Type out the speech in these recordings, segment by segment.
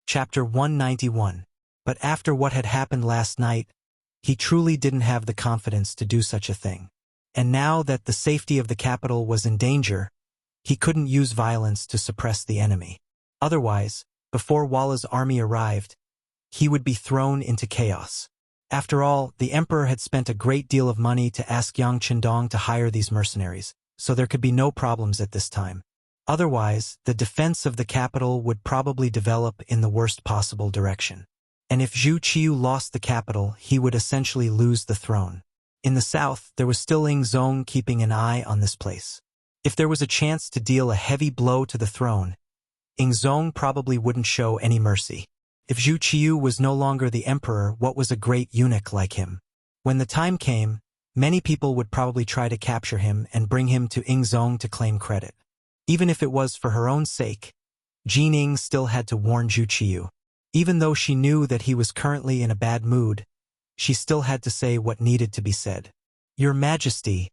Chapter 191. But after what had happened last night, he truly didn't have the confidence to do such a thing. And now that the safety of the capital was in danger, he couldn't use violence to suppress the enemy. Otherwise, before Walla's army arrived, he would be thrown into chaos. After all, the emperor had spent a great deal of money to ask Yang Qindong to hire these mercenaries, so there could be no problems at this time. Otherwise, the defense of the capital would probably develop in the worst possible direction. And if Zhu Qiu lost the capital, he would essentially lose the throne. In the south, there was still Ing Zong keeping an eye on this place. If there was a chance to deal a heavy blow to the throne, Ing Zong probably wouldn't show any mercy. If Zhu Qiu was no longer the emperor, what was a great eunuch like him? When the time came, many people would probably try to capture him and bring him to Ing Zong to claim credit. Even if it was for her own sake, Jining still had to warn Zhu Qiu. Even though she knew that he was currently in a bad mood, she still had to say what needed to be said. Your Majesty,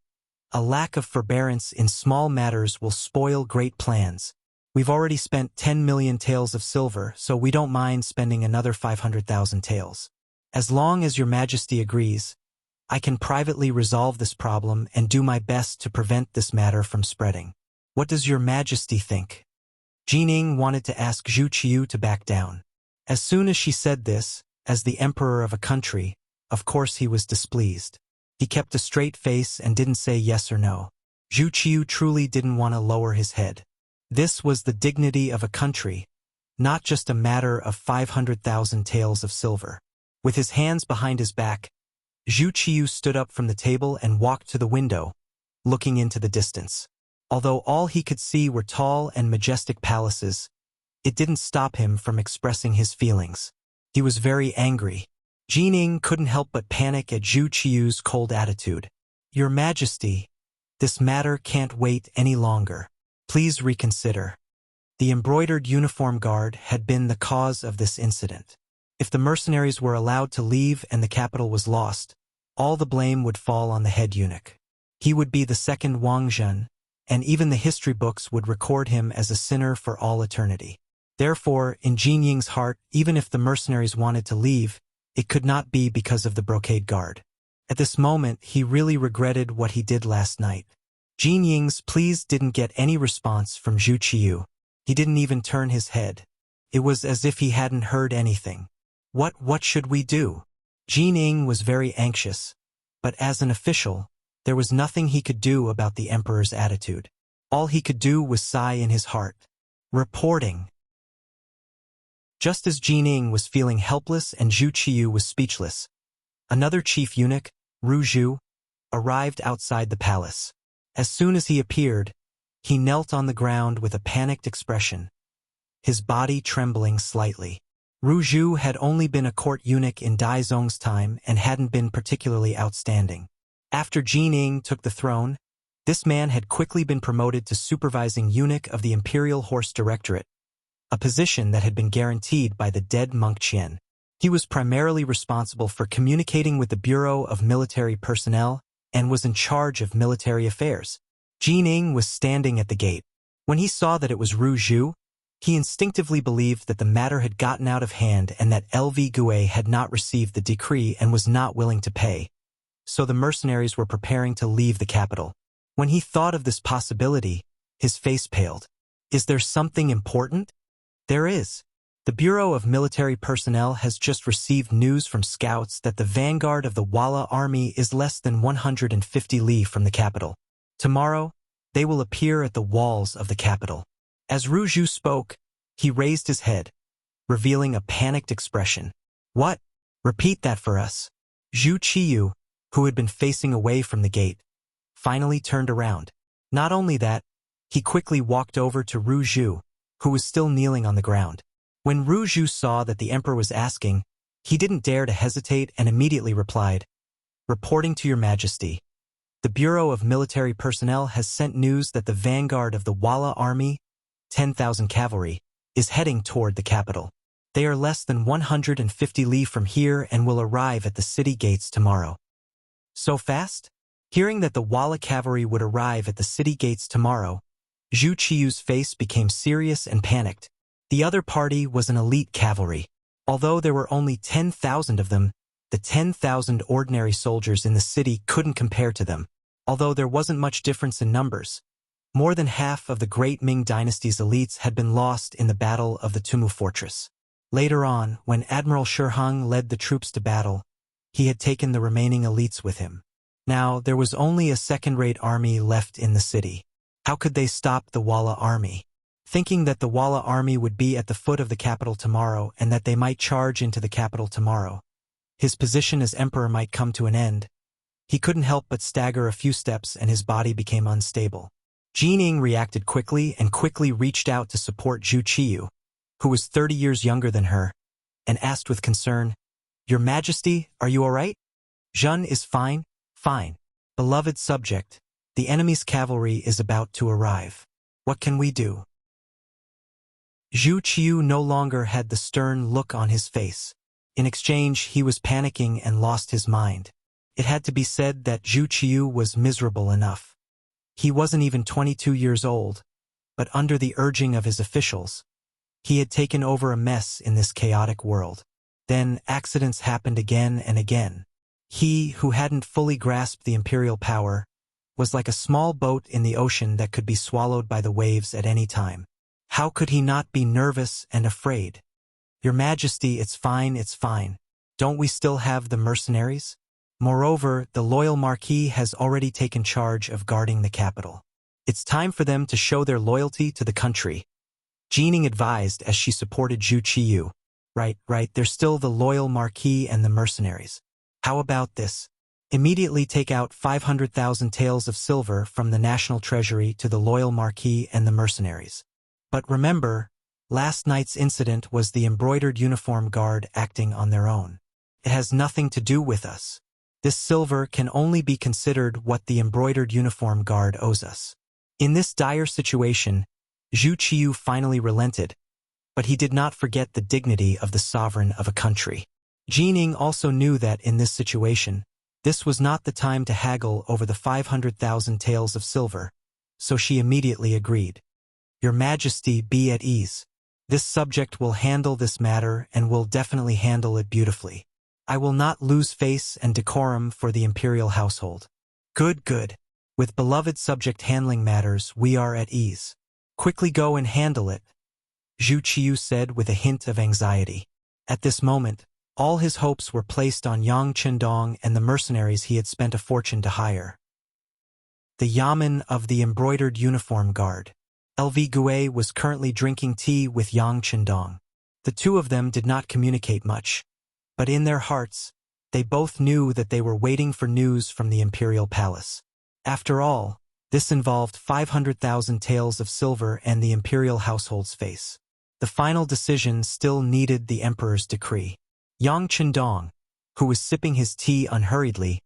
a lack of forbearance in small matters will spoil great plans. We've already spent 10 million taels of silver, so we don't mind spending another 500,000 taels. As long as Your Majesty agrees, I can privately resolve this problem and do my best to prevent this matter from spreading. What does Your Majesty think? Jining wanted to ask Zhu Qiu to back down. As soon as she said this, as the emperor of a country, of course he was displeased. He kept a straight face and didn't say yes or no. Zhu Qiu truly didn't want to lower his head. This was the dignity of a country, not just a matter of 500,000 taels of silver. With his hands behind his back, Zhu Qiu stood up from the table and walked to the window, looking into the distance. Although all he could see were tall and majestic palaces, it didn't stop him from expressing his feelings. He was very angry. Jining couldn't help but panic at Zhu Qiu's cold attitude. Your Majesty, this matter can't wait any longer. Please reconsider. The embroidered uniform guard had been the cause of this incident. If the mercenaries were allowed to leave and the capital was lost, all the blame would fall on the head eunuch. He would be the second Wang Zhen, and even the history books would record him as a sinner for all eternity. Therefore, in Jin Ying's heart, even if the mercenaries wanted to leave, it could not be because of the brocade guard. At this moment, he really regretted what he did last night. Jin Ying's pleas didn't get any response from Zhu Qiu. He didn't even turn his head. It was as if he hadn't heard anything. What should we do? Jin Ying was very anxious, but as an official, there was nothing he could do about the emperor's attitude. All he could do was sigh in his heart. Reporting. Just as Jin Ying was feeling helpless and Zhu Qiu was speechless, another chief eunuch, Ru Zhu, arrived outside the palace. As soon as he appeared, he knelt on the ground with a panicked expression, his body trembling slightly. Ru Zhu had only been a court eunuch in Dai Zong's time and hadn't been particularly outstanding. After Jin Ying took the throne, this man had quickly been promoted to supervising eunuch of the Imperial Horse Directorate, a position that had been guaranteed by the dead monk Qian. He was primarily responsible for communicating with the Bureau of Military Personnel and was in charge of military affairs. Jin Ying was standing at the gate. When he saw that it was Ru Zhu, he instinctively believed that the matter had gotten out of hand and that LV Gue had not received the decree and was not willing to pay. So the mercenaries were preparing to leave the capital. When he thought of this possibility, his face paled. Is there something important? There is. The Bureau of Military Personnel has just received news from scouts that the vanguard of the Walla army is less than 150 li from the capital. Tomorrow, they will appear at the walls of the capital. As Ru Zhu spoke, he raised his head, revealing a panicked expression. What? Repeat that for us. Zhu Qiu, who had been facing away from the gate, finally turned around. Not only that, he quickly walked over to Ru Zhu, who was still kneeling on the ground. When Ru Zhu saw that the emperor was asking, he didn't dare to hesitate and immediately replied, Reporting to Your Majesty, the Bureau of Military Personnel has sent news that the vanguard of the Walla army, 10,000 cavalry, is heading toward the capital. They are less than 150 li from here and will arrive at the city gates tomorrow. So fast? Hearing that the Walla cavalry would arrive at the city gates tomorrow, Zhu Qiu's face became serious and panicked. The other party was an elite cavalry. Although there were only 10,000 of them, the 10,000 ordinary soldiers in the city couldn't compare to them. Although there wasn't much difference in numbers, more than half of the great Ming dynasty's elites had been lost in the Battle of the Tumu Fortress. Later on, when Admiral Shiheng led the troops to battle, he had taken the remaining elites with him. Now, there was only a second-rate army left in the city. How could they stop the Walla army? Thinking that the Walla army would be at the foot of the capital tomorrow and that they might charge into the capital tomorrow, his position as emperor might come to an end, he couldn't help but stagger a few steps and his body became unstable. Jining reacted quickly and quickly reached out to support Zhu Qiyu, who was 30 years younger than her, and asked with concern, "Your Majesty, are you all right?" "Zhun is fine, fine. Beloved subject, the enemy's cavalry is about to arrive. What can we do?" Zhu Qiyu no longer had the stern look on his face. In exchange, he was panicking and lost his mind. It had to be said that Zhu Qiyu was miserable enough. He wasn't even 22 years old, but under the urging of his officials, he had taken over a mess in this chaotic world. Then accidents happened again and again. He, who hadn't fully grasped the imperial power, was like a small boat in the ocean that could be swallowed by the waves at any time. How could he not be nervous and afraid? "Your Majesty, it's fine, it's fine. Don't we still have the mercenaries? Moreover, the loyal Marquis has already taken charge of guarding the capital. It's time for them to show their loyalty to the country," Jining advised as she supported Zhu Qiyu. Right, there's still the loyal Marquis and the mercenaries. How about this? Immediately take out 500,000 taels of silver from the national treasury to the loyal Marquis and the mercenaries. But remember, last night's incident was the embroidered uniform guard acting on their own. It has nothing to do with us. This silver can only be considered what the embroidered uniform guard owes us. In this dire situation, Zhu Qiyu finally relented, but he did not forget the dignity of the sovereign of a country. Jining also knew that in this situation, this was not the time to haggle over the 500,000 taels of silver, so she immediately agreed. "Your Majesty, be at ease. This subject will handle this matter and will definitely handle it beautifully. I will not lose face and decorum for the imperial household." Good. With beloved subject handling matters, we are at ease. "Quickly go and handle it," Zhu Qiyu said with a hint of anxiety. At this moment, all his hopes were placed on Yang Qindong and the mercenaries he had spent a fortune to hire. The Yamen of the Embroidered Uniform Guard. LV Gui was currently drinking tea with Yang Qindong. The two of them did not communicate much, but in their hearts, they both knew that they were waiting for news from the imperial palace. After all, this involved 500,000 taels of silver and the imperial household's face. The final decision still needed the emperor's decree. Yang Qindong, who was sipping his tea unhurriedly,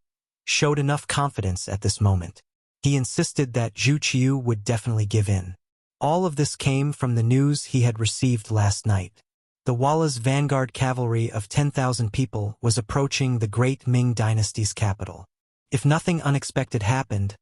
showed enough confidence at this moment. He insisted that Zhu Qiyu would definitely give in. All of this came from the news he had received last night. The Walla's vanguard cavalry of 10,000 people was approaching the great Ming dynasty's capital. If nothing unexpected happened,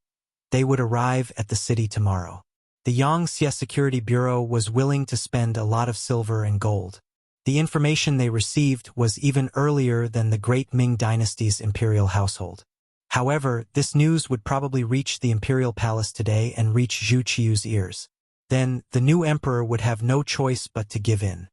they would arrive at the city tomorrow. The Yangxia Security Bureau was willing to spend a lot of silver and gold. The information they received was even earlier than the great Ming dynasty's imperial household. However, this news would probably reach the imperial palace today and reach Zhu Qiyu's ears. Then, the new emperor would have no choice but to give in.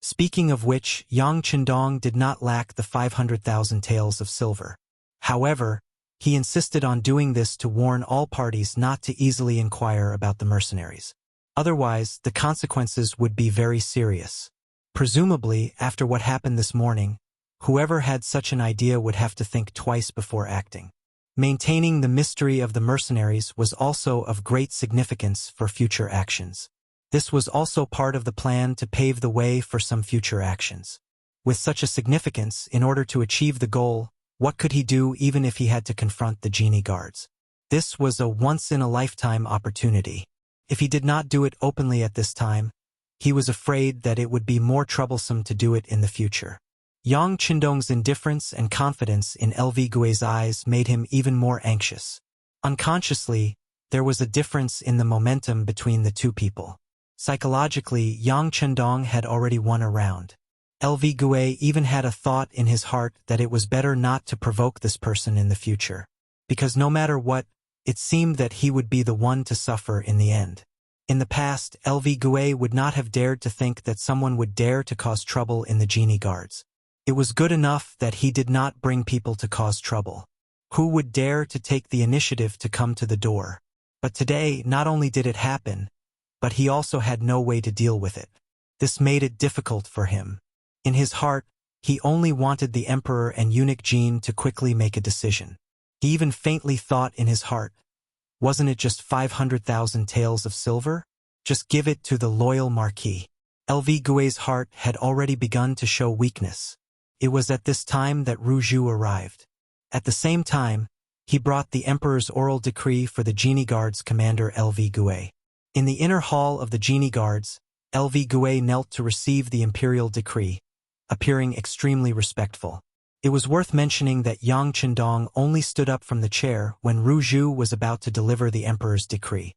Speaking of which, Yang Qindong did not lack the 500,000 taels of silver. However, he insisted on doing this to warn all parties not to easily inquire about the mercenaries. Otherwise, the consequences would be very serious. Presumably, after what happened this morning, whoever had such an idea would have to think twice before acting. Maintaining the mystery of the mercenaries was also of great significance for future actions. This was also part of the plan to pave the way for some future actions. With such a significance, in order to achieve the goal, what could he do even if he had to confront the genie guards? This was a once-in-a-lifetime opportunity. If he did not do it openly at this time, he was afraid that it would be more troublesome to do it in the future. Yang Qindong's indifference and confidence in LV Gui's eyes made him even more anxious. Unconsciously, there was a difference in the momentum between the two people. Psychologically, Yang Chendong had already won a round. LV Gue even had a thought in his heart that it was better not to provoke this person in the future. Because no matter what, it seemed that he would be the one to suffer in the end. In the past, LV Gue would not have dared to think that someone would dare to cause trouble in the genie guards. It was good enough that he did not bring people to cause trouble. Who would dare to take the initiative to come to the door? But today, not only did it happen, but he also had no way to deal with it. This made it difficult for him. In his heart, he only wanted the Emperor and eunuch Jean to quickly make a decision. He even faintly thought in his heart, wasn't it just 500,000 taels of silver? Just give it to the loyal Marquis. LV Gue's heart had already begun to show weakness. It was at this time that Ruju arrived. At the same time, he brought the Emperor's oral decree for the Genie Guards commander LV Gue. In the inner hall of the Genie Guards, LV Gue knelt to receive the imperial decree, appearing extremely respectful. It was worth mentioning that Yang Chendong only stood up from the chair when Ruju was about to deliver the Emperor's decree.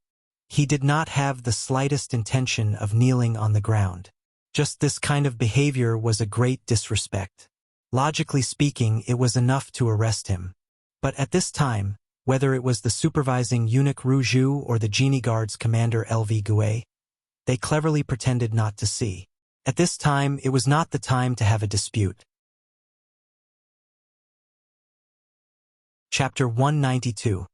He did not have the slightest intention of kneeling on the ground. Just this kind of behavior was a great disrespect. Logically speaking, it was enough to arrest him. But at this time, whether it was the supervising eunuch Ruju or the Genie Guards commander LV Gue, they cleverly pretended not to see. At this time, it was not the time to have a dispute. Chapter 192.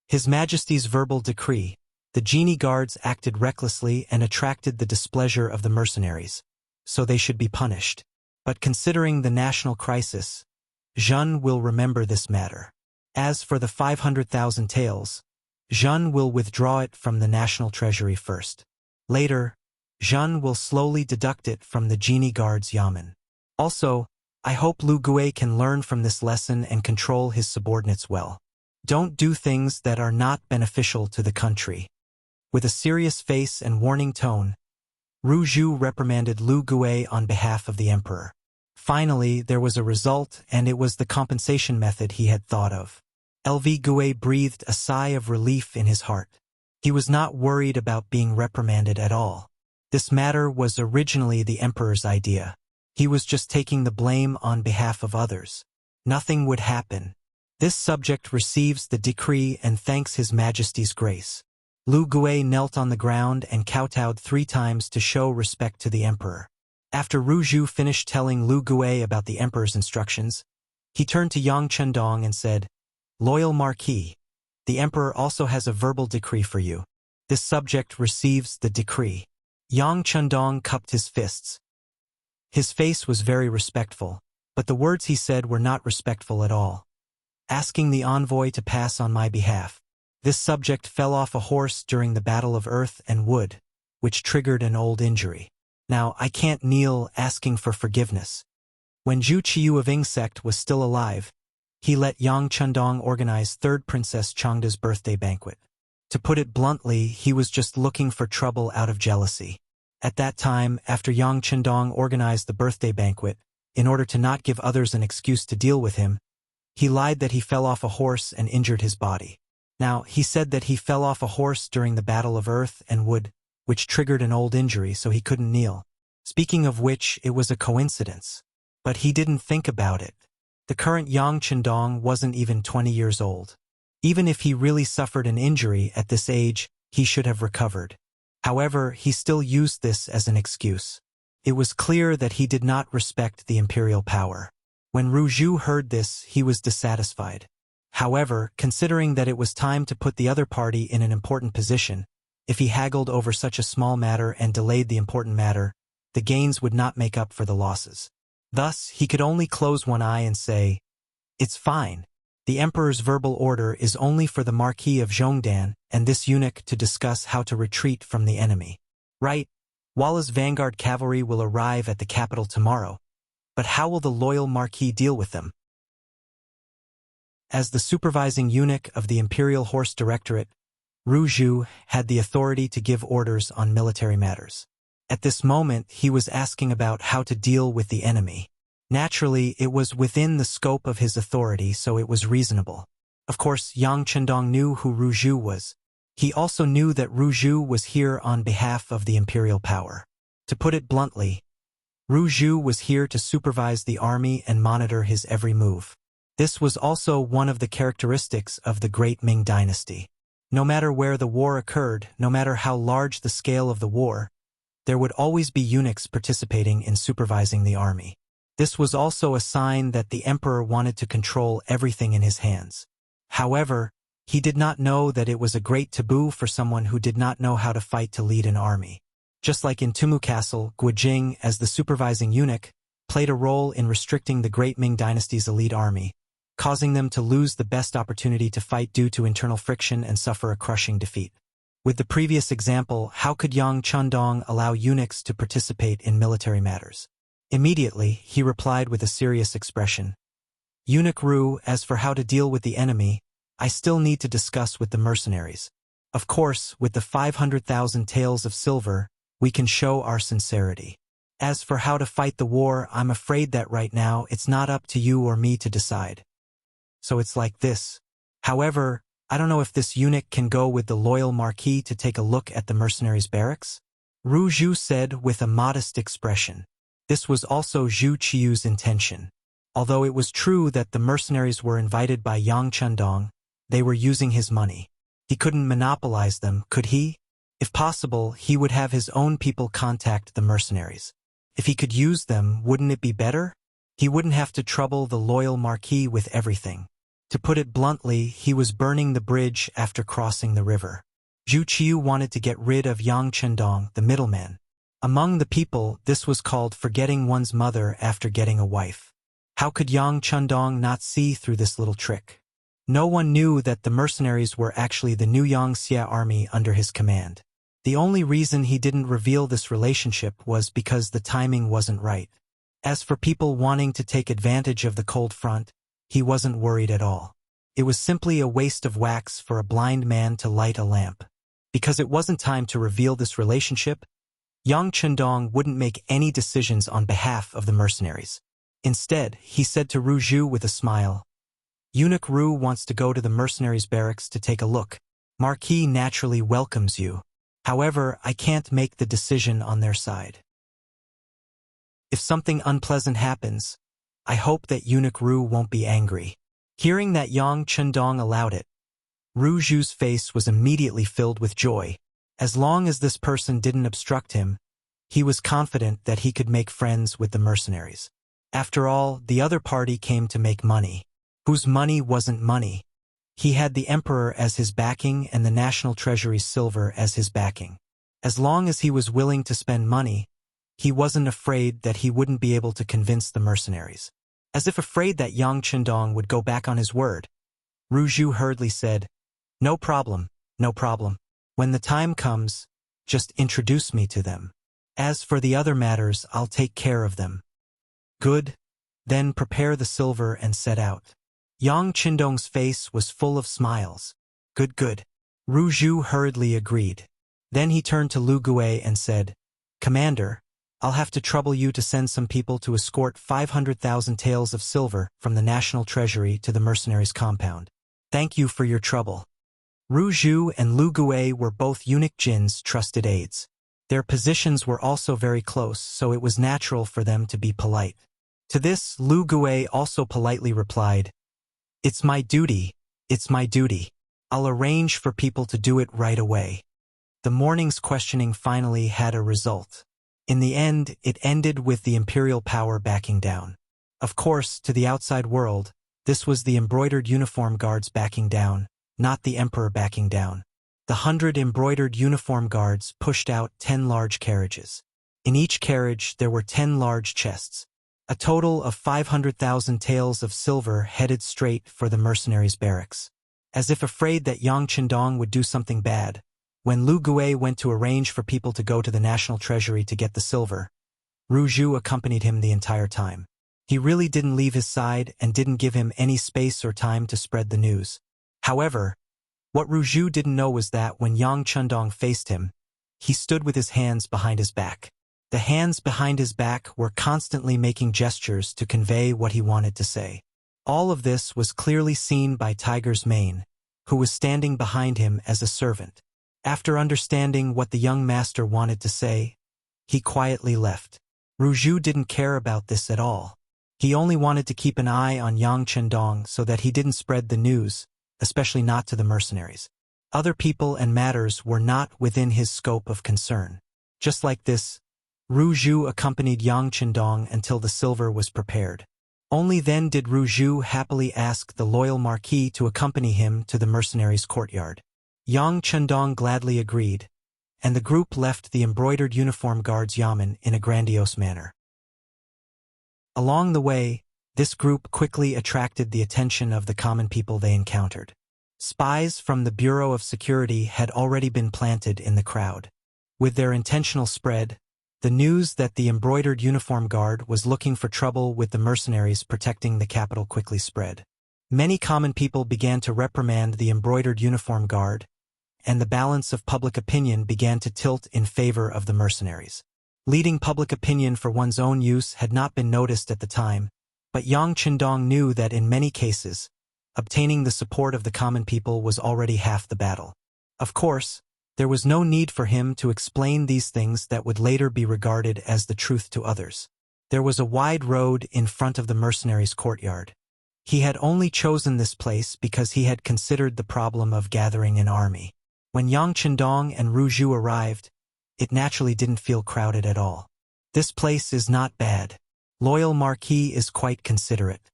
His Majesty's verbal decree. The Genie Guards acted recklessly and attracted the displeasure of the mercenaries, so they should be punished. But considering the national crisis, Jeanne will remember this matter. As for the 500,000 taels, Jeanne will withdraw it from the national treasury first. Later, Jeanne will slowly deduct it from the Genie Guards Yamen. Also, I hope Lu Gue can learn from this lesson and control his subordinates well. Don't do things that are not beneficial to the country. With a serious face and warning tone, Ruju reprimanded Lu Gue on behalf of the Emperor. Finally, there was a result, and it was the compensation method he had thought of. LV Gue breathed a sigh of relief in his heart. He was not worried about being reprimanded at all. This matter was originally the Emperor's idea. He was just taking the blame on behalf of others. Nothing would happen. This subject receives the decree and thanks His Majesty's grace. Lu Gue knelt on the ground and kowtowed 3 times to show respect to the Emperor. After Ruju finished telling Lu Gue about the Emperor's instructions, he turned to Yang Chendong and said, "Loyal Marquis, the Emperor also has a verbal decree for you. This subject receives the decree." Yang Chendong cupped his fists. His face was very respectful, but the words he said were not respectful at all. Asking the envoy to pass on my behalf. This subject fell off a horse during the Battle of Earth and Wood, which triggered an old injury. Now, I can't kneel asking for forgiveness. When Zhu Qiu of Insect was still alive, he let Yang Chendong organize 3rd Princess Changda's birthday banquet. To put it bluntly, he was just looking for trouble out of jealousy. At that time, after Yang Chendong organized the birthday banquet, in order to not give others an excuse to deal with him, he lied that he fell off a horse and injured his body. Now, he said that he fell off a horse during the Battle of Earth and Wood, which triggered an old injury so he couldn't kneel. Speaking of which, it was a coincidence. But he didn't think about it. The current Yang Chendong wasn't even 20 years old. Even if he really suffered an injury at this age, he should have recovered. However, he still used this as an excuse. It was clear that he did not respect the imperial power. When Ruju heard this, he was dissatisfied. However, considering that it was time to put the other party in an important position, if he haggled over such a small matter and delayed the important matter, the gains would not make up for the losses. Thus, he could only close one eye and say, "It's fine. The Emperor's verbal order is only for the Marquis of Zhongdan and this eunuch to discuss how to retreat from the enemy. Right? Walla's vanguard cavalry will arrive at the capital tomorrow. But how will the loyal Marquis deal with them?" As the supervising eunuch of the Imperial Horse Directorate, Ruju had the authority to give orders on military matters. At this moment, he was asking about how to deal with the enemy. Naturally, it was within the scope of his authority, so it was reasonable. Of course, Yang Chendong knew who Ruju was, He also knew that Ruzhu was here on behalf of the imperial power. To put it bluntly, Ruzhu was here to supervise the army and monitor his every move. This was also one of the characteristics of the Great Ming Dynasty. No matter where the war occurred, no matter how large the scale of the war, there would always be eunuchs participating in supervising the army. This was also a sign that the emperor wanted to control everything in his hands. However, he did not know that it was a great taboo for someone who did not know how to fight to lead an army. Just like in Tumu Castle, Guojing, as the supervising eunuch, played a role in restricting the Great Ming Dynasty's elite army, causing them to lose the best opportunity to fight due to internal friction and suffer a crushing defeat. With the previous example, how could Yang Chundong allow eunuchs to participate in military matters? Immediately, he replied with a serious expression. Eunuch Ru, as for how to deal with the enemy, I still need to discuss with the mercenaries. Of course, with the 500,000 taels of silver, we can show our sincerity. As for how to fight the war, I'm afraid that right now it's not up to you or me to decide. So it's like this. However, I don't know if this eunuch can go with the loyal marquis to take a look at the mercenaries' barracks? Ru Zhu said with a modest expression. This was also Zhu Qiu's intention. Although it was true that the mercenaries were invited by Yang Chundong, they were using his money. He couldn't monopolize them, could he? If possible, he would have his own people contact the mercenaries. If he could use them, wouldn't it be better? He wouldn't have to trouble the loyal marquis with everything. To put it bluntly, he was burning the bridge after crossing the river. Zhu Qiu wanted to get rid of Yang Chundong, the middleman. Among the people, this was called forgetting one's mother after getting a wife. How could Yang Chundong not see through this little trick? No one knew that the mercenaries were actually the new Yangxia army under his command. The only reason he didn't reveal this relationship was because the timing wasn't right. As for people wanting to take advantage of the cold front, he wasn't worried at all. It was simply a waste of wax for a blind man to light a lamp. Because it wasn't time to reveal this relationship, Yang Chundong wouldn't make any decisions on behalf of the mercenaries. Instead, he said to Ru Zhu with a smile, Eunuch Ru wants to go to the mercenaries' barracks to take a look. Marquis naturally welcomes you. However, I can't make the decision on their side. If something unpleasant happens, I hope that Eunuch Ru won't be angry. Hearing that Yang Chundong allowed it, Ru Zhu's face was immediately filled with joy. As long as this person didn't obstruct him, he was confident that he could make friends with the mercenaries. After all, the other party came to make money. Whose money wasn't money? He had the emperor as his backing and the national treasury's silver as his backing. As long as he was willing to spend money, he wasn't afraid that he wouldn't be able to convince the mercenaries. As if afraid that Yang Chundong would go back on his word, Ru Zhu hurriedly said, No problem, no problem. When the time comes, just introduce me to them. As for the other matters, I'll take care of them. Good. Then prepare the silver and set out. Yang Chundong's face was full of smiles. Good, good. Ru Zhu hurriedly agreed. Then he turned to Lu Gui and said, Commander, I'll have to trouble you to send some people to escort 500,000 taels of silver from the national treasury to the mercenaries' compound. Thank you for your trouble. Ru Zhu and Lu Gui were both eunuch Jin's trusted aides. Their positions were also very close, so it was natural for them to be polite. To this, Lu Gui also politely replied, It's my duty, it's my duty. I'll arrange for people to do it right away. The morning's questioning finally had a result. In the end, it ended with the imperial power backing down. Of course, to the outside world, this was the embroidered uniform guards backing down, not the emperor backing down. The 100 embroidered uniform guards pushed out 10 large carriages. In each carriage, there were 10 large chests. A total of 500,000 taels of silver headed straight for the mercenaries' barracks. As if afraid that Yang Chundong would do something bad, when Lu Gui went to arrange for people to go to the national treasury to get the silver, Ru Zhu accompanied him the entire time. He really didn't leave his side and didn't give him any space or time to spread the news. However, what Ru Zhu didn't know was that when Yang Chundong faced him, he stood with his hands behind his back. The hands behind his back were constantly making gestures to convey what he wanted to say. All of this was clearly seen by Tiger's Mane, who was standing behind him as a servant. After understanding what the young master wanted to say, he quietly left. Ru didn't care about this at all. He only wanted to keep an eye on Yang Chendong so that he didn't spread the news, especially not to the mercenaries. Other people and matters were not within his scope of concern. Just like this, Ru accompanied Yang Chendong until the silver was prepared. Only then did Ru happily ask the loyal marquis to accompany him to the mercenaries' courtyard. Yang Chendong gladly agreed, and the group left the embroidered uniform guards yamen in a grandiose manner. Along the way, this group quickly attracted the attention of the common people they encountered. Spies from the Bureau of Security had already been planted in the crowd. With their intentional spread, the news that the embroidered uniform guard was looking for trouble with the mercenaries protecting the capital quickly spread. Many common people began to reprimand the embroidered uniform guard, and the balance of public opinion began to tilt in favor of the mercenaries. Leading public opinion for one's own use had not been noticed at the time, but Yang Chendong knew that in many cases, obtaining the support of the common people was already half the battle. Of course, there was no need for him to explain these things that would later be regarded as the truth to others. There was a wide road in front of the mercenaries' courtyard. He had only chosen this place because he had considered the problem of gathering an army. When Yang Chendong and Ru arrived, it naturally didn't feel crowded at all. This place is not bad. Loyal Marquis is quite considerate.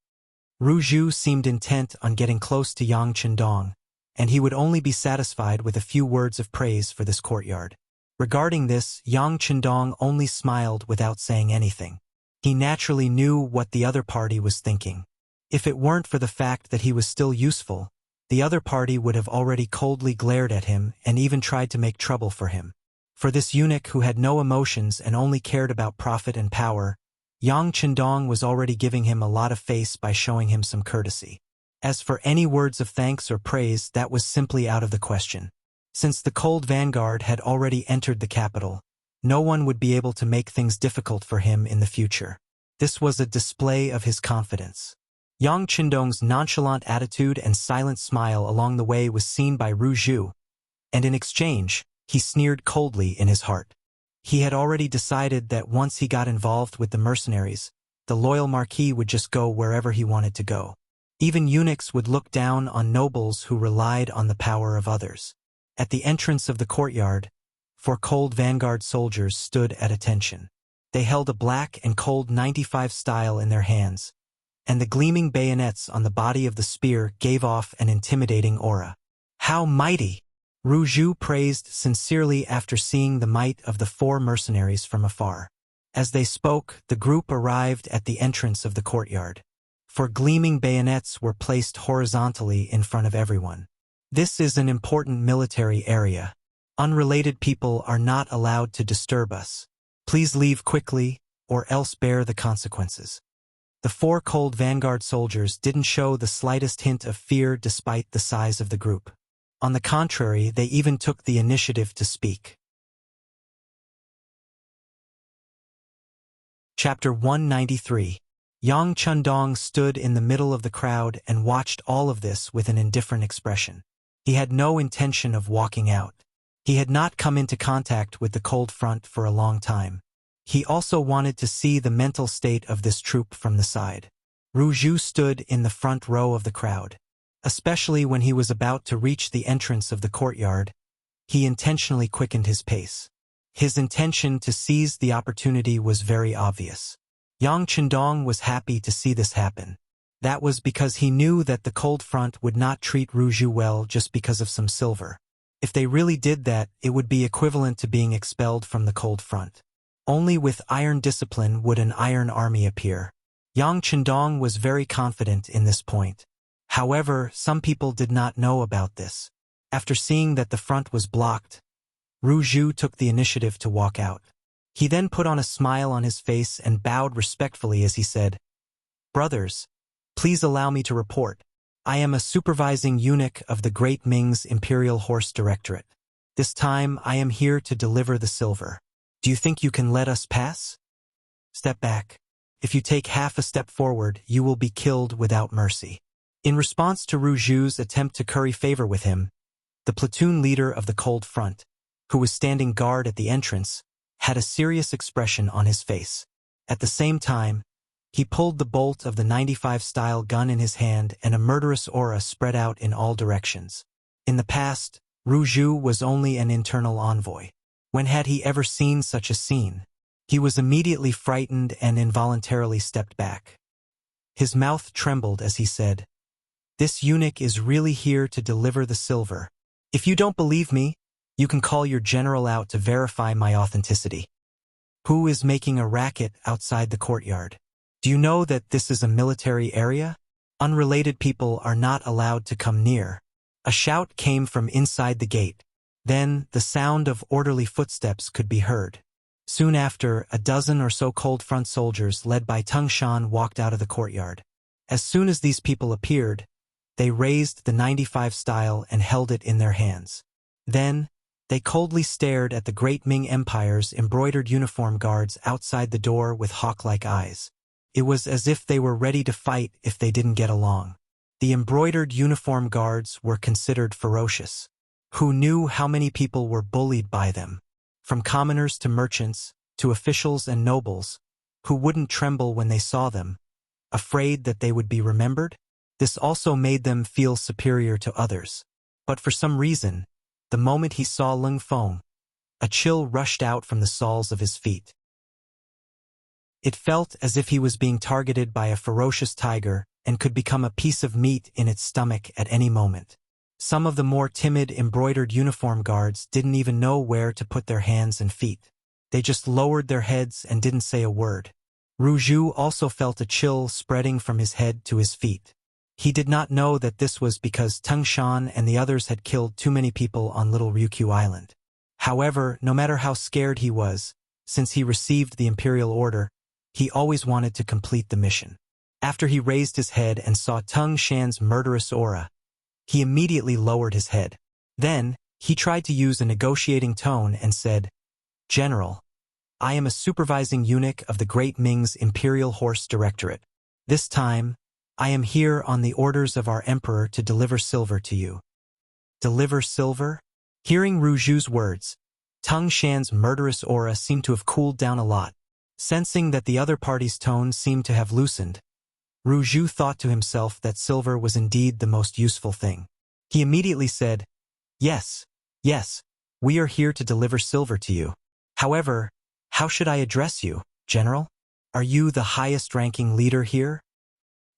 Ru seemed intent on getting close to Yang Chendong, and he would only be satisfied with a few words of praise for this courtyard. Regarding this, Yang Chendong only smiled without saying anything. He naturally knew what the other party was thinking. If it weren't for the fact that he was still useful, the other party would have already coldly glared at him and even tried to make trouble for him. For this eunuch who had no emotions and only cared about profit and power, Yang Chendong was already giving him a lot of face by showing him some courtesy. As for any words of thanks or praise, that was simply out of the question. Since the cold vanguard had already entered the capital, no one would be able to make things difficult for him in the future. This was a display of his confidence. Yang Chendong's nonchalant attitude and silent smile along the way was seen by Ru and in exchange, he sneered coldly in his heart. He had already decided that once he got involved with the mercenaries, the loyal marquis would just go wherever he wanted to go. Even eunuchs would look down on nobles who relied on the power of others. At the entrance of the courtyard, 4 cold vanguard soldiers stood at attention. They held a black and cold 95 style in their hands, and the gleaming bayonets on the body of the spear gave off an intimidating aura. How mighty! Ru praised sincerely after seeing the might of the 4 mercenaries from afar. As they spoke, the group arrived at the entrance of the courtyard. 4 gleaming bayonets were placed horizontally in front of everyone. This is an important military area. Unrelated people are not allowed to disturb us. Please leave quickly, or else bear the consequences. The 4 cold vanguard soldiers didn't show the slightest hint of fear despite the size of the group. On the contrary, they even took the initiative to speak. Chapter 193. Yang Chendong stood in the middle of the crowd and watched all of this with an indifferent expression. He had no intention of walking out. He had not come into contact with the cold front for a long time. He also wanted to see the mental state of this troop from the side. Ru stood in the front row of the crowd. Especially when he was about to reach the entrance of the courtyard, he intentionally quickened his pace. His intention to seize the opportunity was very obvious. Yang Chendong was happy to see this happen. That was because he knew that the cold front would not treat Ru well just because of some silver. If they really did that, it would be equivalent to being expelled from the cold front. Only with iron discipline would an iron army appear. Yang Chendong was very confident in this point. However, some people did not know about this. After seeing that the front was blocked, Ru took the initiative to walk out. He then put on a smile on his face and bowed respectfully as he said, "Brothers, please allow me to report. I am a supervising eunuch of the Great Ming's Imperial Horse Directorate. This time I am here to deliver the silver. Do you think you can let us pass? Step back. If you take half a step forward, you will be killed without mercy." In response to Ru attempt to curry favor with him, The platoon leader of the cold front, who was standing guard at the entrance, had a serious expression on his face. At the same time, he pulled the bolt of the 95-style gun in his hand and a murderous aura spread out in all directions. In the past, Ruju was only an internal envoy. When had he ever seen such a scene? He was immediately frightened and involuntarily stepped back. His mouth trembled as he said, "This eunuch is really here to deliver the silver. If you don't believe me, you can call your general out to verify my authenticity. Who is making a racket outside the courtyard? Do you know that this is a military area? Unrelated people are not allowed to come near." A shout came from inside the gate. Then the sound of orderly footsteps could be heard. Soon after, a dozen or so cold front soldiers led by Tung Shan walked out of the courtyard. As soon as these people appeared, they raised the 95 style and held it in their hands. Then, they coldly stared at the great Ming Empire's embroidered uniform guards outside the door with hawk-like eyes. It was as if they were ready to fight if they didn't get along. The embroidered uniform guards were considered ferocious. Who knew how many people were bullied by them? From commoners to merchants, to officials and nobles, who wouldn't tremble when they saw them, afraid that they would be remembered? This also made them feel superior to others. But for some reason, the moment he saw Lung Feng, a chill rushed out from the soles of his feet. It felt as if he was being targeted by a ferocious tiger and could become a piece of meat in its stomach at any moment. Some of the more timid embroidered uniform guards didn't even know where to put their hands and feet. They just lowered their heads and didn't say a word. Ruju also felt a chill spreading from his head to his feet. He did not know that this was because Tung Shan and the others had killed too many people on Little Ryukyu Island. However, no matter how scared he was, since he received the imperial order, he always wanted to complete the mission. After he raised his head and saw Tung Shan's murderous aura, he immediately lowered his head. Then, he tried to use a negotiating tone and said, "General, I am a supervising eunuch of the Great Ming's Imperial Horse Directorate. This time, I am here on the orders of our emperor to deliver silver to you." Deliver silver? Hearing Ruju's words, Tung Shan's murderous aura seemed to have cooled down a lot. Sensing that the other party's tone seemed to have loosened, Ruju thought to himself that silver was indeed the most useful thing. He immediately said, Yes, we are here to deliver silver to you. However, how should I address you, General? Are you the highest-ranking leader here?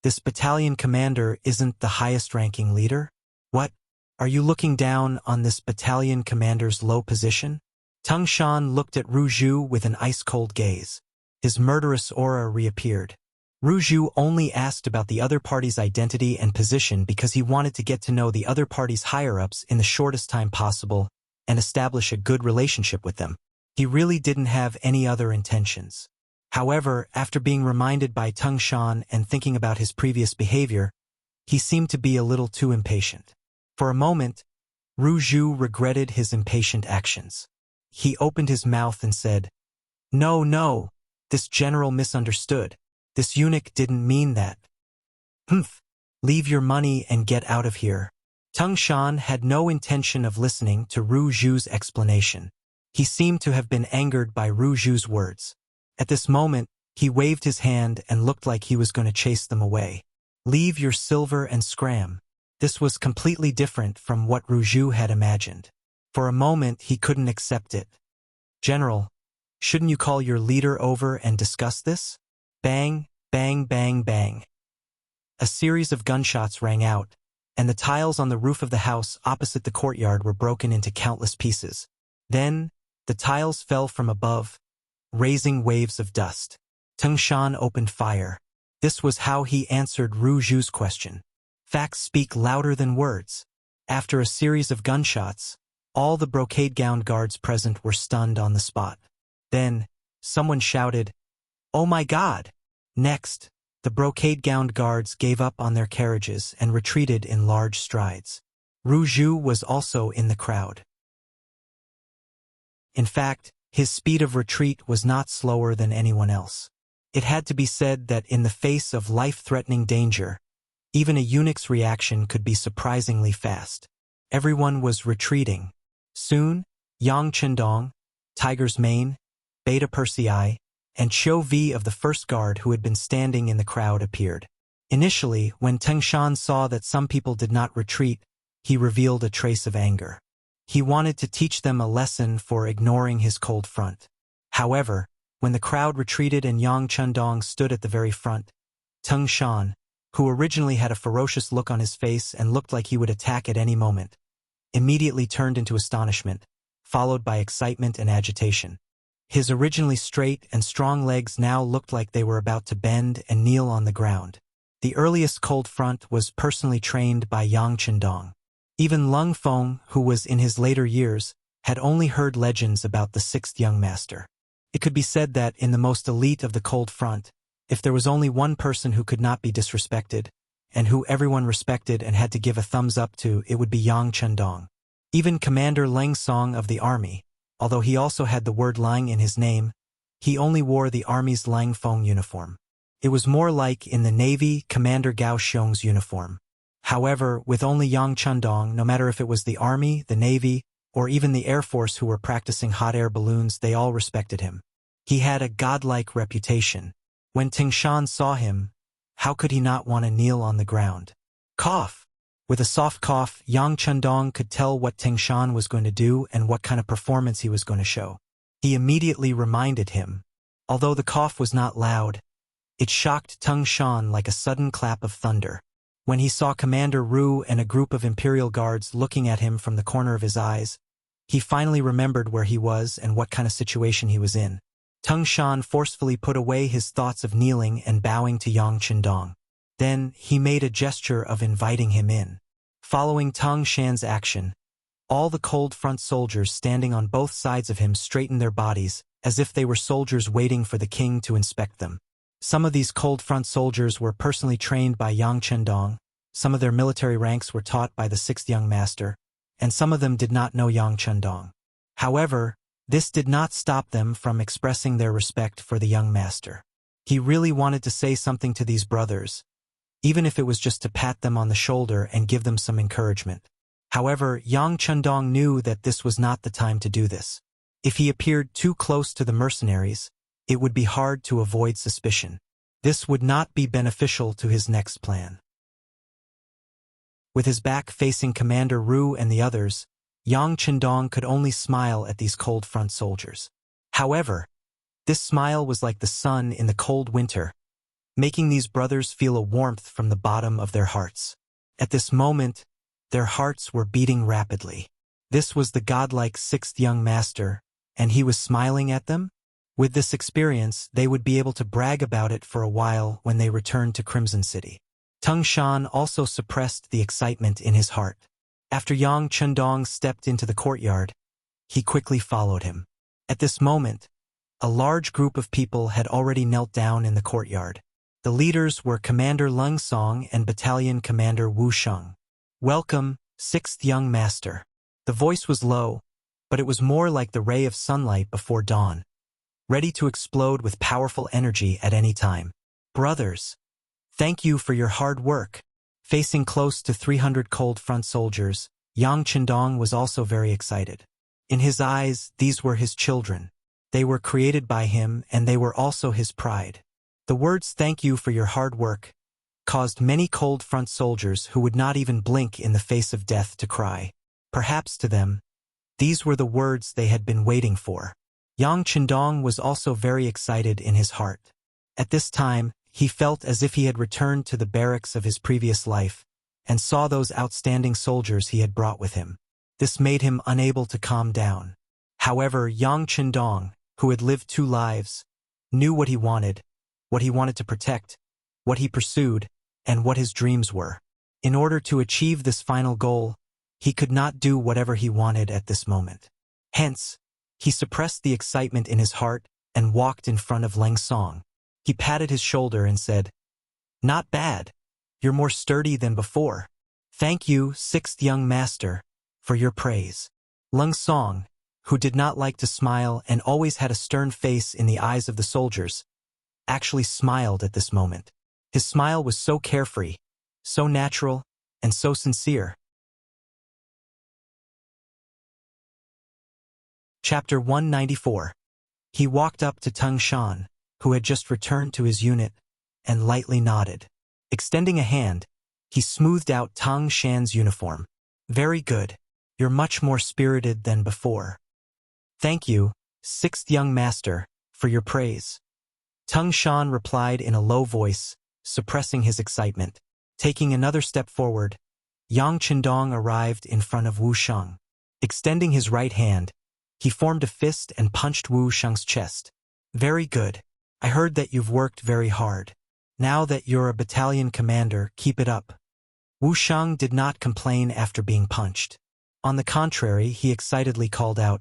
This battalion commander isn't the highest-ranking leader? What? Are you looking down on this battalion commander's low position? Tung Shan looked at Ruju with an ice-cold gaze. His murderous aura reappeared. Ruju only asked about the other party's identity and position because he wanted to get to know the other party's higher-ups in the shortest time possible and establish a good relationship with them. He really didn't have any other intentions. However, after being reminded by Tung Shan and thinking about his previous behavior, he seemed to be a little too impatient. For a moment, Ruju regretted his impatient actions. He opened his mouth and said, No, this general misunderstood. This eunuch didn't mean that. Humph, leave your money and get out of here. Tung Shan had no intention of listening to Ruju's explanation. He seemed to have been angered by Ruju's words. At this moment, he waved his hand and looked like he was going to chase them away. Leave your silver and scram. This was completely different from what Ruju had imagined. For a moment, he couldn't accept it. General, shouldn't you call your leader over and discuss this? Bang, bang, bang, bang. A series of gunshots rang out, and the tiles on the roof of the house opposite the courtyard were broken into countless pieces. Then, the tiles fell from above, raising waves of dust. Tung Shan opened fire. This was how he answered Ruju's question. Facts speak louder than words. After a series of gunshots, all the brocade-gowned guards present were stunned on the spot. Then, someone shouted, "Oh my God!" Next, the brocade-gowned guards gave up on their carriages and retreated in large strides. Ruju was also in the crowd. In fact, his speed of retreat was not slower than anyone else. It had to be said that in the face of life-threatening danger, even a eunuch's reaction could be surprisingly fast. Everyone was retreating. Soon, Yang Chendong, Tiger's Mane, Beta Persei, and Qiu Vi of the first guard who had been standing in the crowd appeared. Initially, when Teng Shan saw that some people did not retreat, he revealed a trace of anger. He wanted to teach them a lesson for ignoring his cold front. However, when the crowd retreated and Yang Chendong stood at the very front, Teng Shan, who originally had a ferocious look on his face and looked like he would attack at any moment, immediately turned into astonishment, followed by excitement and agitation. His originally straight and strong legs now looked like they were about to bend and kneel on the ground. The earliest cold front was personally trained by Yang Chendong. Even Lung Feng, who was in his later years, had only heard legends about the sixth young master. It could be said that in the most elite of the cold front, if there was only one person who could not be disrespected, and who everyone respected and had to give a thumbs up to, it would be Yang Chendong. Even Commander Leng Song of the army, although he also had the word Lang in his name, he only wore the army's Lang Feng uniform. It was more like in the Navy Commander Gao Xiong's uniform. However, with only Yang Chendong, no matter if it was the army, the navy, or even the Air Force who were practicing hot air balloons, they all respected him. He had a godlike reputation. When Teng Shan saw him, how could he not want to kneel on the ground? Cough! With a soft cough, Yang Chendong could tell what Teng Shan was going to do and what kind of performance he was going to show. He immediately reminded him. Although the cough was not loud, it shocked Teng Shan like a sudden clap of thunder. When he saw Commander Ru and a group of Imperial Guards looking at him from the corner of his eyes, he finally remembered where he was and what kind of situation he was in. Teng Shan forcefully put away his thoughts of kneeling and bowing to Yang Chendong. Then he made a gesture of inviting him in. Following Teng Shan's action, all the cold front soldiers standing on both sides of him straightened their bodies, as if they were soldiers waiting for the king to inspect them. Some of these cold front soldiers were personally trained by Yang Chendong, some of their military ranks were taught by the sixth young master, and some of them did not know Yang Chendong. However, this did not stop them from expressing their respect for the young master. He really wanted to say something to these brothers, even if it was just to pat them on the shoulder and give them some encouragement. However, Yang Chendong knew that this was not the time to do this. If he appeared too close to the mercenaries, it would be hard to avoid suspicion. This would not be beneficial to his next plan. With his back facing Commander Ru and the others, Yang Chendong could only smile at these cold front soldiers. However, this smile was like the sun in the cold winter, making these brothers feel a warmth from the bottom of their hearts. At this moment, their hearts were beating rapidly. This was the godlike sixth young master, and he was smiling at them? With this experience, they would be able to brag about it for a while when they returned to Crimson City. Teng Shan also suppressed the excitement in his heart. After Yang Chendong stepped into the courtyard, he quickly followed him. At this moment, a large group of people had already knelt down in the courtyard. The leaders were Commander Leng Song and Battalion Commander Wu Sheng. "Welcome, sixth young master." The voice was low, but it was more like the ray of sunlight before dawn, ready to explode with powerful energy at any time. "Brothers, thank you for your hard work." Facing close to 300 cold front soldiers, Yang Chendong was also very excited. In his eyes, these were his children. They were created by him and they were also his pride. The words "thank you for your hard work" caused many cold front soldiers who would not even blink in the face of death to cry. Perhaps to them, these were the words they had been waiting for. Yang Chendong was also very excited in his heart. At this time, he felt as if he had returned to the barracks of his previous life and saw those outstanding soldiers he had brought with him. This made him unable to calm down. However, Yang Chendong, who had lived 2 lives, knew what he wanted to protect, what he pursued, and what his dreams were. In order to achieve this final goal, he could not do whatever he wanted at this moment. Hence, he suppressed the excitement in his heart and walked in front of Leng Song. He patted his shoulder and said, "Not bad. You're more sturdy than before. Thank you, sixth young master, for your praise." Leng Song, who did not like to smile and always had a stern face in the eyes of the soldiers, actually smiled at this moment. His smile was so carefree, so natural, and so sincere. Chapter 194. He walked up to Tung Shan, who had just returned to his unit, and lightly nodded. Extending a hand, he smoothed out Tung Shan's uniform. Very good. You're much more spirited than before. Thank you, sixth young master, for your praise. Tung Shan replied in a low voice, suppressing his excitement. Taking another step forward, Yang Qindong arrived in front of Wu Sheng. Extending his right hand, he formed a fist and punched Wu Sheng's chest. Very good. I heard that you've worked very hard. Now that you're a battalion commander, keep it up. Wu Sheng did not complain after being punched. On the contrary, he excitedly called out,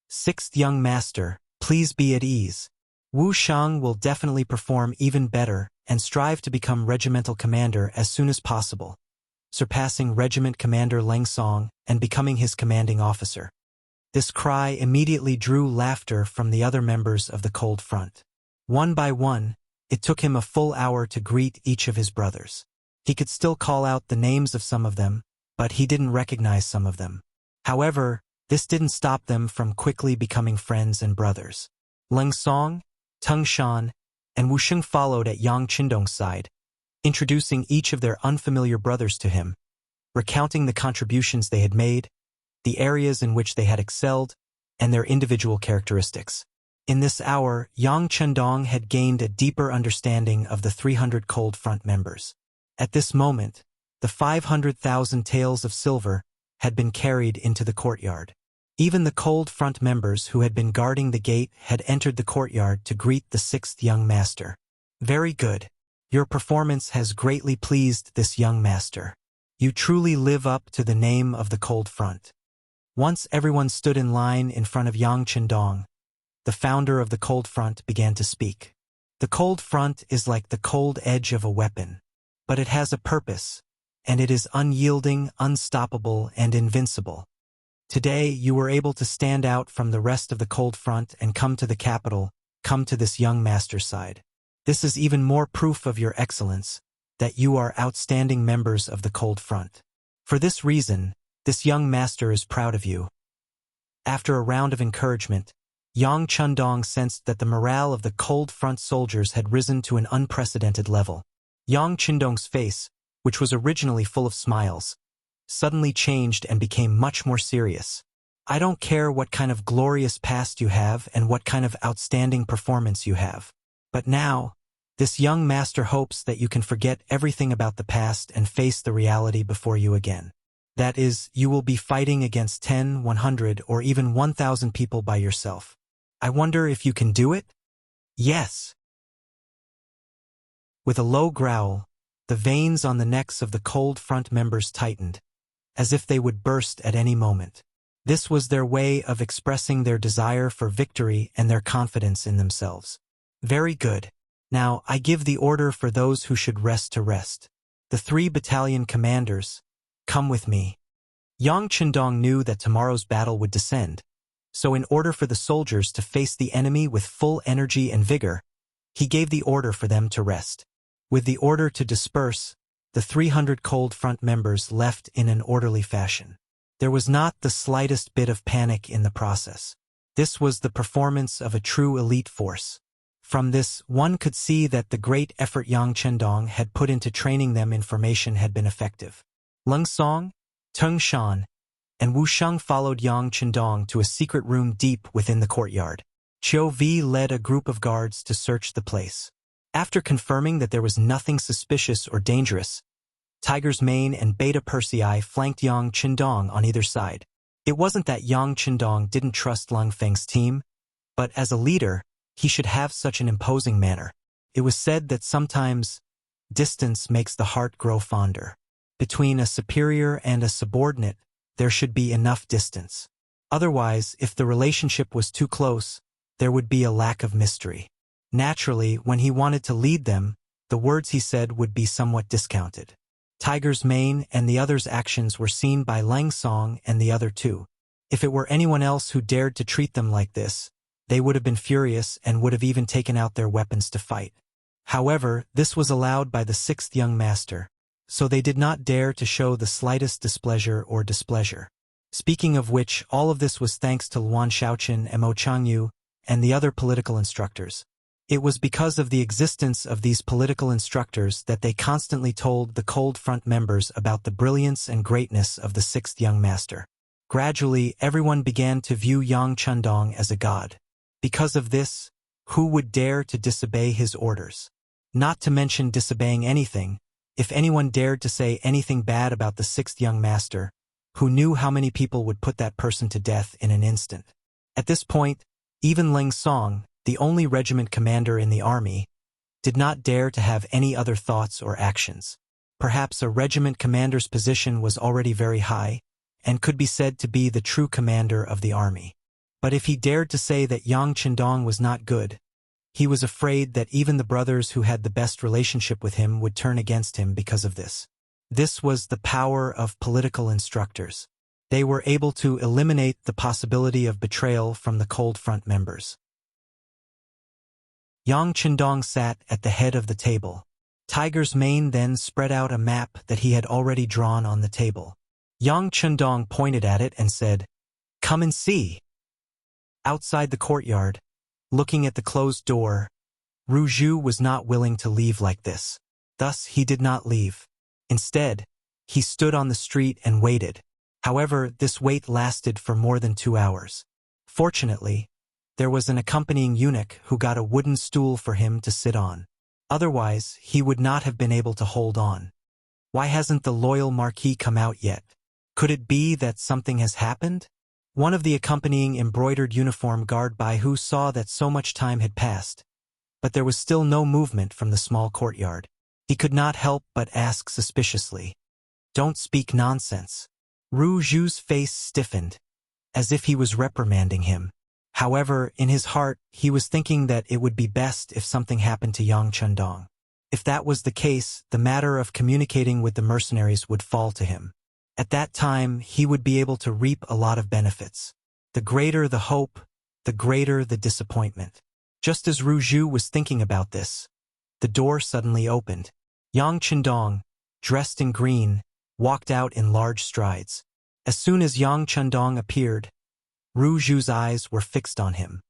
Sixth young master, please be at ease. Wu Sheng will definitely perform even better and strive to become regimental commander as soon as possible, surpassing Regiment Commander Leng Song and becoming his commanding officer. This cry immediately drew laughter from the other members of the Cold Front. One by one, it took him a full hour to greet each of his brothers. He could still call out the names of some of them, but he didn't recognize some of them. However, this didn't stop them from quickly becoming friends and brothers. Leng Song, Tung Shan, and Wu Sheng followed at Yang Qindong's side, introducing each of their unfamiliar brothers to him, recounting the contributions they had made, the areas in which they had excelled, and their individual characteristics. In this hour, Yang Qindong had gained a deeper understanding of the 300 Cold Front members. At this moment, the 500,000 taels of silver had been carried into the courtyard. Even the Cold Front members who had been guarding the gate had entered the courtyard to greet the sixth young master. Very good. Your performance has greatly pleased this young master. You truly live up to the name of the Cold Front. Once everyone stood in line in front of Yang Qindong, the founder of the Cold Front began to speak. The Cold Front is like the cold edge of a weapon, but it has a purpose, and it is unyielding, unstoppable, and invincible. Today, you were able to stand out from the rest of the Cold Front and come to the capital, come to this young master's side. This is even more proof of your excellence, that you are outstanding members of the Cold Front. For this reason, this young master is proud of you. After a round of encouragement, Yang Qindong sensed that the morale of the Cold Front soldiers had risen to an unprecedented level. Yang Qindong's face, which was originally full of smiles, suddenly changed and became much more serious. I don't care what kind of glorious past you have and what kind of outstanding performance you have. But now, this young master hopes that you can forget everything about the past and face the reality before you again. That is, you will be fighting against 10, 100, or even 1,000 people by yourself. I wonder if you can do it? Yes. With a low growl, the veins on the necks of the Cold Front members tightened, as if they would burst at any moment. This was their way of expressing their desire for victory and their confidence in themselves. Very good. Now, I give the order for those who should rest to rest. The 3 battalion commanders, come with me. Yang Qindong knew that tomorrow's battle would descend, so in order for the soldiers to face the enemy with full energy and vigor, he gave the order for them to rest. With the order to disperse, the 300 Cold Front members left in an orderly fashion. There was not the slightest bit of panic in the process. This was the performance of a true elite force. From this, one could see that the great effort Yang Qindong had put into training them in formation had been effective. Leng Song, Tung Shan, and Wu Sheng followed Yang Qindong to a secret room deep within the courtyard. Qiu Vi led a group of guards to search the place. After confirming that there was nothing suspicious or dangerous, Tiger's Mane and Beta Persei flanked Yang Qindong on either side. It wasn't that Yang Qindong didn't trust Leng Feng's team, but as a leader, he should have such an imposing manner. It was said that sometimes distance makes the heart grow fonder. Between a superior and a subordinate, there should be enough distance. Otherwise, if the relationship was too close, there would be a lack of mystery. Naturally, when he wanted to lead them, the words he said would be somewhat discounted. Tiger's Mane and the other's actions were seen by Leng Song and the other 2. If it were anyone else who dared to treat them like this, they would have been furious and would have even taken out their weapons to fight. However, this was allowed by the 6th young master, so they did not dare to show the slightest displeasure or displeasure. Speaking of which, all of this was thanks to Luan Shaoqin and Mo Changyu and the other political instructors. It was because of the existence of these political instructors that they constantly told the Cold Front members about the brilliance and greatness of the sixth young master. Gradually, everyone began to view Yang Chundong as a god. Because of this, who would dare to disobey his orders? Not to mention disobeying anything, if anyone dared to say anything bad about the sixth young master, who knew how many people would put that person to death in an instant. At this point, even Ling Song, the only regiment commander in the army, did not dare to have any other thoughts or actions. Perhaps a regiment commander's position was already very high, and could be said to be the true commander of the army. But if he dared to say that Yang Chundong was not good, he was afraid that even the brothers who had the best relationship with him would turn against him because of this. This was the power of political instructors. They were able to eliminate the possibility of betrayal from the Cold Front members. Yang Chundong sat at the head of the table. Tiger's Mane then spread out a map that he had already drawn on the table. Yang Chundong pointed at it and said, "Come and see." Outside the courtyard, looking at the closed door, Ru Zhu was not willing to leave like this. Thus, he did not leave. Instead, he stood on the street and waited. However, this wait lasted for more than 2 hours. Fortunately, there was an accompanying eunuch who got a wooden stool for him to sit on. Otherwise, he would not have been able to hold on. Why hasn't the loyal Marquis come out yet? Could it be that something has happened? One of the accompanying embroidered uniform guard by who saw that so much time had passed, but there was still no movement from the small courtyard. He could not help but ask suspiciously, "Don't speak nonsense." Ru Zhu's face stiffened, as if he was reprimanding him. However, in his heart, he was thinking that it would be best if something happened to Yang Chundong. If that was the case, the matter of communicating with the mercenaries would fall to him. At that time, he would be able to reap a lot of benefits. The greater the hope, the greater the disappointment. Just as Ru Zhu was thinking about this, the door suddenly opened. Yang Chundong, dressed in green, walked out in large strides. As soon as Yang Chundong appeared, Ru Zhu's eyes were fixed on him.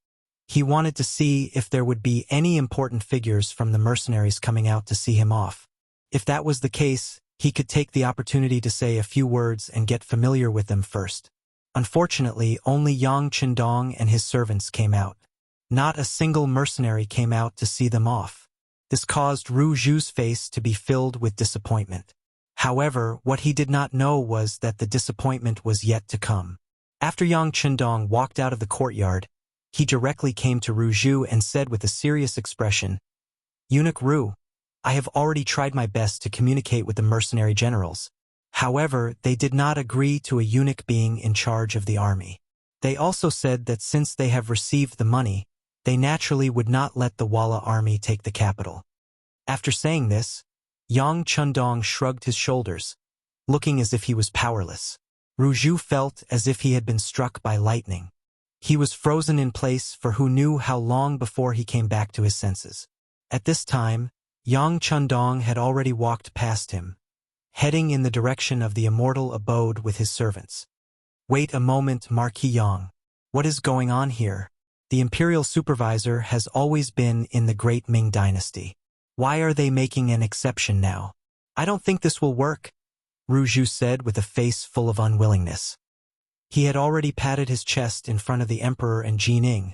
He wanted to see if there would be any important figures from the mercenaries coming out to see him off. If that was the case, he could take the opportunity to say a few words and get familiar with them first. Unfortunately, only Yang Chundong and his servants came out. Not a single mercenary came out to see them off. This caused Ru Zhu's face to be filled with disappointment. However, what he did not know was that the disappointment was yet to come. After Yang Chundong walked out of the courtyard, he directly came to Ru Zhu and said with a serious expression, "Eunuch Ru, I have already tried my best to communicate with the mercenary generals. However, they did not agree to a eunuch being in charge of the army. They also said that since they have received the money, they naturally would not let the Walla army take the capital." After saying this, Yang Chundong shrugged his shoulders, looking as if he was powerless. Ru Zhu felt as if he had been struck by lightning. He was frozen in place for who knew how long before he came back to his senses. At this time, Yang Chundong had already walked past him, heading in the direction of the immortal abode with his servants. "Wait a moment, Marquis Yang. What is going on here? The imperial supervisor has always been in the Great Ming Dynasty. Why are they making an exception now? I don't think this will work," Ru Zhu said with a face full of unwillingness. He had already patted his chest in front of the emperor and Jining,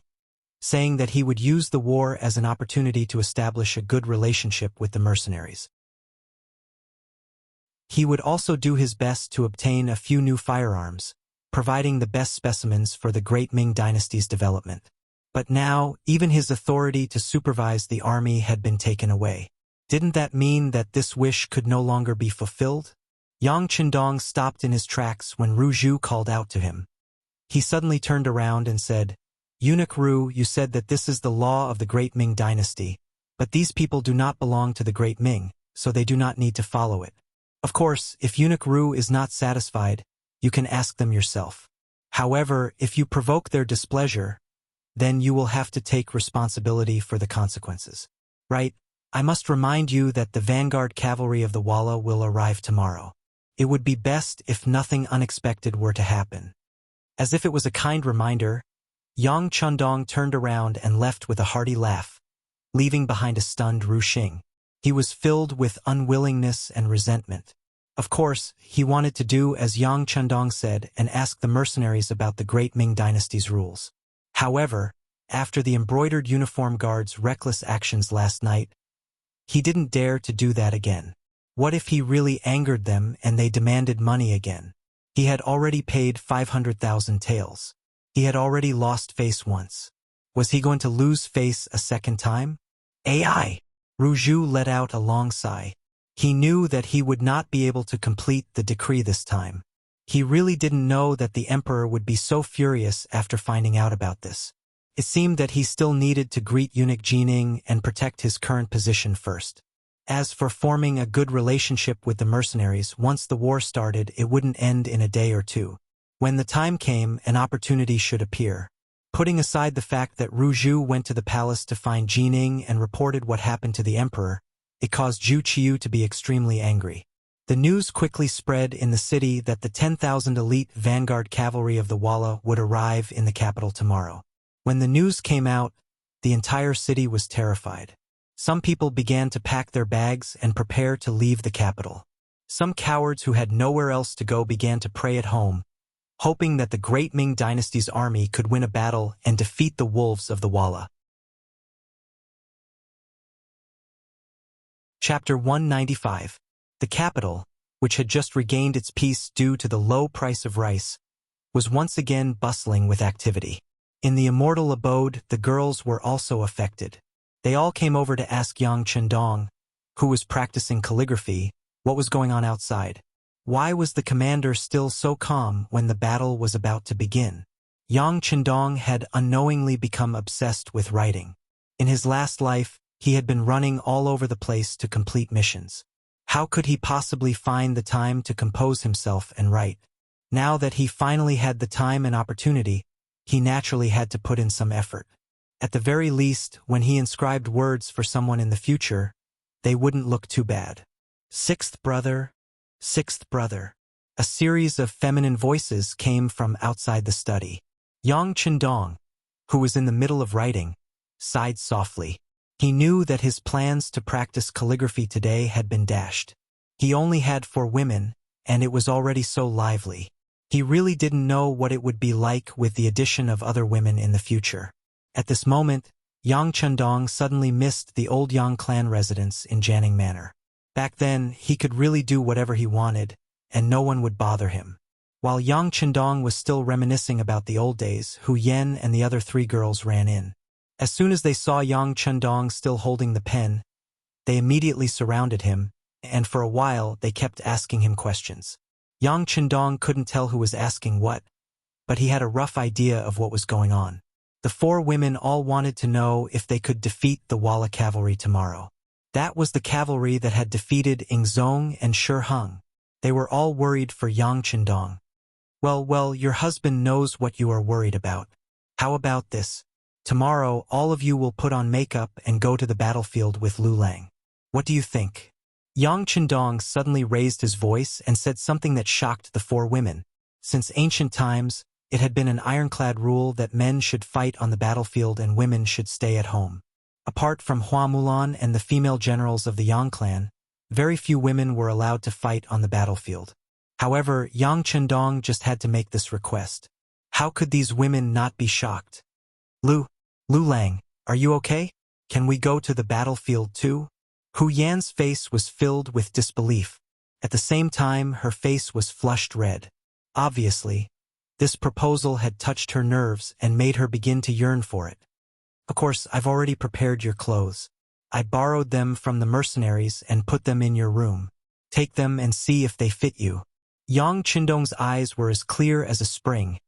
saying that he would use the war as an opportunity to establish a good relationship with the mercenaries. He would also do his best to obtain a few new firearms, providing the best specimens for the Great Ming Dynasty's development. But now, even his authority to supervise the army had been taken away. Didn't that mean that this wish could no longer be fulfilled? Yang Chundong stopped in his tracks when Ru Zhu called out to him. He suddenly turned around and said, "Eunuch Ru, you said that this is the law of the Great Ming Dynasty, but these people do not belong to the Great Ming, so they do not need to follow it. Of course, if Eunuch Ru is not satisfied, you can ask them yourself. However, if you provoke their displeasure, then you will have to take responsibility for the consequences. Right? I must remind you that the vanguard cavalry of the Walla will arrive tomorrow. It would be best if nothing unexpected were to happen. As if it was a kind reminder, Yang Chundong turned around and left with a hearty laugh, leaving behind a stunned Ru Xing. He was filled with unwillingness and resentment. Of course, he wanted to do as Yang Chundong said and ask the mercenaries about the great Ming dynasty's rules. However, after the embroidered uniform guards' reckless actions last night, he didn't dare to do that again. What if he really angered them and they demanded money again? He had already paid 500,000 taels. He had already lost face once. Was he going to lose face a second time? AI! Ru Zhu let out a long sigh. He knew that he would not be able to complete the decree this time. He really didn't know that the emperor would be so furious after finding out about this. It seemed that he still needed to greet eunuch Jining and protect his current position first. As for forming a good relationship with the mercenaries, once the war started, it wouldn't end in a day or two. When the time came, an opportunity should appear. Putting aside the fact that Ru Zhu went to the palace to find Jining and reported what happened to the emperor, it caused Zhu Qiu to be extremely angry. The news quickly spread in the city that the 10,000 elite vanguard cavalry of the Walla would arrive in the capital tomorrow. When the news came out, the entire city was terrified. Some people began to pack their bags and prepare to leave the capital. Some cowards who had nowhere else to go began to pray at home, hoping that the great Ming dynasty's army could win a battle and defeat the wolves of the Walla. Chapter 195. The capital, which had just regained its peace due to the low price of rice, was once again bustling with activity. In the immortal abode, the girls were also affected. They all came over to ask Yang Chundong, who was practicing calligraphy, what was going on outside. Why was the commander still so calm when the battle was about to begin? Yang Chundong had unknowingly become obsessed with writing. In his last life, he had been running all over the place to complete missions. How could he possibly find the time to compose himself and write? Now that he finally had the time and opportunity, he naturally had to put in some effort. At the very least, when he inscribed words for someone in the future, they wouldn't look too bad. Sixth brother. A series of feminine voices came from outside the study. Yang Chundong, who was in the middle of writing, sighed softly. He knew that his plans to practice calligraphy today had been dashed. He only had 4 women, and it was already so lively. He really didn't know what it would be like with the addition of other women in the future. At this moment, Yang Chundong suddenly missed the old Yang clan residence in Janning Manor. Back then, he could really do whatever he wanted, and no one would bother him. While Yang Chundong was still reminiscing about the old days, Hu Yen and the other 3 girls ran in. As soon as they saw Yang Chundong still holding the pen, they immediately surrounded him, and for a while they kept asking him questions. Yang Chundong couldn't tell who was asking what, but he had a rough idea of what was going on. The 4 women all wanted to know if they could defeat the Walla cavalry tomorrow. That was the cavalry that had defeated Ingzong and Shi Hung. They were all worried for Yang Chundong. Well, your husband knows what you are worried about. How about this? Tomorrow, all of you will put on makeup and go to the battlefield with Lu Lang. What do you think? Yang Chundong suddenly raised his voice and said something that shocked the 4 women. Since ancient times, it had been an ironclad rule that men should fight on the battlefield and women should stay at home. Apart from Hua Mulan and the female generals of the Yang clan, very few women were allowed to fight on the battlefield. However, Yang Chundong just had to make this request. How could these women not be shocked? Lu Lang, are you okay? Can we go to the battlefield too? Hu Yan's face was filled with disbelief. At the same time, her face was flushed red. Obviously, this proposal had touched her nerves and made her begin to yearn for it. Of course, I've already prepared your clothes. I borrowed them from the mercenaries and put them in your room. Take them and see if they fit you. Yang Chundong's eyes were as clear as a spring,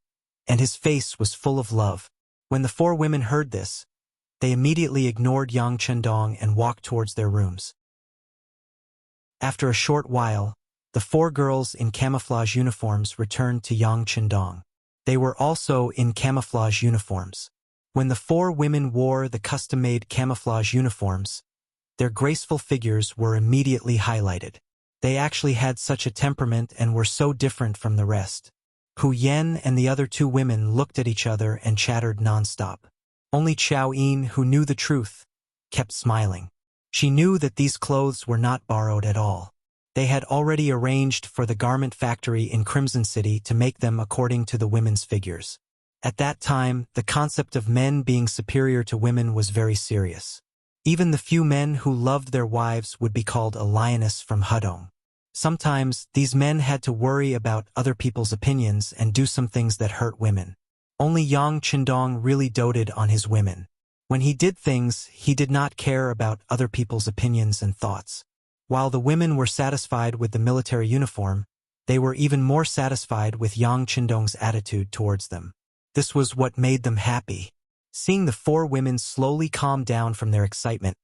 and his face was full of love. When the 4 women heard this, they immediately ignored Yang Chundong and walked towards their rooms. After a short while, the 4 girls in camouflage uniforms returned to Yang Chundong. They were also in camouflage uniforms. When the 4 women wore the custom-made camouflage uniforms, their graceful figures were immediately highlighted. They actually had such a temperament and were so different from the rest. Hu Yen and the other two women looked at each other and chattered non-stop. Only Chao Yin, who knew the truth, kept smiling. She knew that these clothes were not borrowed at all. They had already arranged for the garment factory in Crimson City to make them according to the women's figures. At that time, the concept of men being superior to women was very serious. Even the few men who loved their wives would be called a lioness from Hudong. Sometimes, these men had to worry about other people's opinions and do some things that hurt women. Only Yang Qindong really doted on his women. When he did things, he did not care about other people's opinions and thoughts. While the women were satisfied with the military uniform, they were even more satisfied with Yang Qindong's attitude towards them. This was what made them happy. Seeing the four women slowly calm down from their excitement,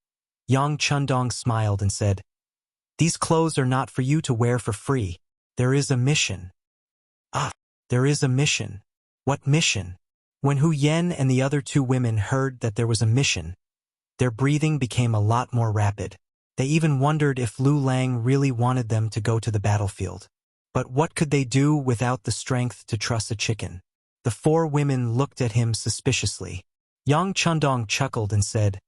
Yang Qindong smiled and said, "These clothes are not for you to wear for free. There is a mission." "Ah, there is a mission. What mission?" When Hu Yen and the other two women heard that there was a mission, their breathing became a lot more rapid. They even wondered if Lu Lang really wanted them to go to the battlefield. But what could they do without the strength to truss a chicken? The four women looked at him suspiciously. Yang Qindong chuckled and said,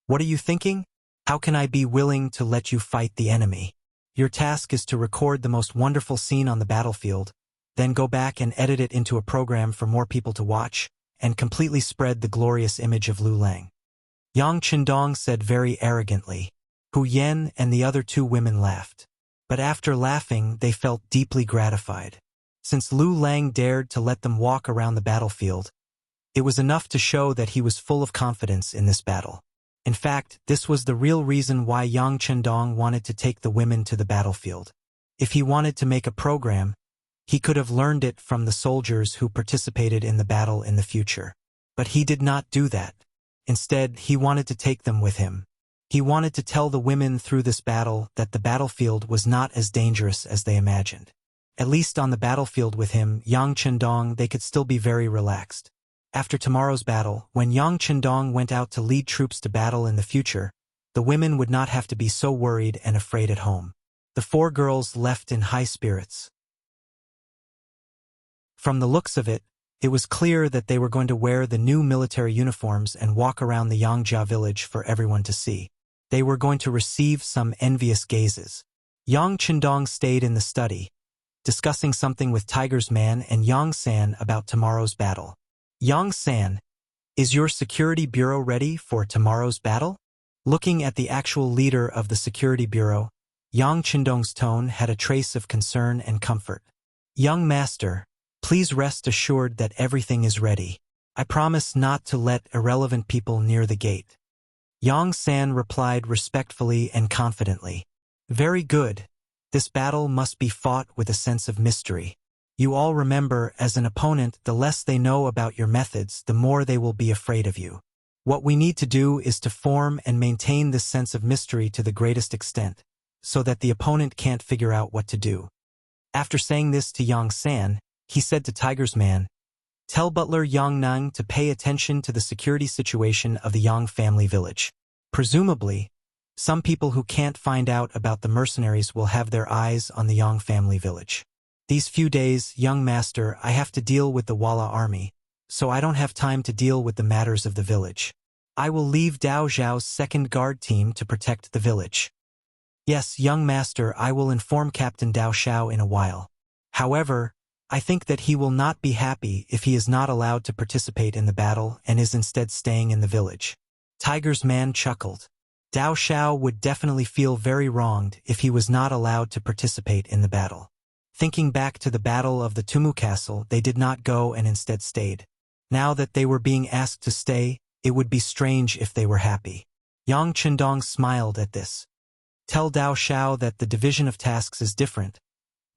"What are you thinking? How can I be willing to let you fight the enemy? Your task is to record the most wonderful scene on the battlefield, then go back and edit it into a program for more people to watch, and completely spread the glorious image of Lu Lang." Yang Qindong said very arrogantly. Hu Yen and the other two women laughed. But after laughing, they felt deeply gratified. Since Lu Lang dared to let them walk around the battlefield, it was enough to show that he was full of confidence in this battle. In fact, this was the real reason why Yang Qindong wanted to take the women to the battlefield. If he wanted to make a program, he could have learned it from the soldiers who participated in the battle in the future. But he did not do that. Instead, he wanted to take them with him. He wanted to tell the women through this battle that the battlefield was not as dangerous as they imagined. At least on the battlefield with him, Yang Qindong, they could still be very relaxed. After tomorrow's battle, when Yang Qindong went out to lead troops to battle in the future, the women would not have to be so worried and afraid at home. The four girls left in high spirits. From the looks of it, it was clear that they were going to wear the new military uniforms and walk around the Yangjia village for everyone to see. They were going to receive some envious gazes. Yang Qindong stayed in the study, discussing something with Tiger's Man and Yang San about tomorrow's battle. "Yang San, is your security bureau ready for tomorrow's battle?" Looking at the actual leader of the security bureau, Yang Qindong's tone had a trace of concern and comfort. "Young master, please rest assured that everything is ready. I promise not to let irrelevant people near the gate." Yang San replied respectfully and confidently. "Very good. This battle must be fought with a sense of mystery. You all remember, as an opponent, the less they know about your methods, the more they will be afraid of you. What we need to do is to form and maintain this sense of mystery to the greatest extent, so that the opponent can't figure out what to do." After saying this to Yang San, he said to Tiger's Man, "Tell butler Yang Nang to pay attention to the security situation of the Yang family village. Presumably, some people who can't find out about the mercenaries will have their eyes on the Yang family village. These few days, young master, I have to deal with the Walla army, so I don't have time to deal with the matters of the village. I will leave Dao Zhao's second guard team to protect the village." "Yes, young master, I will inform Captain Dao Xiao in a while. However, I think that he will not be happy if he is not allowed to participate in the battle and is instead staying in the village." Tiger's Man chuckled. Dao Xiao would definitely feel very wronged if he was not allowed to participate in the battle. Thinking back to the battle of the Tumu Castle, they did not go and instead stayed. Now that they were being asked to stay, it would be strange if they were happy. Yang Qindong smiled at this. "Tell Dao Xiao that the division of tasks is different,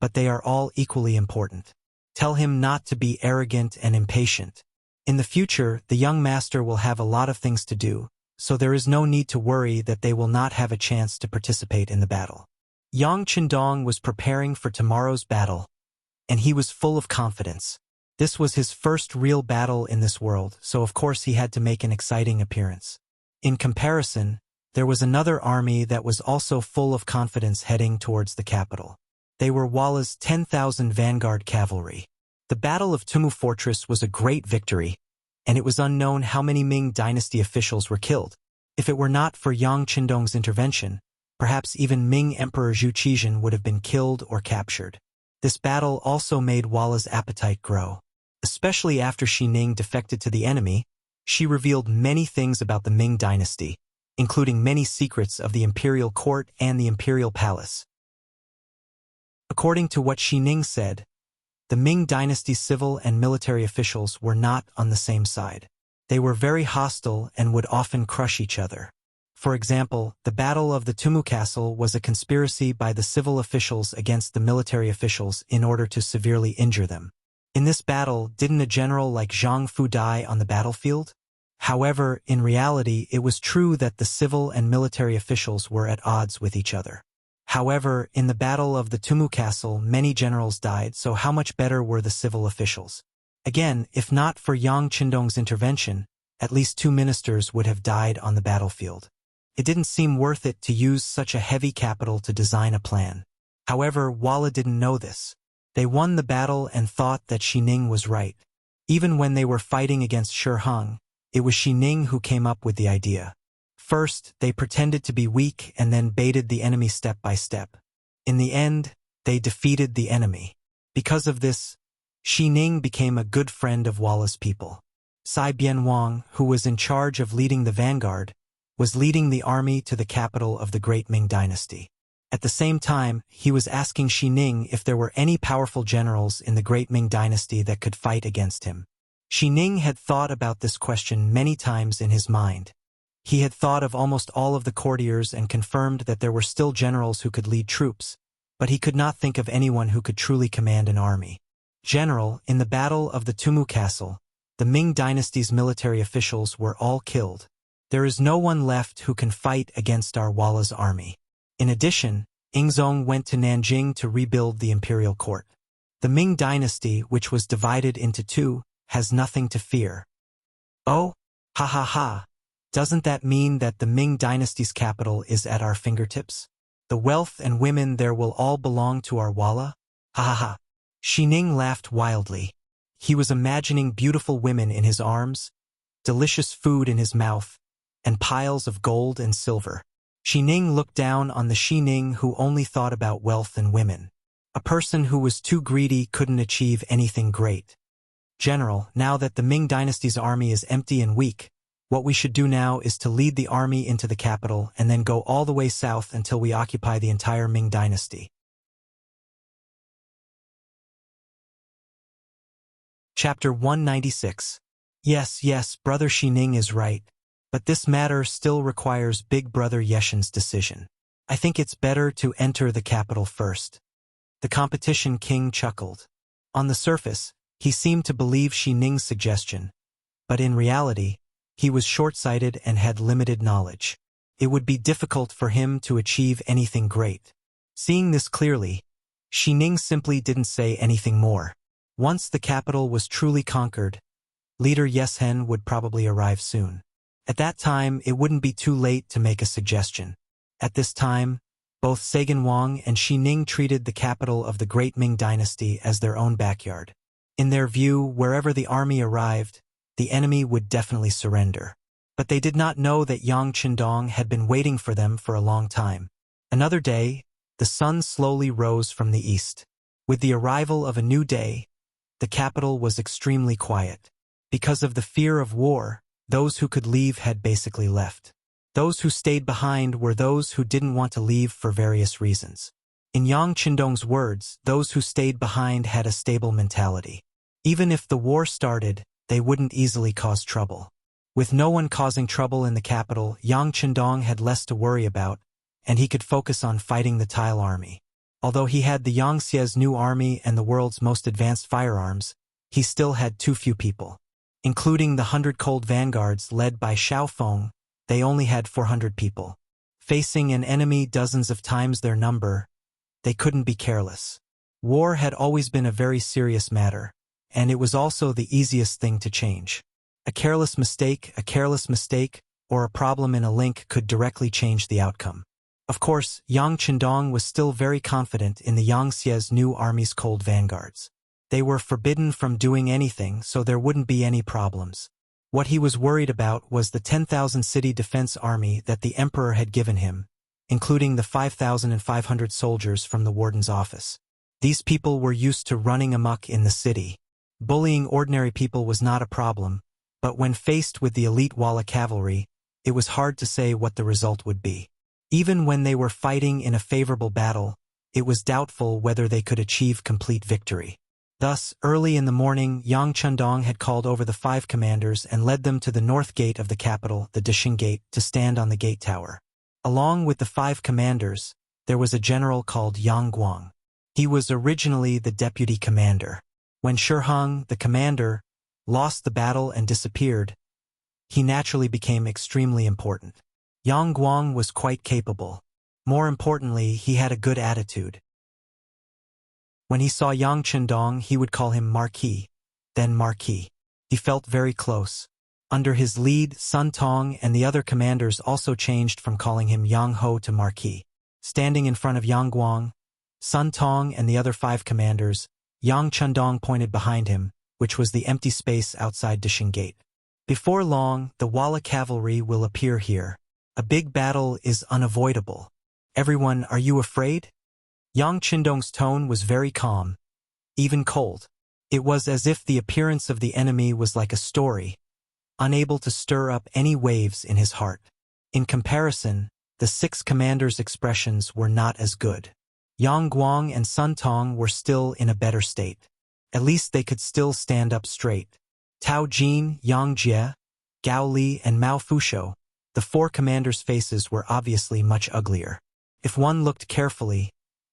but they are all equally important. Tell him not to be arrogant and impatient. In the future, the young master will have a lot of things to do, so there is no need to worry that they will not have a chance to participate in the battle." Yang Qindong was preparing for tomorrow's battle, and he was full of confidence. This was his first real battle in this world, so of course he had to make an exciting appearance. In comparison, there was another army that was also full of confidence heading towards the capital. They were Walla's 10,000 vanguard cavalry. The Battle of Tumu Fortress was a great victory, and it was unknown how many Ming dynasty officials were killed. If it were not for Yang Qindong's intervention, perhaps even Ming Emperor Zhu Qizhen would have been killed or captured. This battle also made Walla's appetite grow. Especially after Xi Ning defected to the enemy, she revealed many things about the Ming dynasty, including many secrets of the imperial court and the imperial palace. According to what Xi Ning said, the Ming dynasty's civil and military officials were not on the same side. They were very hostile and would often crush each other. For example, the Battle of the Tumu Castle was a conspiracy by the civil officials against the military officials in order to severely injure them. In this battle, didn't a general like Zhang Fu die on the battlefield? However, in reality, it was true that the civil and military officials were at odds with each other. However, in the Battle of the Tumu Castle, many generals died, so how much better were the civil officials? Again, if not for Yang Qindong's intervention, at least 2 ministers would have died on the battlefield. It didn't seem worth it to use such a heavy capital to design a plan. However, Walla didn't know this. They won the battle and thought that Xi Ning was right. Even when they were fighting against Shi Hong, it was Xi Ning who came up with the idea. First, they pretended to be weak and then baited the enemy step by step. In the end, they defeated the enemy. Because of this, Xi Ning became a good friend of Walla's people. Sai Bianwang, who was in charge of leading the vanguard, was leading the army to the capital of the Great Ming Dynasty. At the same time, he was asking Xi Ning if there were any powerful generals in the Great Ming Dynasty that could fight against him. Xi Ning had thought about this question many times in his mind. He had thought of almost all of the courtiers and confirmed that there were still generals who could lead troops, but he could not think of anyone who could truly command an army. General, in the Battle of the Tumu Castle, the Ming Dynasty's military officials were all killed. There is no one left who can fight against our Walla's army. In addition, Ingzong went to Nanjing to rebuild the imperial court. The Ming Dynasty, which was divided into 2, has nothing to fear. Oh, ha ha ha. Doesn't that mean that the Ming Dynasty's capital is at our fingertips? The wealth and women there will all belong to our Walla? Ha ha ha. Xi Ning laughed wildly. He was imagining beautiful women in his arms, delicious food in his mouth, and piles of gold and silver. Xi Ning looked down on the Xi Ning who only thought about wealth and women. A person who was too greedy couldn't achieve anything great. General, now that the Ming Dynasty's army is empty and weak, what we should do now is to lead the army into the capital and then go all the way south until we occupy the entire Ming Dynasty. Chapter 196. Yes, Brother Xi Ning is right. But this matter still requires Big Brother Yeshen's decision. I think it's better to enter the capital first. The competition king chuckled. On the surface, he seemed to believe Xi Ning's suggestion, but in reality, he was short-sighted and had limited knowledge. It would be difficult for him to achieve anything great. Seeing this clearly, Xi Ning simply didn't say anything more. Once the capital was truly conquered, leader Yeshen would probably arrive soon. At that time, it wouldn't be too late to make a suggestion. At this time, both Sagan Wang and Xi Ning treated the capital of the Great Ming Dynasty as their own backyard. In their view, wherever the army arrived, the enemy would definitely surrender. But they did not know that Yang Qindong had been waiting for them for a long time. Another day, the sun slowly rose from the east. With the arrival of a new day, the capital was extremely quiet. Because of the fear of war, those who could leave had basically left. Those who stayed behind were those who didn't want to leave for various reasons. In Yang Qindong's words, those who stayed behind had a stable mentality. Even if the war started, they wouldn't easily cause trouble. With no one causing trouble in the capital, Yang Qindong had less to worry about, and he could focus on fighting the Tile army. Although he had the Yangtze's new army and the world's most advanced firearms, he still had too few people. Including the 100 cold vanguards led by Xiaofeng, they only had 400 people. Facing an enemy dozens of times their number, they couldn't be careless. War had always been a very serious matter, and it was also the easiest thing to change. A careless mistake, or a problem in a link could directly change the outcome. Of course, Yang Qindong was still very confident in the Yangtze's new army's cold vanguards. They were forbidden from doing anything, so there wouldn't be any problems. What he was worried about was the 10,000 city defense army that the emperor had given him, including the 5,500 soldiers from the warden's office. These people were used to running amok in the city. Bullying ordinary people was not a problem, but when faced with the elite Walla cavalry, it was hard to say what the result would be. Even when they were fighting in a favorable battle, it was doubtful whether they could achieve complete victory. Thus, early in the morning, Yang Chundong had called over the 5 commanders and led them to the north gate of the capital, the Dishing Gate, to stand on the gate tower. Along with the 5 commanders, there was a general called Yang Guang. He was originally the deputy commander. When Shiheng, the commander, lost the battle and disappeared, he naturally became extremely important. Yang Guang was quite capable. More importantly, he had a good attitude. When he saw Yang Chundong, he would call him Marquis, then Marquis. He felt very close. Under his lead, Sun Tong and the other commanders also changed from calling him Yang Ho to Marquis. Standing in front of Yang Guang, Sun Tong and the other 5 commanders, Yang Chundong pointed behind him, which was the empty space outside Dishing Gate. Before long, the Walla cavalry will appear here. A big battle is unavoidable. Everyone, are you afraid? Yang Chundong's tone was very calm, even cold. It was as if the appearance of the enemy was like a story, unable to stir up any waves in his heart. In comparison, the 6 commanders' expressions were not as good. Yang Guang and Sun Tong were still in a better state. At least they could still stand up straight. Tao Jin, Yang Jie, Gao Li, and Mao Fushou, the 4 commanders' faces were obviously much uglier. If one looked carefully,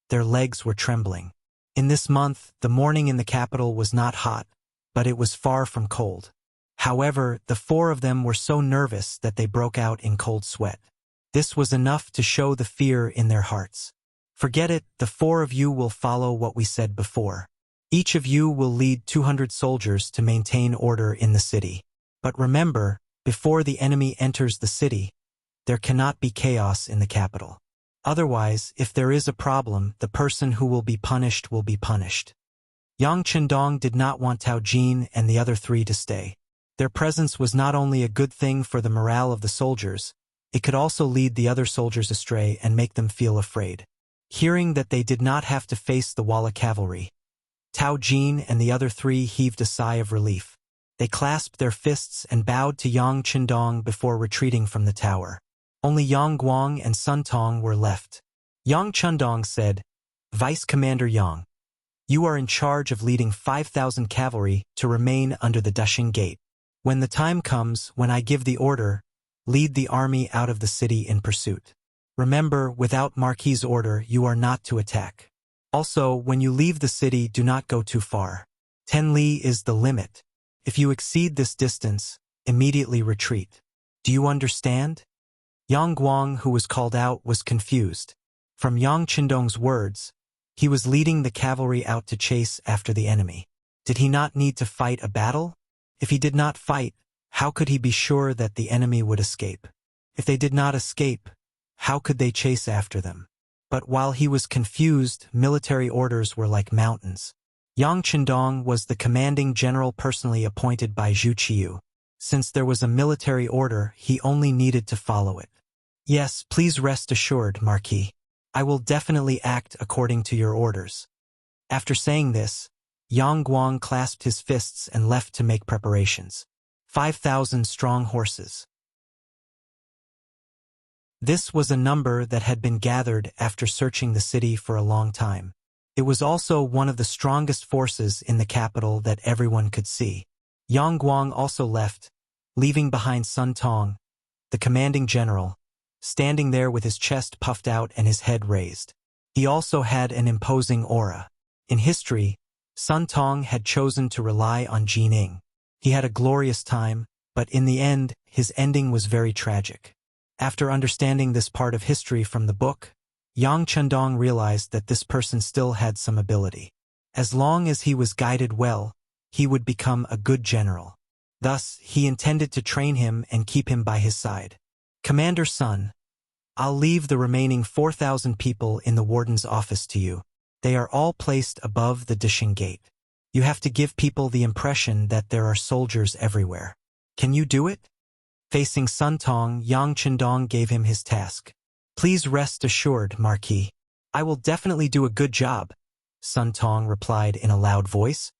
their legs were trembling. In this month, the morning in the capital was not hot, but it was far from cold. However, the 4 of them were so nervous that they broke out in cold sweat. This was enough to show the fear in their hearts. Forget it, the 4 of you will follow what we said before. Each of you will lead 200 soldiers to maintain order in the city. But remember, before the enemy enters the city, there cannot be chaos in the capital. Otherwise, if there is a problem, the person who will be punished will be punished. Yang Chundong did not want Tao Jin and the other 3 to stay. Their presence was not only a good thing for the morale of the soldiers, it could also lead the other soldiers astray and make them feel afraid. Hearing that they did not have to face the Walla cavalry, Tao Jin and the other 3 heaved a sigh of relief. They clasped their fists and bowed to Yang Chundong before retreating from the tower. Only Yang Guang and Sun Tong were left. Yang Chundong said, "Vice Commander Yang, you are in charge of leading 5,000 cavalry to remain under the Dishing Gate. When the time comes, when I give the order, lead the army out of the city in pursuit. Remember, without Marquis' order, you are not to attack. Also, when you leave the city, do not go too far. 10 li is the limit. If you exceed this distance, immediately retreat. Do you understand?" Yang Guang, who was called out, was confused. From Yang Chundong's words, he was leading the cavalry out to chase after the enemy. Did he not need to fight a battle? If he did not fight, how could he be sure that the enemy would escape? If they did not escape, how could they chase after them? But while he was confused, military orders were like mountains. Yang Chundong was the commanding general personally appointed by Zhu Qiu. Since there was a military order, he only needed to follow it. "Yes, please rest assured, Marquis. I will definitely act according to your orders." After saying this, Yang Guang clasped his fists and left to make preparations. 5,000 strong horses. This was a number that had been gathered after searching the city for a long time. It was also one of the strongest forces in the capital that everyone could see. Yang Guang also left, leaving behind Sun Tong, the commanding general, standing there with his chest puffed out and his head raised. He also had an imposing aura. In history, Sun Tong had chosen to rely on Jining. He had a glorious time, but in the end, his ending was very tragic. After understanding this part of history from the book, Yang Chundong realized that this person still had some ability. As long as he was guided well, he would become a good general. Thus, he intended to train him and keep him by his side. "Commander Sun, I'll leave the remaining 4,000 people in the warden's office to you. They are all placed above the Dishing Gate. You have to give people the impression that there are soldiers everywhere. Can you do it? Facing Sun Tong, Yang Chendong gave him his task. Please rest assured, Marquis. I will definitely do a good job, Sun Tong replied in a loud voice.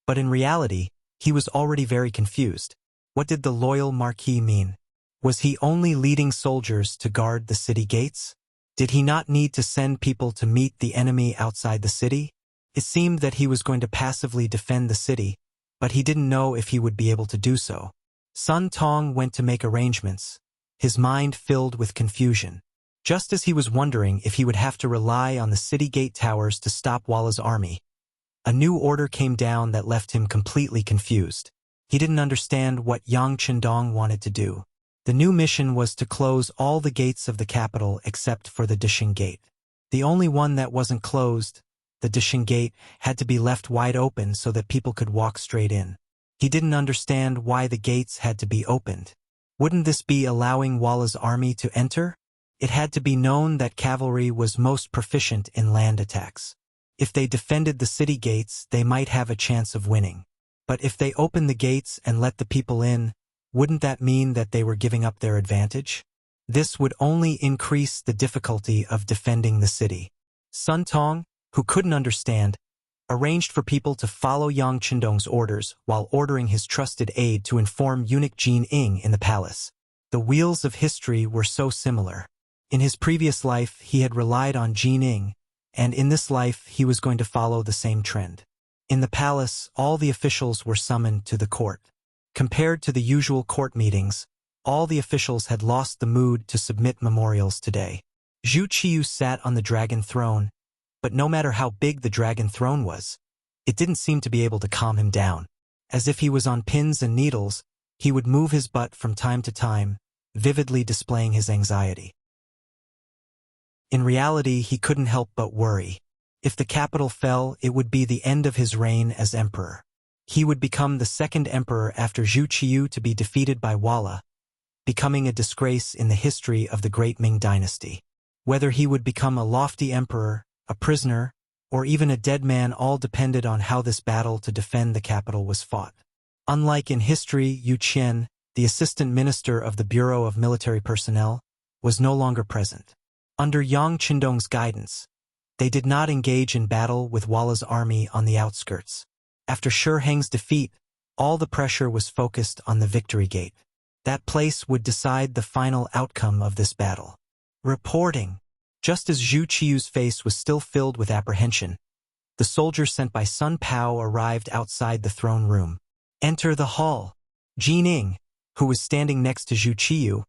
But in reality, he was already very confused. What did the loyal Marquis mean? Was he only leading soldiers to guard the city gates? Did he not need to send people to meet the enemy outside the city? It seemed that he was going to passively defend the city, but he didn't know if he would be able to do so. Sun Tong went to make arrangements, his mind filled with confusion. Just as he was wondering if he would have to rely on the city gate towers to stop Walla's army, a new order came down that left him completely confused. He didn't understand what Yang Chendong wanted to do. The new mission was to close all the gates of the capital except for the Dishing Gate. The only one that wasn't closed, the Dishing Gate, had to be left wide open so that people could walk straight in. He didn't understand why the gates had to be opened. Wouldn't this be allowing Walla's army to enter? It had to be known that cavalry was most proficient in land attacks. If they defended the city gates, they might have a chance of winning. But if they opened the gates and let the people in, wouldn't that mean that they were giving up their advantage? This would only increase the difficulty of defending the city. Sun Tong, who couldn't understand, arranged for people to follow Yang Chendong's orders while ordering his trusted aide to inform eunuch Jin Ing in the palace. The wheels of history were so similar. In his previous life, he had relied on Jin Ing, and in this life, he was going to follow the same trend. In the palace, all the officials were summoned to the court. Compared to the usual court meetings, all the officials had lost the mood to submit memorials today. Zhu Qiyu sat on the dragon throne, but no matter how big the dragon throne was, it didn't seem to be able to calm him down. As if he was on pins and needles, he would move his butt from time to time, vividly displaying his anxiety. In reality, he couldn't help but worry. If the capital fell, it would be the end of his reign as emperor. He would become the second emperor after Zhu Qiyu to be defeated by Walla, becoming a disgrace in the history of the Great Ming dynasty. Whether he would become a lofty emperor, a prisoner, or even a dead man all depended on how this battle to defend the capital was fought. Unlike in history, Yu Qian, the assistant minister of the Bureau of Military Personnel, was no longer present. Under Yang Chendong's guidance, they did not engage in battle with Walla's army on the outskirts. After Shi Heng's defeat, all the pressure was focused on the Victory Gate. That place would decide the final outcome of this battle. Reporting. Just as Zhu Qiyu's face was still filled with apprehension, the soldier sent by Sun Pao arrived outside the throne room. Enter the hall. Jin Ing, who was standing next to Zhu Qiyu,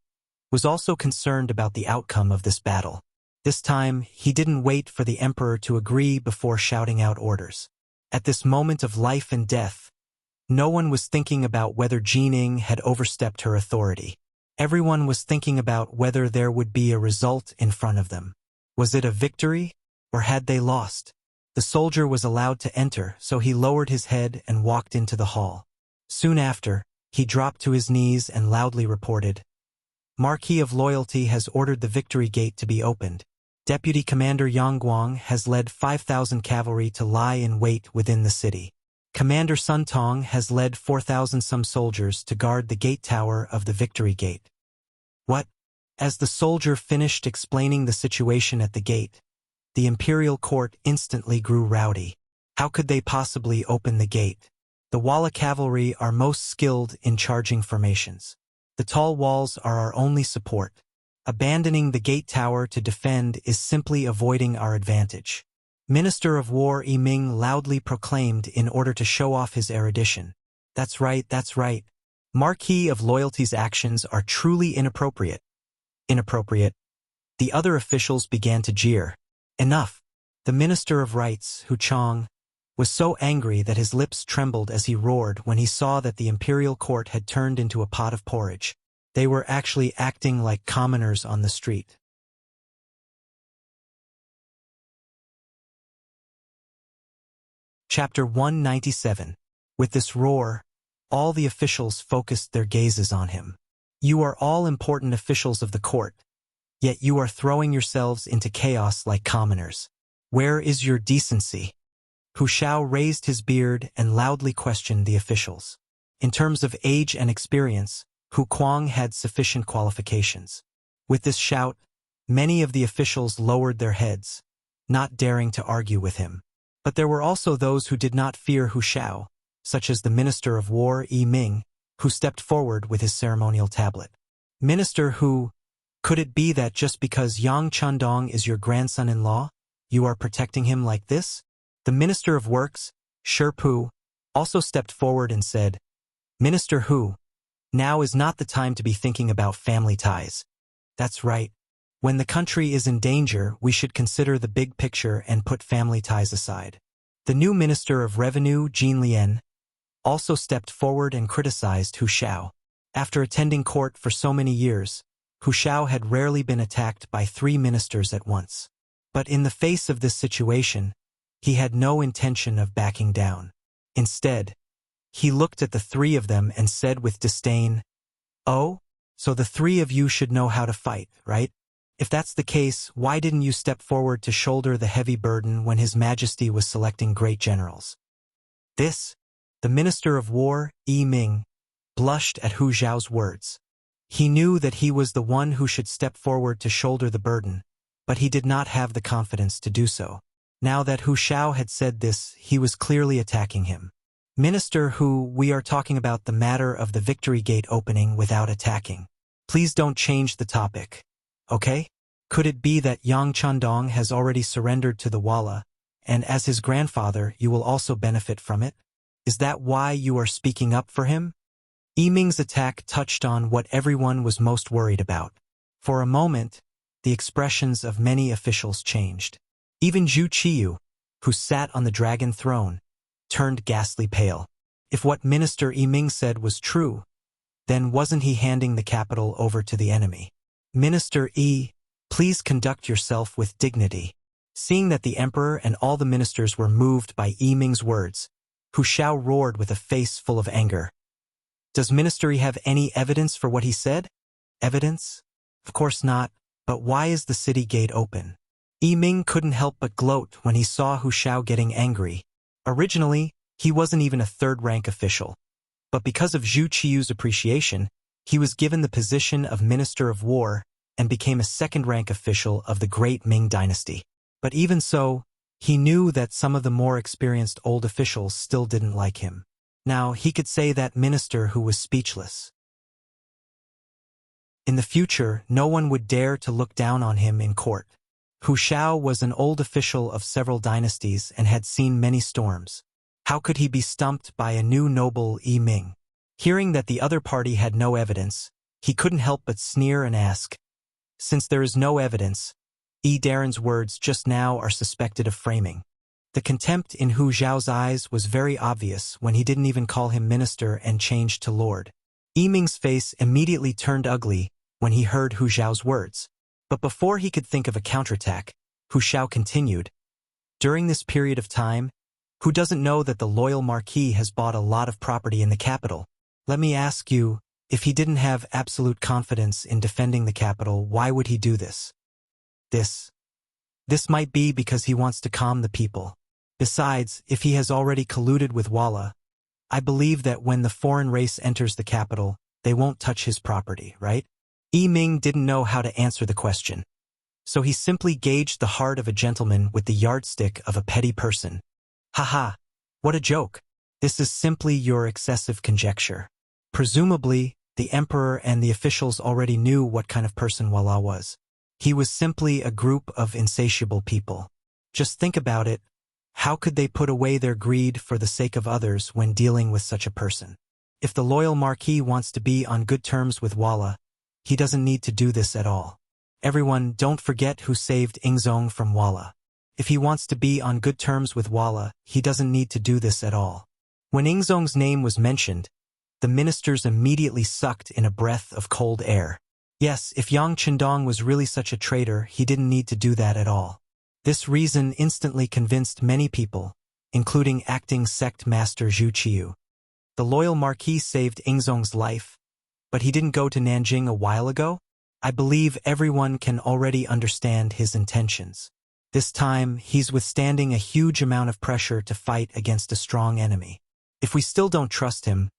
was also concerned about the outcome of this battle. This time, he didn't wait for the emperor to agree before shouting out orders. At this moment of life and death, no one was thinking about whether Jin Ing had overstepped her authority. Everyone was thinking about whether there would be a result in front of them. Was it a victory, or had they lost? The soldier was allowed to enter, so he lowered his head and walked into the hall. Soon after, he dropped to his knees and loudly reported, Marquis of Loyalty has ordered the Victory Gate to be opened. Deputy Commander Yang Guang has led 5,000 cavalry to lie in wait within the city. Commander Sun Tong has led 4,000 some soldiers to guard the gate tower of the Victory Gate. What? As the soldier finished explaining the situation at the gate, the imperial court instantly grew rowdy. How could they possibly open the gate? The Walla cavalry are most skilled in charging formations. The tall walls are our only support. Abandoning the gate tower to defend is simply avoiding our advantage. Minister of War Yi Ming loudly proclaimed in order to show off his erudition. That's right, that's right. Marquis of Loyalty's actions are truly inappropriate. Inappropriate. The other officials began to jeer. Enough. The Minister of Rights, Hu Chong, was so angry that his lips trembled as he roared when he saw that the imperial court had turned into a pot of porridge. They were actually acting like commoners on the street. Chapter 197. With this roar, all the officials focused their gazes on him. You are all important officials of the court, yet you are throwing yourselves into chaos like commoners. Where is your decency? Hu Shao raised his beard and loudly questioned the officials. In terms of age and experience, Hu Kuang had sufficient qualifications. With this shout, many of the officials lowered their heads, not daring to argue with him. But there were also those who did not fear Hu Shao, such as the Minister of War Yi Ming, who stepped forward with his ceremonial tablet. Minister Hu, could it be that just because Yang Chandong is your grandson-in-law, you are protecting him like this? The Minister of Works, Shi Pu, also stepped forward and said, Minister Hu, now is not the time to be thinking about family ties. That's right. When the country is in danger, we should consider the big picture and put family ties aside. The new Minister of Revenue, Jin Lian, also stepped forward and criticized Hu Shao. After attending court for so many years, Hu Shao had rarely been attacked by 3 ministers at once. But in the face of this situation, he had no intention of backing down. Instead, he looked at the 3 of them and said with disdain, "Oh, so the 3 of you should know how to fight, right? If that's the case, why didn't you step forward to shoulder the heavy burden when His Majesty was selecting great generals?" The Minister of War, Yi Ming, blushed at Hu Zhao's words. He knew that he was the one who should step forward to shoulder the burden, but he did not have the confidence to do so. Now that Hu Shao had said this, he was clearly attacking him. Minister Hu, we are talking about the matter of the Victory Gate opening without attacking. Please don't change the topic. Okay? Could it be that Yang Chandong has already surrendered to the Walla, and as his grandfather, you will also benefit from it? Is that why you are speaking up for him? Yi Ming's attack touched on what everyone was most worried about. For a moment, the expressions of many officials changed. Even Zhu Qiyu, who sat on the dragon throne, turned ghastly pale. If what Minister Yi Ming said was true, then wasn't he handing the capital over to the enemy? Minister Yi, please conduct yourself with dignity. Seeing that the emperor and all the ministers were moved by Yi Ming's words, Hu Shao roared with a face full of anger. Does Minister Yi have any evidence for what he said? Evidence? Of course not, but why is the city gate open? Yi Ming couldn't help but gloat when he saw Hu Shao getting angry. Originally, he wasn't even a third-rank official. But because of Zhu Qiyu's appreciation, he was given the position of Minister of War and became a second-rank official of the Great Ming Dynasty. But even so, he knew that some of the more experienced old officials still didn't like him. Now, he could say that minister who was speechless. In the future, no one would dare to look down on him in court. Hu Shao was an old official of several dynasties and had seen many storms. How could he be stumped by a new noble Yi Ming? Hearing that the other party had no evidence, he couldn't help but sneer and ask, "Since there is no evidence, Yi Daren's words just now are suspected of framing." The contempt in Hu Zhao's eyes was very obvious when he didn't even call him minister and changed to lord. Yi Ming's face immediately turned ugly when he heard Hu Zhao's words. But before he could think of a counterattack, Hu Shao continued, "During this period of time, who doesn't know that the loyal marquis has bought a lot of property in the capital? Let me ask you, if he didn't have absolute confidence in defending the capital, why would he do this? This might be because he wants to calm the people. Besides, if he has already colluded with Walla, I believe that when the foreign race enters the capital, they won't touch his property, right?" Yi Ming didn't know how to answer the question. So he simply gauged the heart of a gentleman with the yardstick of a petty person. "Haha, what a joke. This is simply your excessive conjecture." Presumably, the emperor and the officials already knew what kind of person Walla was. He was simply a group of insatiable people. Just think about it. How could they put away their greed for the sake of others when dealing with such a person? If the loyal marquis wants to be on good terms with Walla, he doesn't need to do this at all. Everyone, don't forget who saved Ingzong from Walla. If he wants to be on good terms with Walla, he doesn't need to do this at all. When Ingzong's name was mentioned, the ministers immediately sucked in a breath of cold air. Yes, if Yang Chandong was really such a traitor, he didn't need to do that at all. This reason instantly convinced many people, including acting sect master Zhu Qiyu. The loyal marquis saved Ingzong's life, but he didn't go to Nanjing a while ago? I believe everyone can already understand his intentions. This time, he's withstanding a huge amount of pressure to fight against a strong enemy. If we still don't trust him,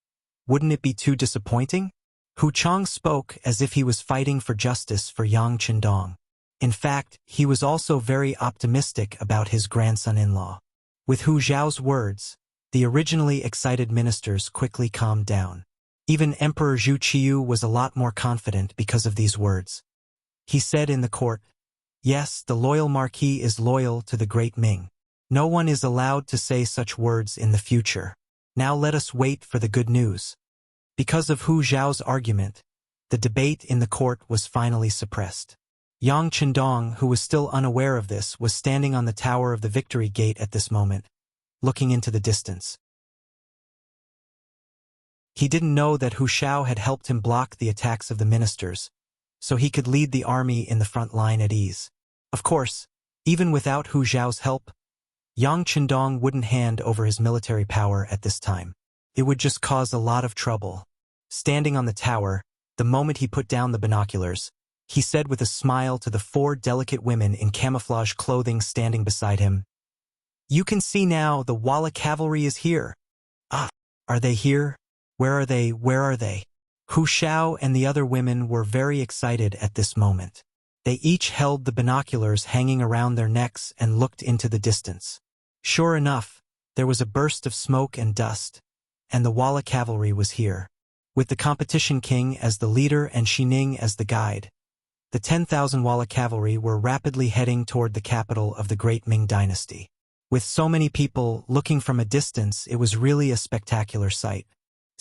wouldn't it be too disappointing? Hu Chang spoke as if he was fighting for justice for Yang Qindong. In fact, he was also very optimistic about his grandson-in-law. With Hu Zhao's words, the originally excited ministers quickly calmed down. Even Emperor Zhu Qiu was a lot more confident because of these words. He said in the court, "Yes, the loyal marquis is loyal to the great Ming. No one is allowed to say such words in the future. Now let us wait for the good news." Because of Hu Zhao's argument, the debate in the court was finally suppressed. Yang Qindong, who was still unaware of this, was standing on the tower of the Victory Gate at this moment, looking into the distance. He didn't know that Hu Xiao had helped him block the attacks of the ministers, so he could lead the army in the front line at ease. Of course, even without Hu Zhao's help, Yang Qindong wouldn't hand over his military power at this time. It would just cause a lot of trouble. Standing on the tower, the moment he put down the binoculars, he said with a smile to the 4 delicate women in camouflage clothing standing beside him, "You can see now the Walla cavalry is here." "Ah, are they here? Where are they? Where are they?" Hu Xiao and the other women were very excited at this moment. They each held the binoculars hanging around their necks and looked into the distance. Sure enough, there was a burst of smoke and dust, and the Walla cavalry was here. With the competition king as the leader and Xining as the guide, the 10,000 Walla cavalry were rapidly heading toward the capital of the Great Ming Dynasty. With so many people looking from a distance, it was really a spectacular sight.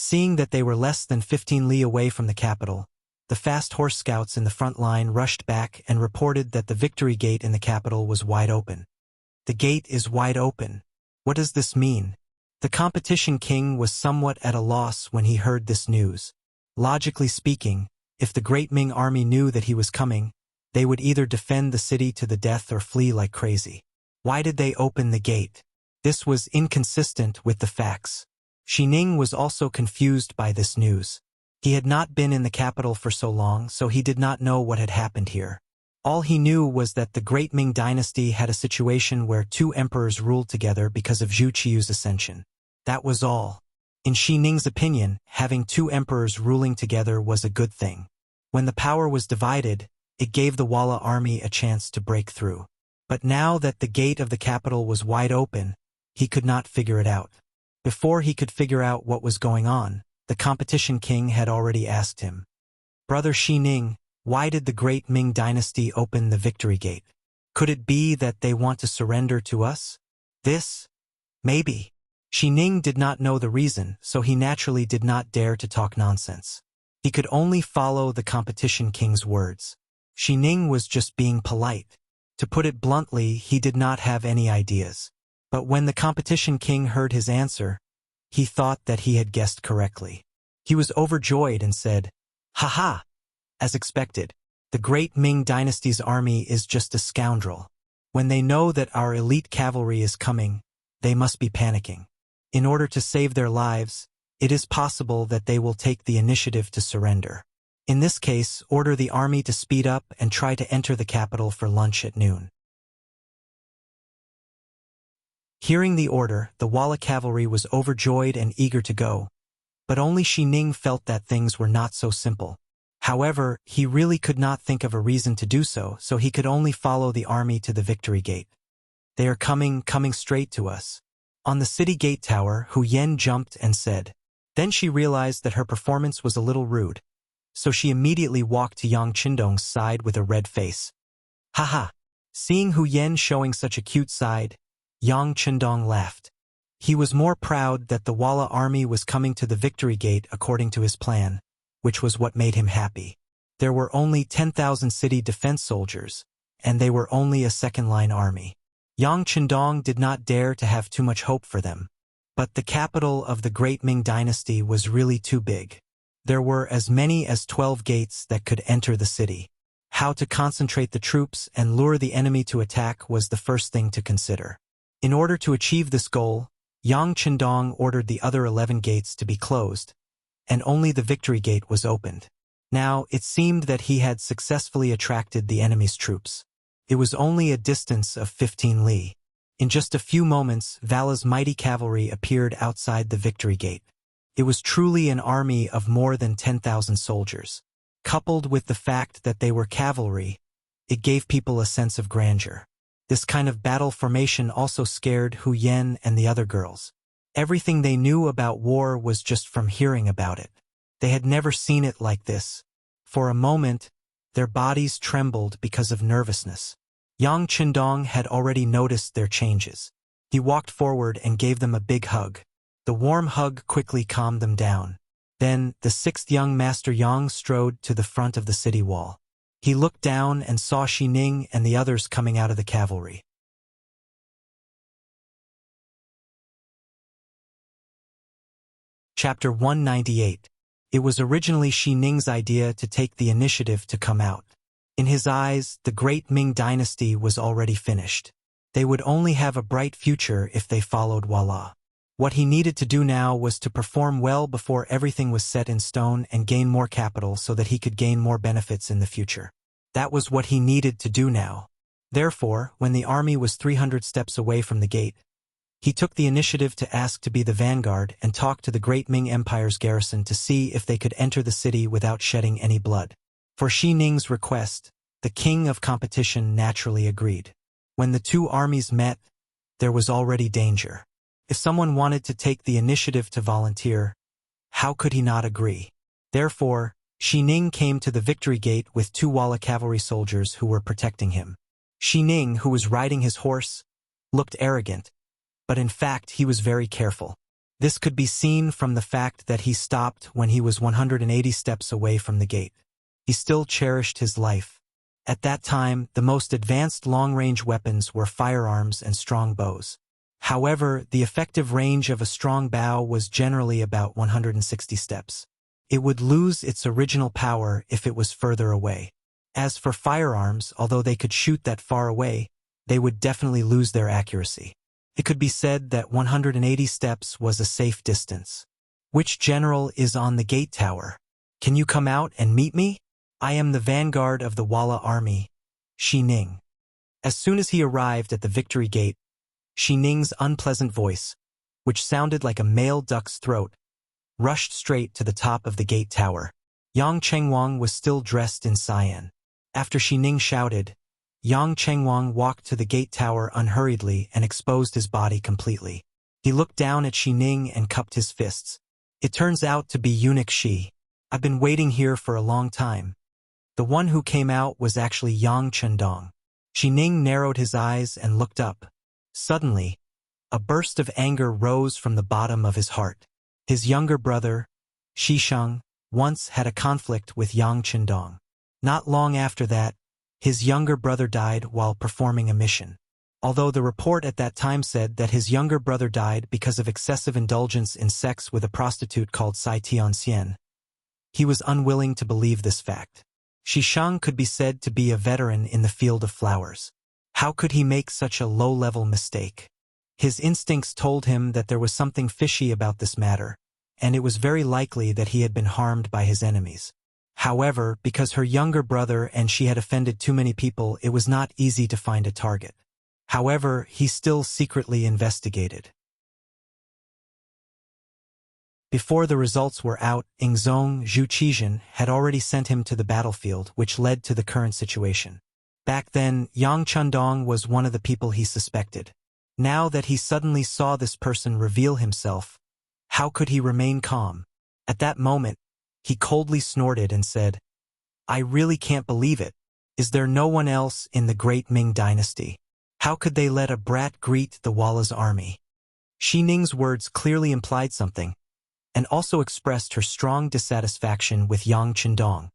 Seeing that they were less than 15 li away from the capital, the fast horse scouts in the front line rushed back and reported that the Victory Gate in the capital was wide open. "The gate is wide open. What does this mean?" The competition king was somewhat at a loss when he heard this news. Logically speaking, if the Great Ming army knew that he was coming, they would either defend the city to the death or flee like crazy. Why did they open the gate? This was inconsistent with the facts. Xining was also confused by this news. He had not been in the capital for so long, so he did not know what had happened here. All he knew was that the Great Ming Dynasty had a situation where 2 emperors ruled together because of Zhu Qiu's ascension. That was all. In Xining's opinion, having 2 emperors ruling together was a good thing. When the power was divided, it gave the Walla army a chance to break through. But now that the gate of the capital was wide open, he could not figure it out. Before he could figure out what was going on, the competition king had already asked him, "Brother Xining, why did the Great Ming Dynasty open the Victory Gate? Could it be that they want to surrender to us? This? Maybe." Xining did not know the reason, so he naturally did not dare to talk nonsense. He could only follow the competition king's words. Xining was just being polite. To put it bluntly, he did not have any ideas. But when the competition king heard his answer, he thought that he had guessed correctly. He was overjoyed and said, "Ha-ha! As expected, the Great Ming Dynasty's army is just a scoundrel. When they know that our elite cavalry is coming, they must be panicking. In order to save their lives, it is possible that they will take the initiative to surrender. In this case, order the army to speed up and try to enter the capital for lunch at noon." Hearing the order, the Walla cavalry was overjoyed and eager to go, but only Xining felt that things were not so simple. However, he really could not think of a reason to do so, so he could only follow the army to the Victory Gate. "They are coming straight to us." On the city gate tower, Hu Yen jumped and said. Then she realized that her performance was a little rude, so she immediately walked to Yang Qindong's side with a red face. "Haha!" Seeing Hu Yen showing such a cute side, Yang Qindong laughed. He was more proud that the Walla army was coming to the Victory Gate according to his plan, which was what made him happy. There were only 10,000 city defense soldiers, and they were only a second-line army. Yang Qindong did not dare to have too much hope for them. But the capital of the Great Ming Dynasty was really too big. There were as many as 12 gates that could enter the city. How to concentrate the troops and lure the enemy to attack was the first thing to consider. In order to achieve this goal, Yang Qindong ordered the other 11 gates to be closed, and only the Victory Gate was opened. Now, it seemed that he had successfully attracted the enemy's troops. It was only a distance of 15 li. In just a few moments, Vala's mighty cavalry appeared outside the victory gate. It was truly an army of more than 10,000 soldiers. Coupled with the fact that they were cavalry, it gave people a sense of grandeur. This kind of battle formation also scared Hu Yen and the other girls. Everything they knew about war was just from hearing about it. They had never seen it like this. For a moment, their bodies trembled because of nervousness. Yang Qindong had already noticed their changes. He walked forward and gave them a big hug. The warm hug quickly calmed them down. Then, the sixth young Master Yang strode to the front of the city wall. He looked down and saw Xi Ning and the others coming out of the cavalry. Chapter 198. It was originally Xi Ning's idea to take the initiative to come out. In his eyes, the great Ming dynasty was already finished. They would only have a bright future if they followed Wala. What he needed to do now was to perform well before everything was set in stone and gain more capital so that he could gain more benefits in the future. That was what he needed to do now. Therefore, when the army was 300 steps away from the gate, he took the initiative to ask to be the vanguard and talk to the great Ming Empire's garrison to see if they could enter the city without shedding any blood. For Xi Ning's request, the king of competition naturally agreed. When the two armies met, there was already danger. If someone wanted to take the initiative to volunteer, how could he not agree? Therefore, Xi Ning came to the victory gate with 2 Wala cavalry soldiers who were protecting him. Xi Ning, who was riding his horse, looked arrogant, but in fact he was very careful. This could be seen from the fact that he stopped when he was 180 steps away from the gate. He still cherished his life. At that time, the most advanced long-range weapons were firearms and strong bows. However, the effective range of a strong bow was generally about 160 steps. It would lose its original power if it was further away. As for firearms, although they could shoot that far away, they would definitely lose their accuracy. It could be said that 180 steps was a safe distance. Which general is on the gate tower? Can you come out and meet me? I am the vanguard of the Wala army, Xi Ning. As soon as he arrived at the victory gate, Xi Ning's unpleasant voice, which sounded like a male duck's throat, rushed straight to the top of the gate tower. Yang Chengwang was still dressed in cyan. After Xi Ning shouted, Yang Chengwang walked to the gate tower unhurriedly and exposed his body completely. He looked down at Xi Ning and cupped his fists. It turns out to be eunuch Xi. I've been waiting here for a long time. The one who came out was actually Yang Qindong. Xi Ning narrowed his eyes and looked up. Suddenly, a burst of anger rose from the bottom of his heart. His younger brother, Shisheng, once had a conflict with Yang Qindong. Not long after that, his younger brother died while performing a mission. Although the report at that time said that his younger brother died because of excessive indulgence in sex with a prostitute called Sai Tianxian, he was unwilling to believe this fact. Shisheng could be said to be a veteran in the field of flowers. How could he make such a low-level mistake? His instincts told him that there was something fishy about this matter, and it was very likely that he had been harmed by his enemies. However, because her younger brother and she had offended too many people, it was not easy to find a target. However, he still secretly investigated. Before the results were out, Ingzong Zhu Qizhen had already sent him to the battlefield, which led to the current situation. Back then, Yang Qindong was one of the people he suspected. Now that he suddenly saw this person reveal himself, how could he remain calm? At that moment, he coldly snorted and said, I really can't believe it. Is there no one else in the great Ming dynasty? How could they let a brat greet the Wala's army? Xi Ning's words clearly implied something, and also expressed her strong dissatisfaction with Yang Qindong.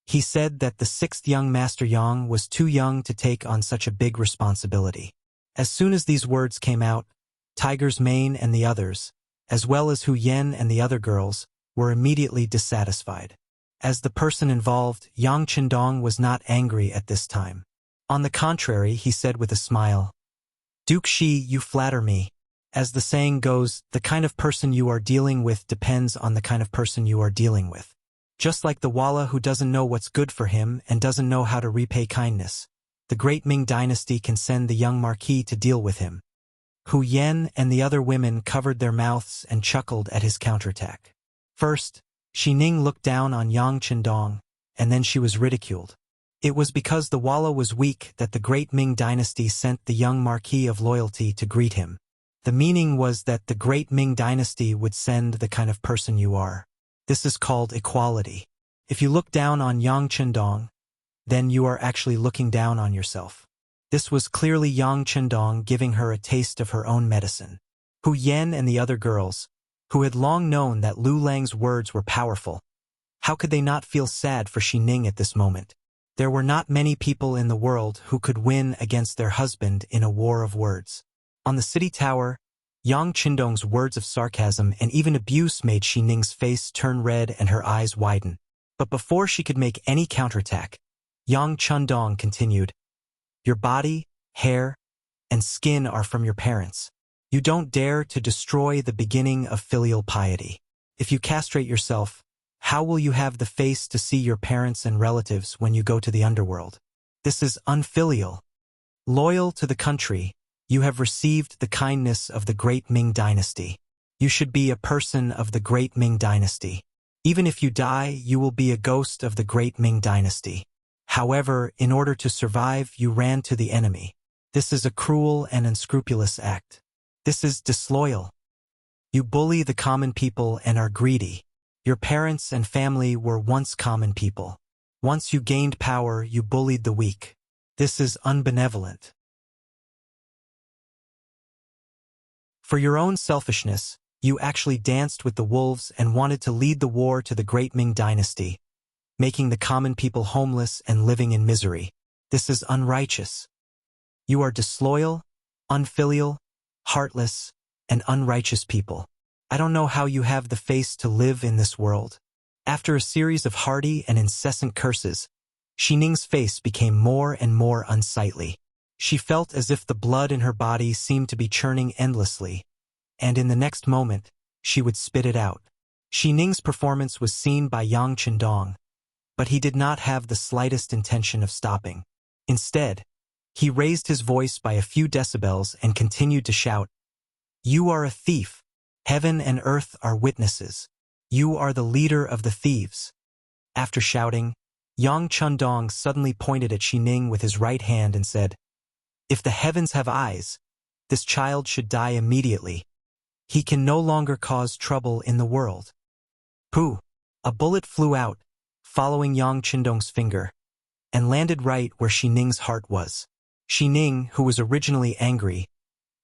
He said that the 6th young Master Yang was too young to take on such a big responsibility. As soon as these words came out, Tiger's Mane and the others, as well as Hu Yen and the other girls, were immediately dissatisfied. As the person involved, Yang Qindong was not angry at this time. On the contrary, he said with a smile, Duke Xi, you flatter me. As the saying goes, the kind of person you are dealing with depends on the kind of person you are dealing with. Just like the Wala who doesn't know what's good for him and doesn't know how to repay kindness. the great Ming dynasty can send the young marquis to deal with him. Hu Yan and the other women covered their mouths and chuckled at his counterattack. First, Xi Ning looked down on Yang Qindong, and then she was ridiculed. It was because the Walla was weak that the great Ming dynasty sent the young Marquis of Loyalty to greet him. The meaning was that the great Ming dynasty would send the kind of person you are. This is called equality. If you look down on Yang Qindong, then you are actually looking down on yourself. This was clearly Yang Qindong giving her a taste of her own medicine. Hu Yan and the other girls, who had long known that Lu Lang's words were powerful, how could they not feel sad for Xi Ning at this moment? There were not many people in the world who could win against their husband in a war of words. On the city tower, Yang Qindong's words of sarcasm and even abuse made Xi Ning's face turn red and her eyes widen. But before she could make any counterattack, Yang Qindong continued, "Your body, hair, and skin are from your parents. You don't dare to destroy the beginning of filial piety. If you castrate yourself, how will you have the face to see your parents and relatives when you go to the underworld? This is unfilial. Loyal to the country, you have received the kindness of the great Ming dynasty. You should be a person of the great Ming dynasty. Even if you die, you will be a ghost of the great Ming dynasty. However, in order to survive, you ran to the enemy. This is a cruel and unscrupulous act. This is disloyal. You bully the common people and are greedy. Your parents and family were once common people. Once you gained power, you bullied the weak. This is unbenevolent. For your own selfishness, you actually danced with the wolves and wanted to lead the war to the great Ming dynasty, making the common people homeless and living in misery. This is unrighteous. You are disloyal, unfilial, heartless, and unrighteous people. I don't know how you have the face to live in this world." After a series of hearty and incessant curses, Xi Ning's face became more and more unsightly. She felt as if the blood in her body seemed to be churning endlessly, and in the next moment, she would spit it out. Xi Ning's performance was seen by Yang Qindong, but he did not have the slightest intention of stopping. Instead, he raised his voice by a few decibels and continued to shout, "You are a thief. Heaven and earth are witnesses. You are the leader of the thieves." After shouting, Yang Qindong suddenly pointed at Xi Ning with his right hand and said, "If the heavens have eyes, this child should die immediately. He can no longer cause trouble in the world." Pooh! A bullet flew out, following Yang Qindong's finger, and landed right where Xi Ning's heart was. Xi Ning, who was originally angry,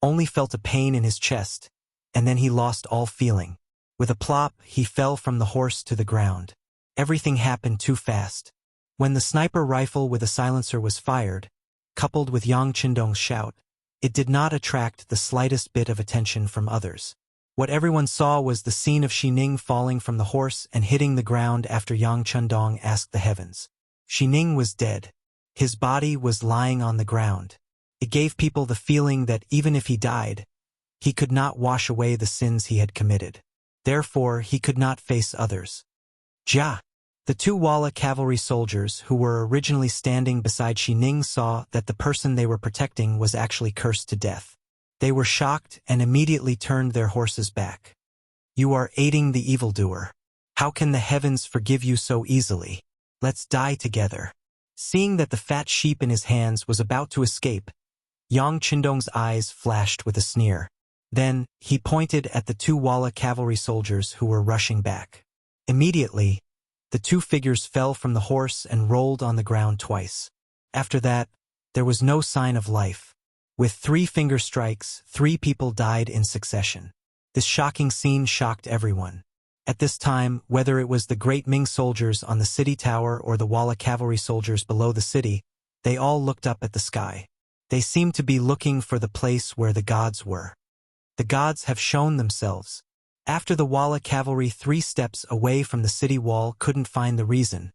only felt a pain in his chest, and then he lost all feeling. With a plop, he fell from the horse to the ground. Everything happened too fast. When the sniper rifle with a silencer was fired, coupled with Yang Qindong's shout, it did not attract the slightest bit of attention from others. What everyone saw was the scene of Xi Ning falling from the horse and hitting the ground after Yang Qindong asked the heavens. Xi Ning was dead. His body was lying on the ground. It gave people the feeling that even if he died, he could not wash away the sins he had committed. Therefore, he could not face others. Jia! The two Walla cavalry soldiers who were originally standing beside Xi Ning saw that the person they were protecting was actually cursed to death. They were shocked and immediately turned their horses back. "You are aiding the evildoer. How can the heavens forgive you so easily? Let's die together." Seeing that the fat sheep in his hands was about to escape, Yang Qindong's eyes flashed with a sneer. Then, he pointed at the two Walla cavalry soldiers who were rushing back. Immediately, the two figures fell from the horse and rolled on the ground twice. After that, there was no sign of life. With 3 finger strikes, 3 people died in succession. This shocking scene shocked everyone. At this time, whether it was the great Ming soldiers on the city tower or the Walla cavalry soldiers below the city, they all looked up at the sky. They seemed to be looking for the place where the gods were. The gods have shown themselves. After the Walla cavalry 3 steps away from the city wall couldn't find the reason,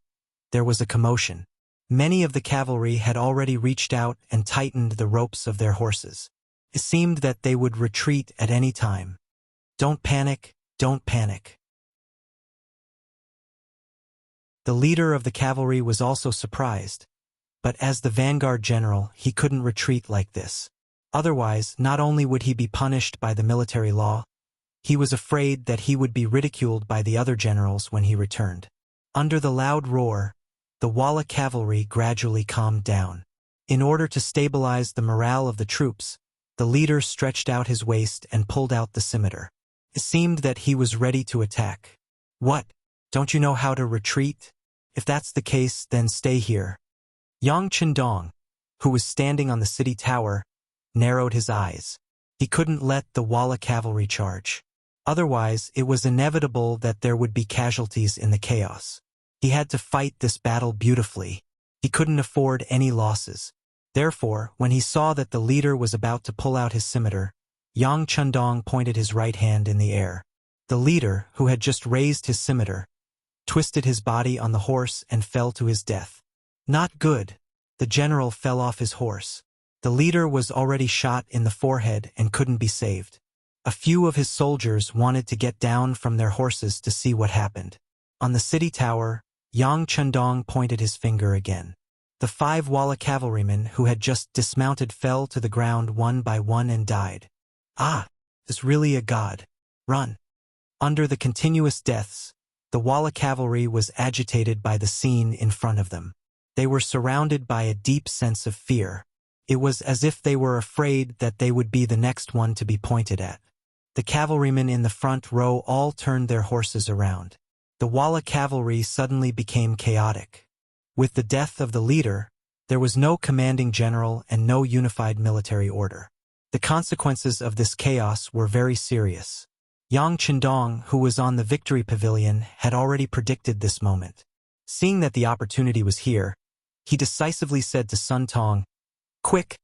there was a commotion. Many of the cavalry had already reached out and tightened the ropes of their horses. It seemed that they would retreat at any time. "Don't panic, don't panic." The leader of the cavalry was also surprised, but as the vanguard general, he couldn't retreat like this. Otherwise, not only would he be punished by the military law, he was afraid that he would be ridiculed by the other generals when he returned. Under the loud roar, the Walla cavalry gradually calmed down. In order to stabilize the morale of the troops, the leader stretched out his waist and pulled out the scimitar. It seemed that he was ready to attack. "What? Don't you know how to retreat? If that's the case, then stay here." Yang Chendong, who was standing on the city tower, narrowed his eyes. He couldn't let the Walla cavalry charge. Otherwise, it was inevitable that there would be casualties in the chaos. He had to fight this battle beautifully. He couldn't afford any losses. Therefore, when he saw that the leader was about to pull out his scimitar, Yang Chendong pointed his right hand in the air. The leader, who had just raised his scimitar, twisted his body on the horse and fell to his death. Not good. The general fell off his horse. The leader was already shot in the forehead and couldn't be saved. A few of his soldiers wanted to get down from their horses to see what happened. On the city tower, Yang Chendong pointed his finger again. The 5 Walla cavalrymen who had just dismounted fell to the ground one by one and died. "Ah, is really a god. Run." Under the continuous deaths, the Walla cavalry was agitated by the scene in front of them. They were surrounded by a deep sense of fear. It was as if they were afraid that they would be the next one to be pointed at. The cavalrymen in the front row all turned their horses around. The Walla cavalry suddenly became chaotic. With the death of the leader, there was no commanding general and no unified military order. The consequences of this chaos were very serious. Yang Chendong, who was on the victory pavilion, had already predicted this moment. Seeing that the opportunity was here, he decisively said to Sun Tong, "Quick,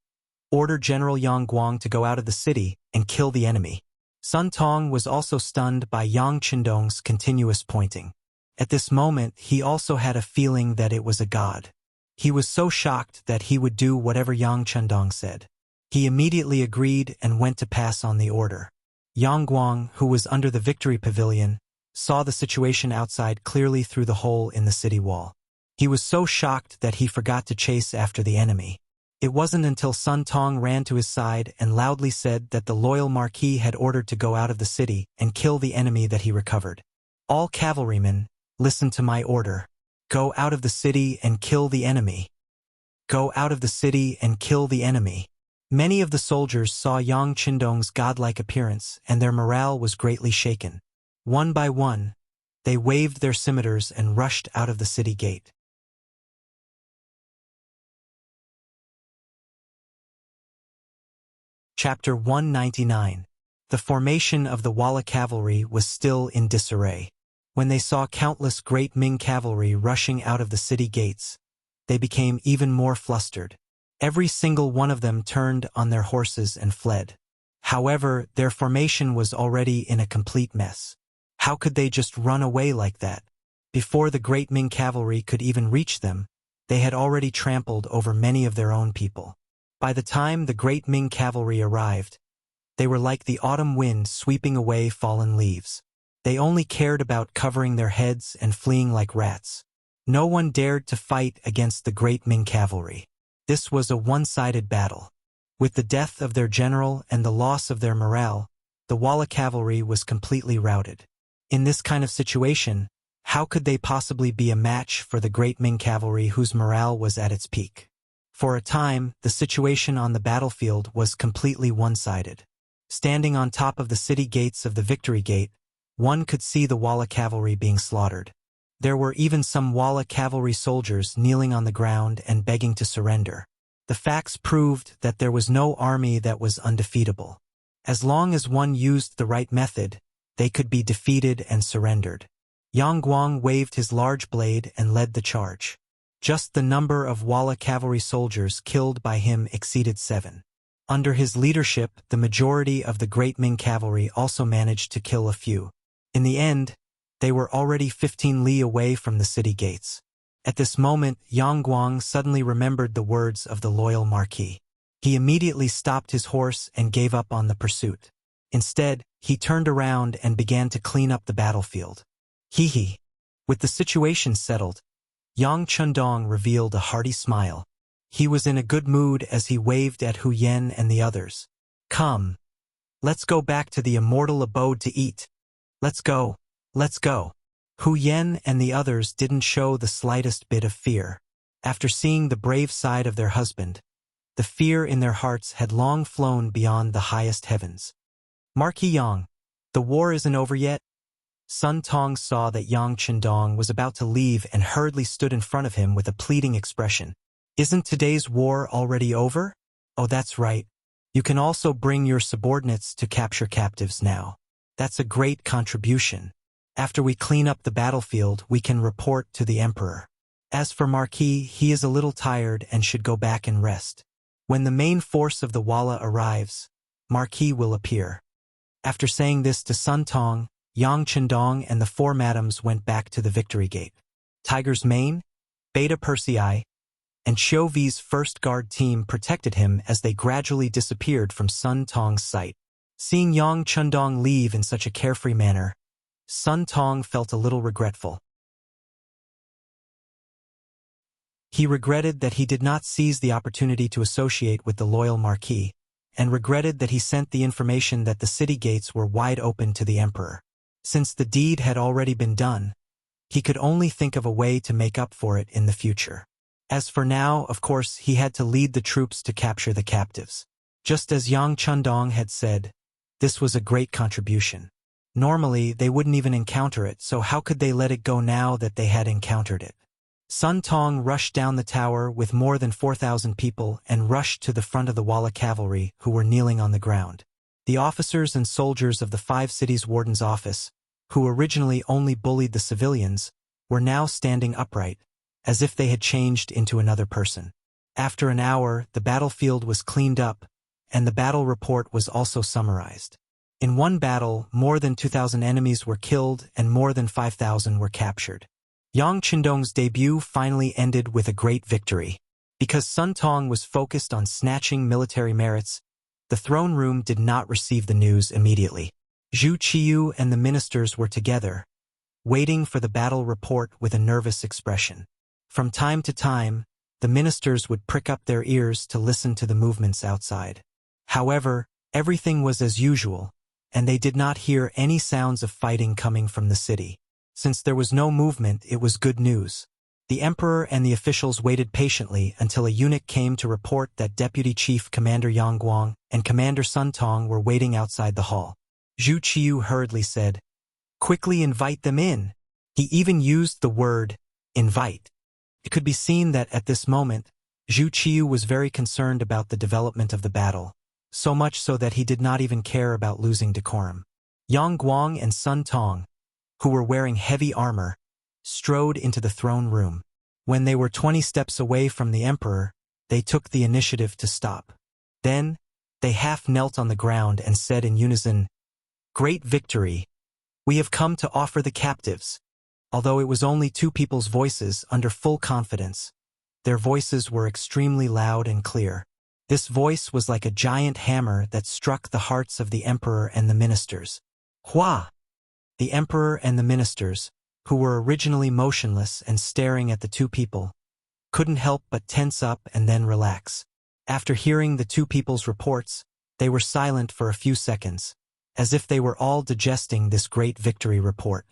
order General Yang Guang to go out of the city and kill the enemy." Sun Tong was also stunned by Yang Chendong's continuous pointing. At this moment, he also had a feeling that it was a god. He was so shocked that he would do whatever Yang Chendong said. He immediately agreed and went to pass on the order. Yang Guang, who was under the victory pavilion, saw the situation outside clearly through the hole in the city wall. He was so shocked that he forgot to chase after the enemy. It wasn't until Sun Tong ran to his side and loudly said that the loyal marquis had ordered to go out of the city and kill the enemy that he recovered. "All cavalrymen, listen to my order. Go out of the city and kill the enemy. Go out of the city and kill the enemy." Many of the soldiers saw Yang Chendong's godlike appearance, and their morale was greatly shaken. One by one, they waved their scimitars and rushed out of the city gate. Chapter 199. The formation of the Walla cavalry was still in disarray. When they saw countless great Ming cavalry rushing out of the city gates, they became even more flustered. Every single one of them turned on their horses and fled. However, their formation was already in a complete mess. How could they just run away like that? Before the great Ming cavalry could even reach them, they had already trampled over many of their own people. By the time the great Ming cavalry arrived, they were like the autumn wind sweeping away fallen leaves. They only cared about covering their heads and fleeing like rats. No one dared to fight against the great Ming cavalry. This was a one-sided battle. With the death of their general and the loss of their morale, the Walla cavalry was completely routed. In this kind of situation, how could they possibly be a match for the great Ming cavalry whose morale was at its peak? For a time, the situation on the battlefield was completely one-sided. Standing on top of the city gates of the Victory Gate, one could see the Walla cavalry being slaughtered. There were even some Walla cavalry soldiers kneeling on the ground and begging to surrender. The facts proved that there was no army that was undefeatable. As long as one used the right method, they could be defeated and surrendered. Yang Guang waved his large blade and led the charge. Just the number of Walla cavalry soldiers killed by him exceeded 7. Under his leadership, the majority of the Great Ming cavalry also managed to kill a few. In the end, they were already 15 li away from the city gates. At this moment, Yang Guang suddenly remembered the words of the loyal marquis. He immediately stopped his horse and gave up on the pursuit. Instead, he turned around and began to clean up the battlefield. Hee. With the situation settled, Yang Chendong revealed a hearty smile. He was in a good mood as he waved at Hu Yen and the others. Come. Let's go back to the immortal abode to eat. Let's go. Let's go. Hu Yen and the others didn't show the slightest bit of fear. After seeing the brave side of their husband, the fear in their hearts had long flown beyond the highest heavens. Marquis Yang, the war isn't over yet? Sun Tong saw that Yang Chendong was about to leave and hurriedly stood in front of him with a pleading expression. Isn't today's war already over? Oh, that's right. You can also bring your subordinates to capture captives now. That's a great contribution. After we clean up the battlefield, we can report to the Emperor. As for Marquis, he is a little tired and should go back and rest. When the main force of the Walla arrives, Marquis will appear. After saying this to Sun Tong, Yang Chendong and the four madams went back to the Victory Gate. Tiger's Mane, Beta Persei, and Xiu Vi's first guard team protected him as they gradually disappeared from Sun Tong's sight. Seeing Yang Chendong leave in such a carefree manner, Sun Tong felt a little regretful. He regretted that he did not seize the opportunity to associate with the loyal Marquis, and regretted that he sent the information that the city gates were wide open to the Emperor. Since the deed had already been done, he could only think of a way to make up for it in the future. As for now, of course, he had to lead the troops to capture the captives. Just as Yang Chendong had said, this was a great contribution. Normally, they wouldn't even encounter it, so how could they let it go now that they had encountered it? Sun Tong rushed down the tower with more than 4,000 people and rushed to the front of the Walla cavalry, who were kneeling on the ground. The officers and soldiers of the 5 cities' warden's office, who originally only bullied the civilians, were now standing upright, as if they had changed into another person. After an hour, the battlefield was cleaned up, and the battle report was also summarized. In one battle, more than 2,000 enemies were killed and more than 5,000 were captured. Yang Chendong's debut finally ended with a great victory. Because Sun Tong was focused on snatching military merits, the throne room did not receive the news immediately. Zhu Qiyu and the ministers were together, waiting for the battle report with a nervous expression. From time to time, the ministers would prick up their ears to listen to the movements outside. However, everything was as usual, and they did not hear any sounds of fighting coming from the city. Since there was no movement, it was good news. The Emperor and the officials waited patiently until a eunuch came to report that Deputy Chief Commander Yang Guang and Commander Sun Tong were waiting outside the hall. Zhu Qiyu hurriedly said, "Quickly invite them in." He even used the word, invite. It could be seen that at this moment, Zhu Qiyu was very concerned about the development of the battle, so much so that he did not even care about losing decorum. Yang Guang and Sun Tong, who were wearing heavy armor, strode into the throne room. When they were 20 steps away from the Emperor, they took the initiative to stop. Then, they half knelt on the ground and said in unison, "Great victory! We have come to offer the captives." Although it was only 2 people's voices under full confidence, their voices were extremely loud and clear. This voice was like a giant hammer that struck the hearts of the Emperor and the ministers. Hua! The Emperor and the ministers, who were originally motionless and staring at the 2 people, couldn't help but tense up and then relax. After hearing the 2 people's reports, they were silent for a few seconds, as if they were all digesting this great victory report.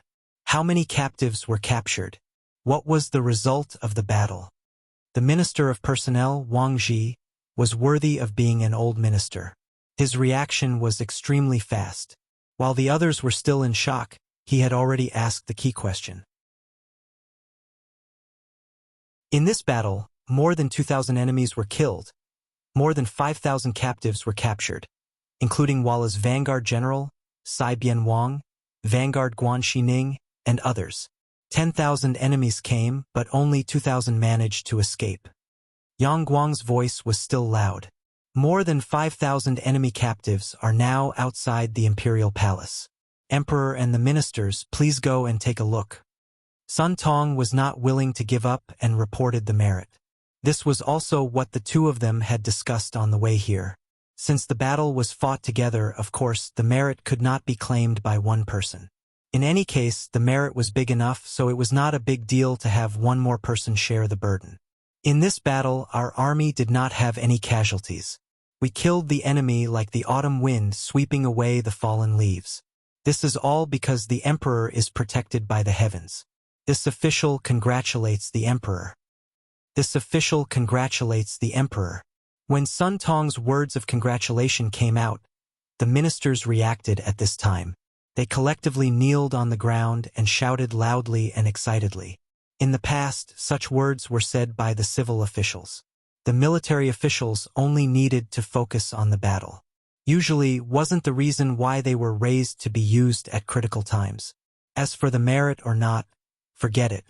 How many captives were captured? What was the result of the battle? The Minister of Personnel, Wang Ji, was worthy of being an old minister. His reaction was extremely fast. While the others were still in shock, he had already asked the key question. In this battle, more than 2,000 enemies were killed. More than 5,000 captives were captured, including Walla's Vanguard General, Sai Bian Wang, Vanguard Guan Xining, and others. 10,000 enemies came, but only 2,000 managed to escape. Yang Guang's voice was still loud. More than 5,000 enemy captives are now outside the imperial palace. Emperor and the ministers, please go and take a look. Sun Tong was not willing to give up and reported the merit. This was also what the 2 of them had discussed on the way here. Since the battle was fought together, of course, the merit could not be claimed by one person. In any case, the merit was big enough, so it was not a big deal to have one more person share the burden. In this battle, our army did not have any casualties. We killed the enemy like the autumn wind sweeping away the fallen leaves. This is all because the emperor is protected by the heavens. This official congratulates the emperor. This official congratulates the emperor. When Sun Tong's words of congratulation came out, the ministers reacted at this time. They collectively kneeled on the ground and shouted loudly and excitedly. In the past, such words were said by the civil officials. The military officials only needed to focus on the battle. Usually wasn't the reason why they were raised to be used at critical times. As for the merit or not, forget it.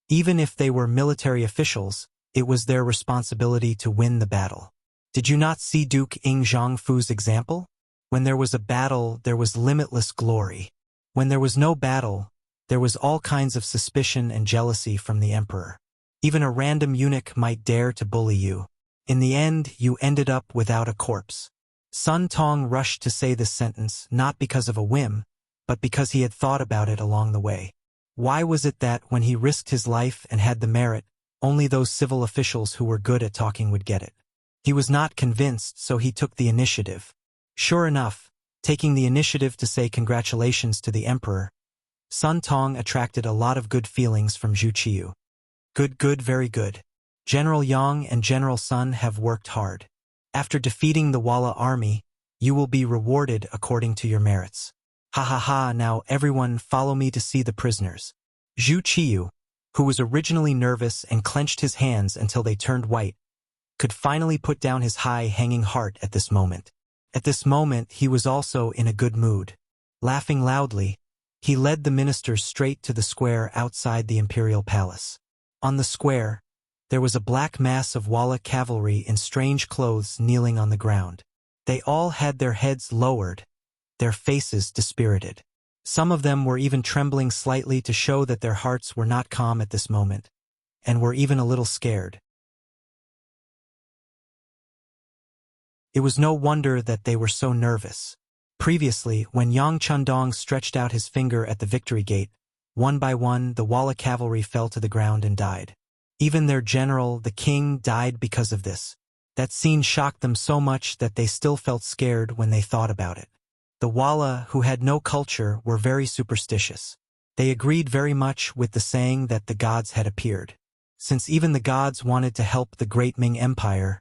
Even if they were military officials, it was their responsibility to win the battle. Did you not see Duke Ing Zhongfu's example? When there was a battle, there was limitless glory. When there was no battle, there was all kinds of suspicion and jealousy from the emperor. Even a random eunuch might dare to bully you. In the end, you ended up without a corpse. Sun Tong rushed to say this sentence not because of a whim, but because he had thought about it along the way. Why was it that when he risked his life and had the merit, only those civil officials who were good at talking would get it? He was not convinced, so he took the initiative. Sure enough, taking the initiative to say congratulations to the emperor, Sun Tong attracted a lot of good feelings from Zhu Qiu. Good, very good. General Yang and General Sun have worked hard. After defeating the Walla army, you will be rewarded according to your merits. Ha ha ha, now everyone follow me to see the prisoners. Zhu Qiu, who was originally nervous and clenched his hands until they turned white, could finally put down his high-hanging heart at this moment. At this moment, he was also in a good mood. Laughing loudly, he led the ministers straight to the square outside the imperial palace. On the square, there was a black mass of Walla cavalry in strange clothes kneeling on the ground. They all had their heads lowered, their faces dispirited. Some of them were even trembling slightly to show that their hearts were not calm at this moment, and were even a little scared. It was no wonder that they were so nervous. Previously, when Yang Chundong stretched out his finger at the victory gate, one by one the Walla cavalry fell to the ground and died. Even their general, the king, died because of this. That scene shocked them so much that they still felt scared when they thought about it. The Walla, who had no culture, were very superstitious. They agreed very much with the saying that the gods had appeared. Since even the gods wanted to help the great Ming Empire,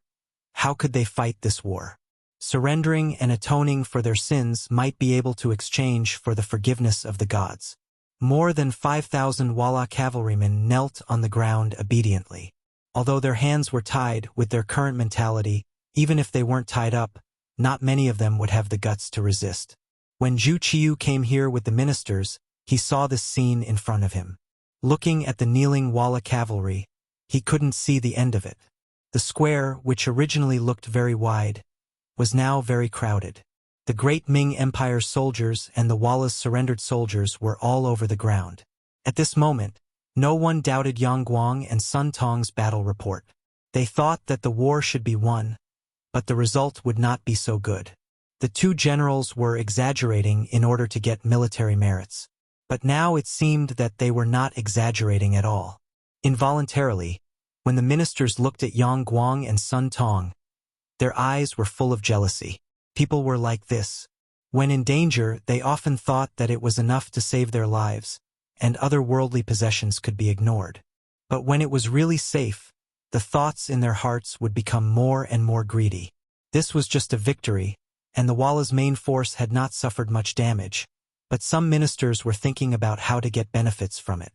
how could they fight this war? Surrendering and atoning for their sins might be able to exchange for the forgiveness of the gods. More than 5,000 Walla cavalrymen knelt on the ground obediently. Although their hands were tied, with their current mentality, even if they weren't tied up, not many of them would have the guts to resist. When Zhu Qiu came here with the ministers, he saw this scene in front of him. Looking at the kneeling Walla cavalry, he couldn't see the end of it. The square, which originally looked very wide, was now very crowded. The great Ming Empire's soldiers and the Walla's surrendered soldiers were all over the ground. At this moment, no one doubted Yang Guang and Sun Tong's battle report. They thought that the war should be won, but the result would not be so good. The two generals were exaggerating in order to get military merits. But now it seemed that they were not exaggerating at all. Involuntarily, when the ministers looked at Yang Guang and Sun Tong, their eyes were full of jealousy. People were like this. When in danger, they often thought that it was enough to save their lives, and other worldly possessions could be ignored. But when it was really safe, the thoughts in their hearts would become more and more greedy. This was just a victory, and the Walla's main force had not suffered much damage, but some ministers were thinking about how to get benefits from it.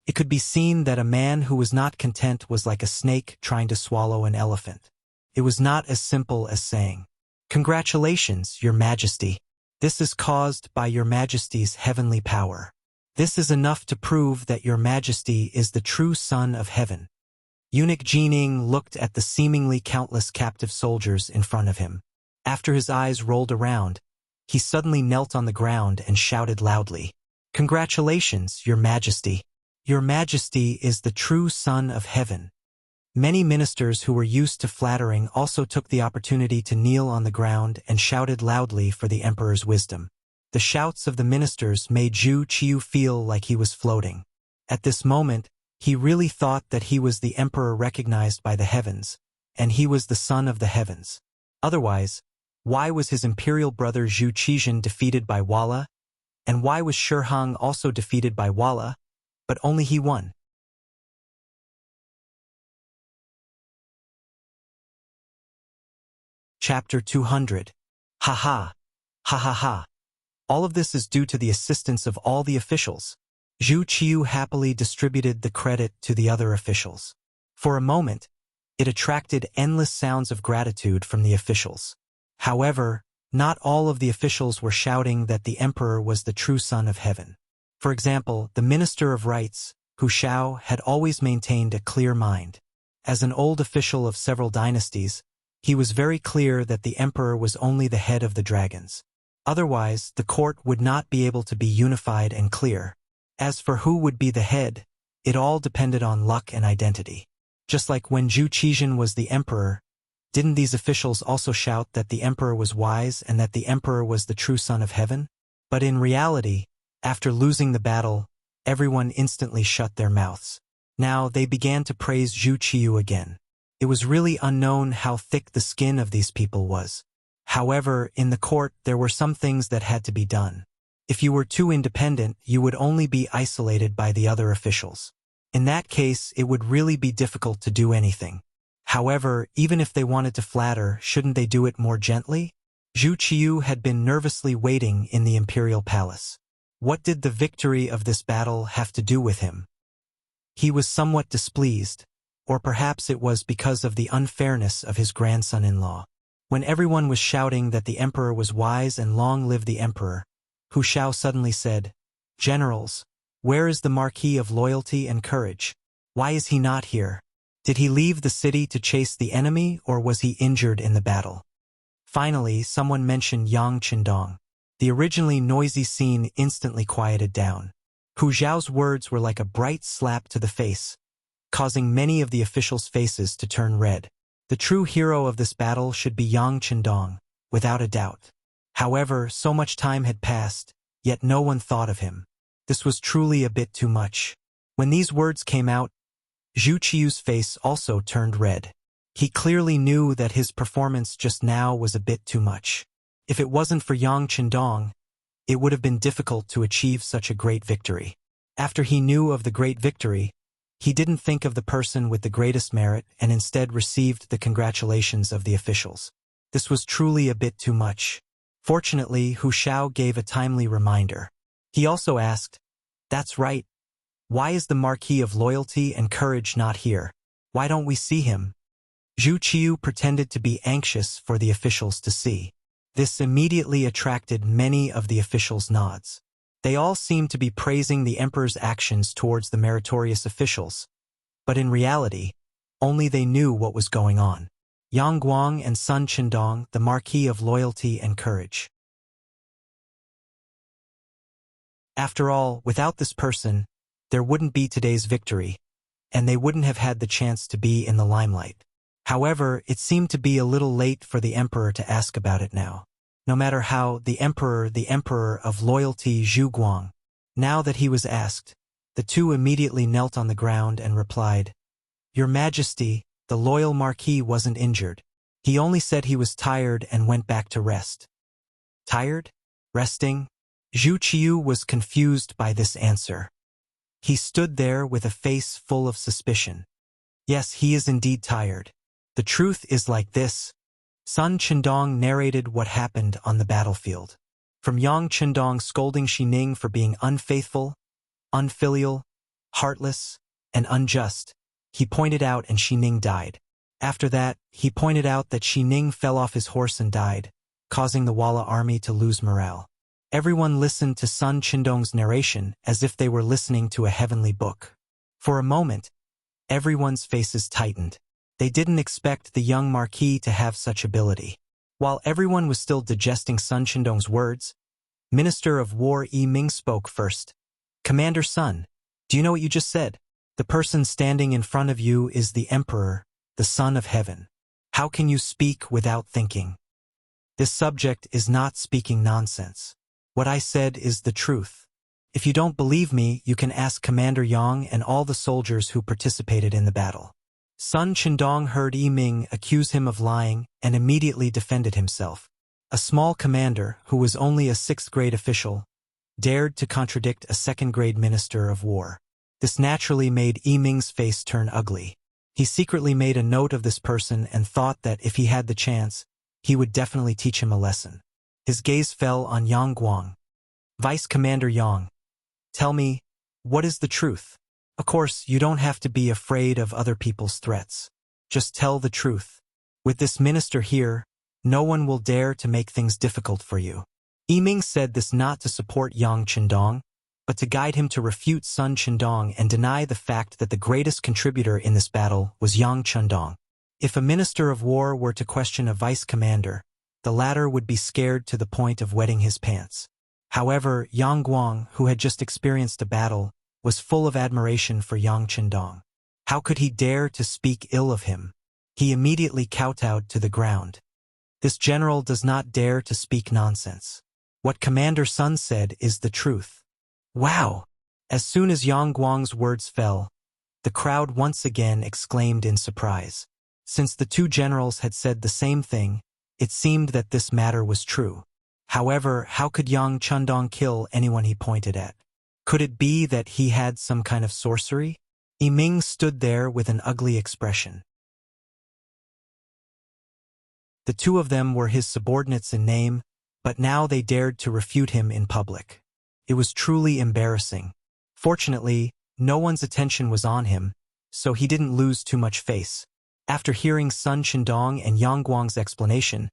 It could be seen that a man who was not content was like a snake trying to swallow an elephant. It was not as simple as saying, "Congratulations, Your Majesty. This is caused by Your Majesty's heavenly power. This is enough to prove that Your Majesty is the true Son of Heaven." Eunuch Jining looked at the seemingly countless captive soldiers in front of him. After his eyes rolled around, he suddenly knelt on the ground and shouted loudly, "Congratulations, Your Majesty. Your Majesty is the true Son of Heaven." Many ministers who were used to flattering also took the opportunity to kneel on the ground and shouted loudly for the emperor's wisdom. The shouts of the ministers made Zhu Qiu feel like he was floating. At this moment, He really thought that he was the emperor recognized by the heavens, and he was the son of the heavens. Otherwise, why was his imperial brother Zhu Qizhen defeated by Wala? And why was Shihang also defeated by Wala, but only he won? Chapter 200. Ha ha. Ha ha ha. All of this is due to the assistance of all the officials. Zhu Qiu happily distributed the credit to the other officials. For a moment, it attracted endless sounds of gratitude from the officials. However, not all of the officials were shouting that the emperor was the true son of heaven. For example, the Minister of Rights, Hu Shao, had always maintained a clear mind. As an old official of several dynasties, he was very clear that the emperor was only the head of the dragons. Otherwise, the court would not be able to be unified and clear. As for who would be the head, it all depended on luck and identity. Just like when Zhu Qizhen was the emperor, didn't these officials also shout that the emperor was wise and that the emperor was the true son of heaven? But in reality, after losing the battle, everyone instantly shut their mouths. Now they began to praise Zhu Qiu again. It was really unknown how thick the skin of these people was. However, in the court there were some things that had to be done. If you were too independent, you would only be isolated by the other officials. In that case, it would really be difficult to do anything. However, even if they wanted to flatter, shouldn't they do it more gently? Zhu Qiu had been nervously waiting in the imperial palace. What did the victory of this battle have to do with him? He was somewhat displeased, or perhaps it was because of the unfairness of his grandson-in-law. When everyone was shouting that the emperor was wise and long live the emperor, Hu Shao suddenly said, "Generals, where is the Marquis of Loyalty and Courage? Why is he not here? Did he leave the city to chase the enemy, or was he injured in the battle?" Finally, someone mentioned Yang Qindong. The originally noisy scene instantly quieted down. Hu Zhao's words were like a bright slap to the face, causing many of the officials' faces to turn red. The true hero of this battle should be Yang Qindong, without a doubt. However, so much time had passed, yet no one thought of him. This was truly a bit too much. When these words came out, Zhu Qiu's face also turned red. He clearly knew that his performance just now was a bit too much. If it wasn't for Yang Qindong, it would have been difficult to achieve such a great victory. After he knew of the great victory, he didn't think of the person with the greatest merit and instead received the congratulations of the officials. This was truly a bit too much. Fortunately, Hu Shao gave a timely reminder. He also asked, "That's right. Why is the Marquis of Loyalty and Courage not here? Why don't we see him?" Zhu Qiu pretended to be anxious for the officials to see. This immediately attracted many of the officials' nods. They all seemed to be praising the emperor's actions towards the meritorious officials. But in reality, only they knew what was going on. Yang Guang and Sun Qindong, the Marquis of Loyalty and Courage. After all, without this person, there wouldn't be today's victory, and they wouldn't have had the chance to be in the limelight. However, it seemed to be a little late for the emperor to ask about it now. No matter how, the emperor of loyalty Zhu Guang. Now that he was asked, the two immediately knelt on the ground and replied, "Your Majesty, the loyal marquis wasn't injured. He only said he was tired and went back to rest." Tired? Resting? Zhu Qiu was confused by this answer. He stood there with a face full of suspicion. Yes, he is indeed tired. The truth is like this. Sun Qindong narrated what happened on the battlefield. From Yang Qindong scolding Xining for being unfaithful, unfilial, heartless, and unjust, he pointed out and Xining died. After that, he pointed out that Xining fell off his horse and died, causing the Wala army to lose morale. Everyone listened to Sun Qindong's narration as if they were listening to a heavenly book. For a moment, everyone's faces tightened. They didn't expect the young marquis to have such ability. While everyone was still digesting Sun Qindong's words, Minister of War Yi Ming spoke first. "Commander Sun, do you know what you just said? The person standing in front of you is the Emperor, the Son of Heaven. How can you speak without thinking? This subject is not speaking nonsense. What I said is the truth. If you don't believe me, you can ask Commander Yang and all the soldiers who participated in the battle. Sun Chindong heard Yiming accuse him of lying and immediately defended himself. A small commander, who was only a 6th-grade official, dared to contradict a 2nd-grade minister of war. This naturally made Yiming's face turn ugly. He secretly made a note of this person and thought that if he had the chance, he would definitely teach him a lesson. His gaze fell on Yang Guang. Vice Commander Yang, tell me, what is the truth? Of course, you don't have to be afraid of other people's threats. Just tell the truth. With this minister here, no one will dare to make things difficult for you. Yiming said this not to support Yang Chindong, but to guide him to refute Sun Chindong and deny the fact that the greatest contributor in this battle was Yang Chindong. If a minister of war were to question a vice commander, the latter would be scared to the point of wetting his pants. However, Yang Guang, who had just experienced a battle, was full of admiration for Yang Chindong. How could he dare to speak ill of him? He immediately kowtowed to the ground. This general does not dare to speak nonsense. What Commander Sun said is the truth. Wow! As soon as Yang Guang's words fell, the crowd once again exclaimed in surprise. Since the two generals had said the same thing, it seemed that this matter was true. However, how could Yang Chindong kill anyone he pointed at? Could it be that he had some kind of sorcery? Yiming stood there with an ugly expression. The two of them were his subordinates in name, but now they dared to refute him in public. It was truly embarrassing. Fortunately, no one's attention was on him, so he didn't lose too much face. After hearing Sun Chindong and Yang Guang's explanation,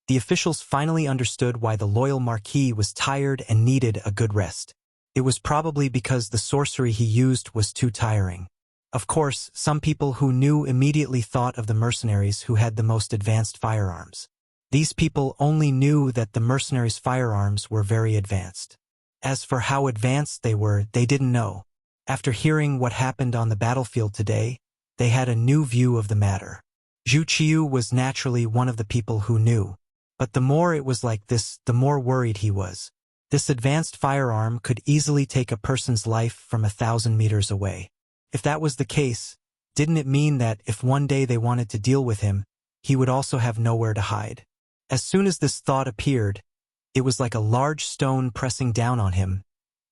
the officials finally understood why the loyal Marquis was tired and needed a good rest. It was probably because the sorcery he used was too tiring. Of course, some people who knew immediately thought of the mercenaries who had the most advanced firearms. These people only knew that the mercenaries' firearms were very advanced. As for how advanced they were, they didn't know. After hearing what happened on the battlefield today, they had a new view of the matter. Zhu Qiu was naturally one of the people who knew. But the more it was like this, the more worried he was. This advanced firearm could easily take a person's life from 1,000 meters away. If that was the case, didn't it mean that if one day they wanted to deal with him, he would also have nowhere to hide? As soon as this thought appeared, it was like a large stone pressing down on him,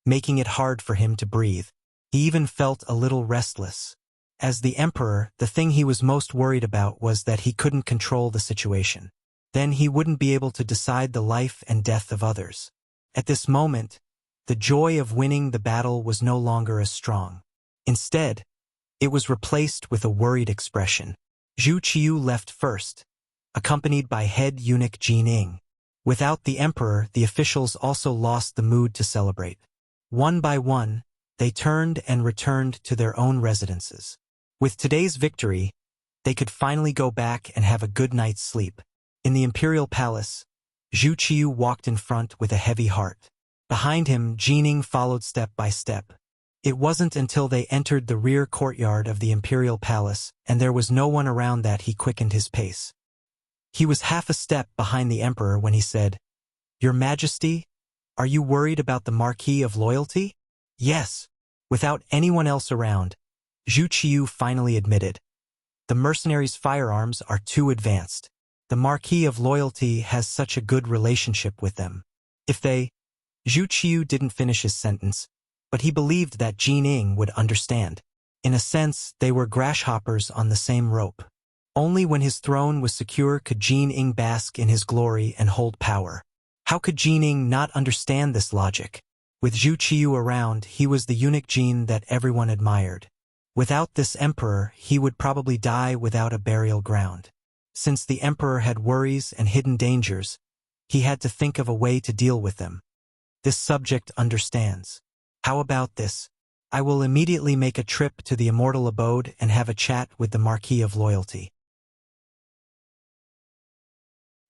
making it hard for him to breathe. He even felt a little restless. As the emperor, the thing he was most worried about was that he couldn't control the situation. Then he wouldn't be able to decide the life and death of others. At this moment, the joy of winning the battle was no longer as strong. Instead, it was replaced with a worried expression. Zhu Qiu left first, accompanied by head eunuch Jin Ying. Without the emperor, the officials also lost the mood to celebrate. One by one, they turned and returned to their own residences. With today's victory, they could finally go back and have a good night's sleep. In the imperial palace, Zhu Qiu walked in front with a heavy heart. Behind him, Jin Ying followed step by step. It wasn't until they entered the rear courtyard of the imperial palace and there was no one around that he quickened his pace. He was half a step behind the emperor when he said, "Your Majesty, are you worried about the Marquis of Loyalty?" "Yes." Without anyone else around, Zhu Qiu finally admitted, "The mercenaries' firearms are too advanced. The Marquis of Loyalty has such a good relationship with them. If they—" Zhu Qiu didn't finish his sentence, but he believed that Jin Ying would understand. In a sense, they were grasshoppers on the same rope. Only when his throne was secure could Jin Ying bask in his glory and hold power. How could Jin Ying not understand this logic? With Zhu Qiu around, he was the eunuch Jin that everyone admired. Without this emperor, he would probably die without a burial ground. Since the emperor had worries and hidden dangers, he had to think of a way to deal with them. This subject understands. How about this? I will immediately make a trip to the immortal abode and have a chat with the Marquis of Loyalty.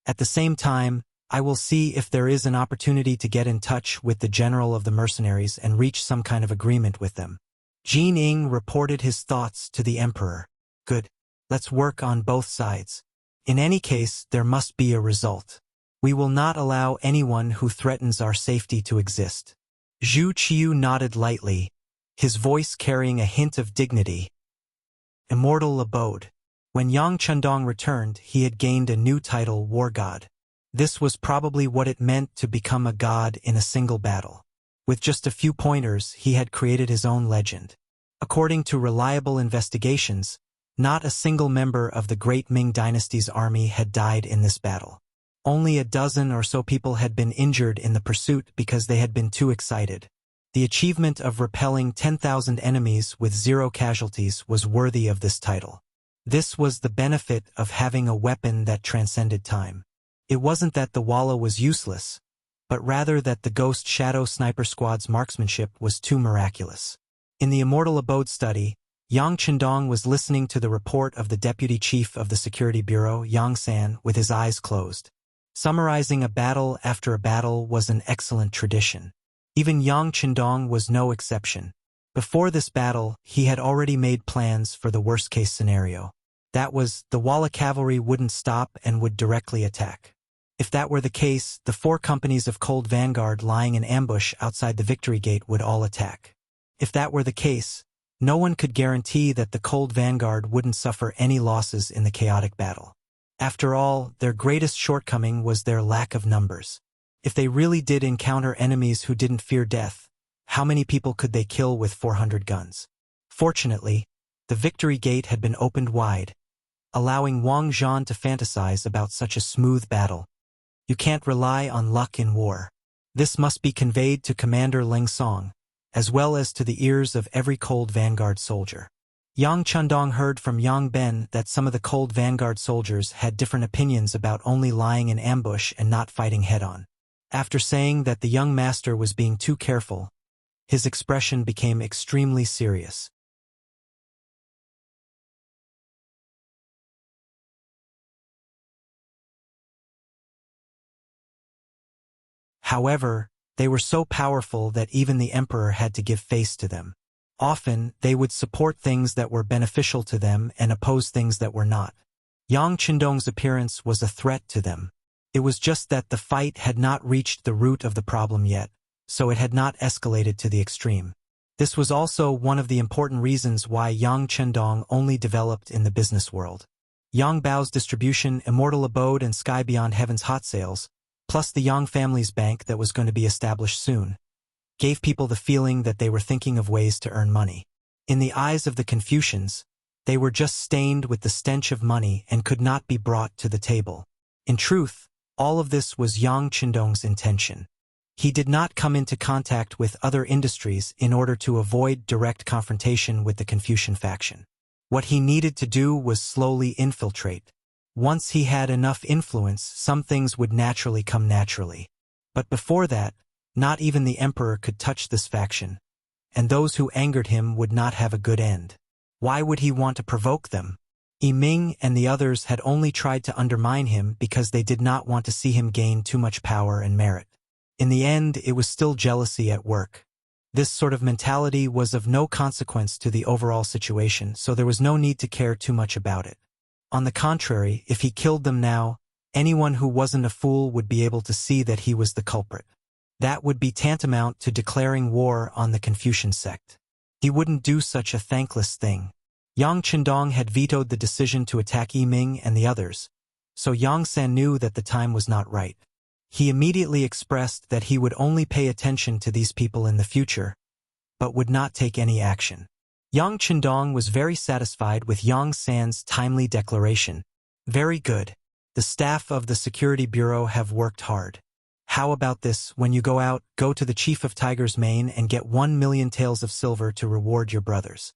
At the same time, I will see if there is an opportunity to get in touch with the general of the mercenaries and reach some kind of agreement with them. Jin Ying reported his thoughts to the emperor. Good. Let's work on both sides. In any case, there must be a result. We will not allow anyone who threatens our safety to exist. Zhu Qiu nodded lightly, his voice carrying a hint of dignity. Immortal abode. When Yang Chundong returned, he had gained a new title, War God. This was probably what it meant to become a god in a single battle. With just a few pointers, he had created his own legend. According to reliable investigations, not a single member of the Great Ming Dynasty's army had died in this battle. Only a dozen or so people had been injured in the pursuit because they had been too excited. The achievement of repelling 10,000 enemies with 0 casualties was worthy of this title. This was the benefit of having a weapon that transcended time. It wasn't that the Walla was useless, but rather that the Ghost Shadow Sniper Squad's marksmanship was too miraculous. In the Immortal Abode study, Yang Chundong was listening to the report of the Deputy Chief of the Security Bureau, Yang San, with his eyes closed. Summarizing a battle after a battle was an excellent tradition. Even Yang Chundong was no exception. Before this battle, he had already made plans for the worst-case scenario. That was, the Walla cavalry wouldn't stop and would directly attack. If that were the case, the 4 companies of Cold Vanguard lying in ambush outside the Victory Gate would all attack. If that were the case, no one could guarantee that the Cold Vanguard wouldn't suffer any losses in the chaotic battle. After all, their greatest shortcoming was their lack of numbers. If they really did encounter enemies who didn't fear death, how many people could they kill with 400 guns? Fortunately, the Victory Gate had been opened wide, allowing Wang Zhan to fantasize about such a smooth battle. You can't rely on luck in war. This must be conveyed to Commander Ling Song, as well as to the ears of every Cold Vanguard soldier. Yang Chundong heard from Yang Ben that some of the Cold Vanguard soldiers had different opinions about only lying in ambush and not fighting head-on. After saying that the young master was being too careful, his expression became extremely serious. However, they were so powerful that even the emperor had to give face to them. Often, they would support things that were beneficial to them and oppose things that were not. Yang Chundong's appearance was a threat to them. It was just that the fight had not reached the root of the problem yet, so it had not escalated to the extreme. This was also one of the important reasons why Yang Chundong only developed in the business world. Yang Bao's distribution, Immortal Abode and Sky Beyond Heaven's hot sales, plus the Yang family's bank that was going to be established soon, gave people the feeling that they were thinking of ways to earn money. In the eyes of the Confucians, they were just stained with the stench of money and could not be brought to the table. In truth, all of this was Yang Chundong's intention. He did not come into contact with other industries in order to avoid direct confrontation with the Confucian faction. What he needed to do was slowly infiltrate. Once he had enough influence, some things would naturally come naturally. But before that, not even the emperor could touch this faction, and those who angered him would not have a good end. Why would he want to provoke them? Yi Ming and the others had only tried to undermine him because they did not want to see him gain too much power and merit. In the end, it was still jealousy at work. This sort of mentality was of no consequence to the overall situation, so there was no need to care too much about it. On the contrary, if he killed them now, anyone who wasn't a fool would be able to see that he was the culprit. That would be tantamount to declaring war on the Confucian sect. He wouldn't do such a thankless thing. Yang Chundong had vetoed the decision to attack Yi Ming and the others, so Yang San knew that the time was not right. He immediately expressed that he would only pay attention to these people in the future, but would not take any action. Yang Chundong was very satisfied with Yang San's timely declaration. Very good. The staff of the Security Bureau have worked hard. How about this, when you go out, go to the Chief of Tiger's Mane and get 1 million taels of silver to reward your brothers.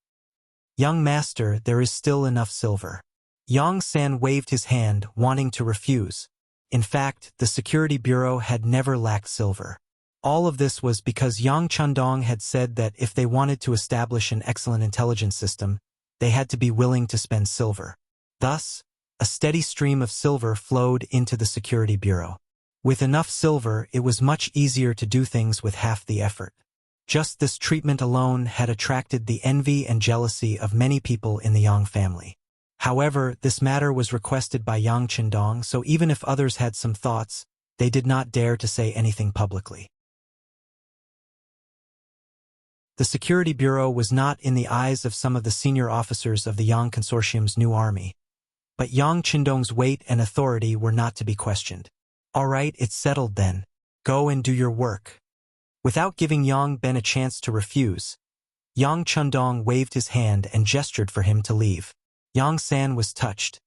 Young master, there is still enough silver. Yang San waved his hand, wanting to refuse. In fact, the Security Bureau had never lacked silver. All of this was because Yang Chundong had said that if they wanted to establish an excellent intelligence system, they had to be willing to spend silver. Thus, a steady stream of silver flowed into the Security Bureau. With enough silver, it was much easier to do things with half the effort. Just this treatment alone had attracted the envy and jealousy of many people in the Yang family. However, this matter was requested by Yang Chundong, so even if others had some thoughts, they did not dare to say anything publicly. The Security Bureau was not in the eyes of some of the senior officers of the Yang Consortium's new army. But Yang Qindong's weight and authority were not to be questioned. All right, it's settled then. Go and do your work. Without giving Yang Ben a chance to refuse, Yang Qindong waved his hand and gestured for him to leave. Yang San was touched.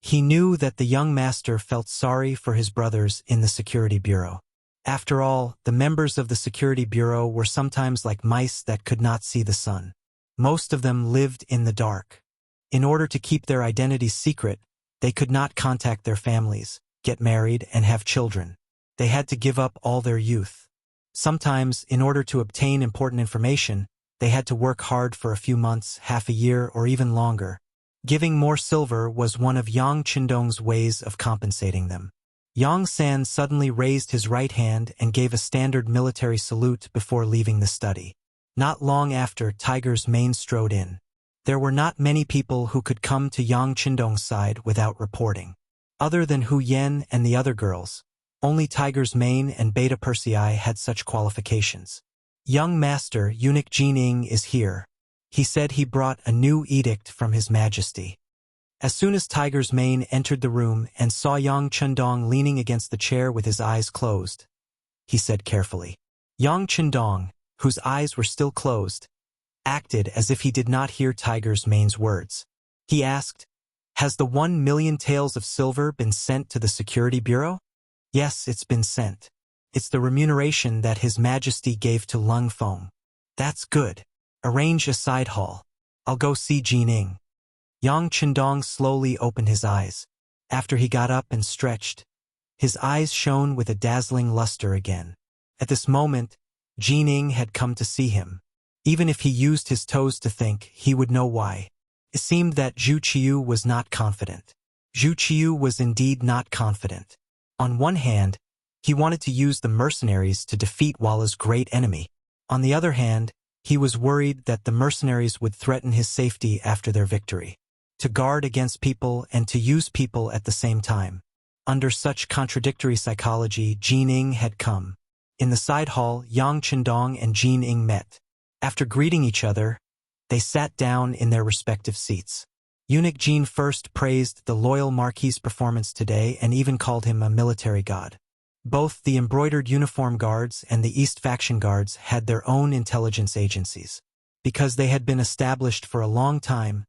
He knew that the young master felt sorry for his brothers in the Security Bureau. After all, the members of the Security Bureau were sometimes like mice that could not see the sun. Most of them lived in the dark. In order to keep their identities secret, they could not contact their families, get married, and have children. They had to give up all their youth. Sometimes, in order to obtain important information, they had to work hard for a few months, half a year, or even longer. Giving more silver was one of Yang Qindong's ways of compensating them. Yang San suddenly raised his right hand and gave a standard military salute before leaving the study. Not long after, Tiger's Mane strode in. There were not many people who could come to Yang Qindong's side without reporting. Other than Hu Yen and the other girls, only Tiger's Mane and Beta Persei had such qualifications. Young Master Eunuch Jining is here. He said he brought a new edict from His Majesty. As soon as Tiger's Mane entered the room and saw Yang Qindong leaning against the chair with his eyes closed, he said carefully. Yang Qindong, whose eyes were still closed, acted as if he did not hear Tiger's Mane's words. He asked, "Has the 1,000,000 taels of silver been sent to the Security Bureau?" "Yes, it's been sent. It's the remuneration that His Majesty gave to Lung Feng." "That's good. Arrange a side hall. I'll go see Jining." Yang Qindong slowly opened his eyes. After he got up and stretched, his eyes shone with a dazzling luster again. At this moment, Jining had come to see him. Even if he used his toes to think, he would know why. It seemed that Zhu Qiu was not confident. Zhu Qiu was indeed not confident. On one hand, he wanted to use the mercenaries to defeat Walla's great enemy. On the other hand, he was worried that the mercenaries would threaten his safety after their victory. To guard against people and to use people at the same time. Under such contradictory psychology, Jining had come. In the side hall, Yang Qindong and Jining met. After greeting each other, they sat down in their respective seats. Eunuch Jin first praised the loyal Marquis's performance today and even called him a military god. Both the embroidered uniform guards and the East faction guards had their own intelligence agencies. Because they had been established for a long time,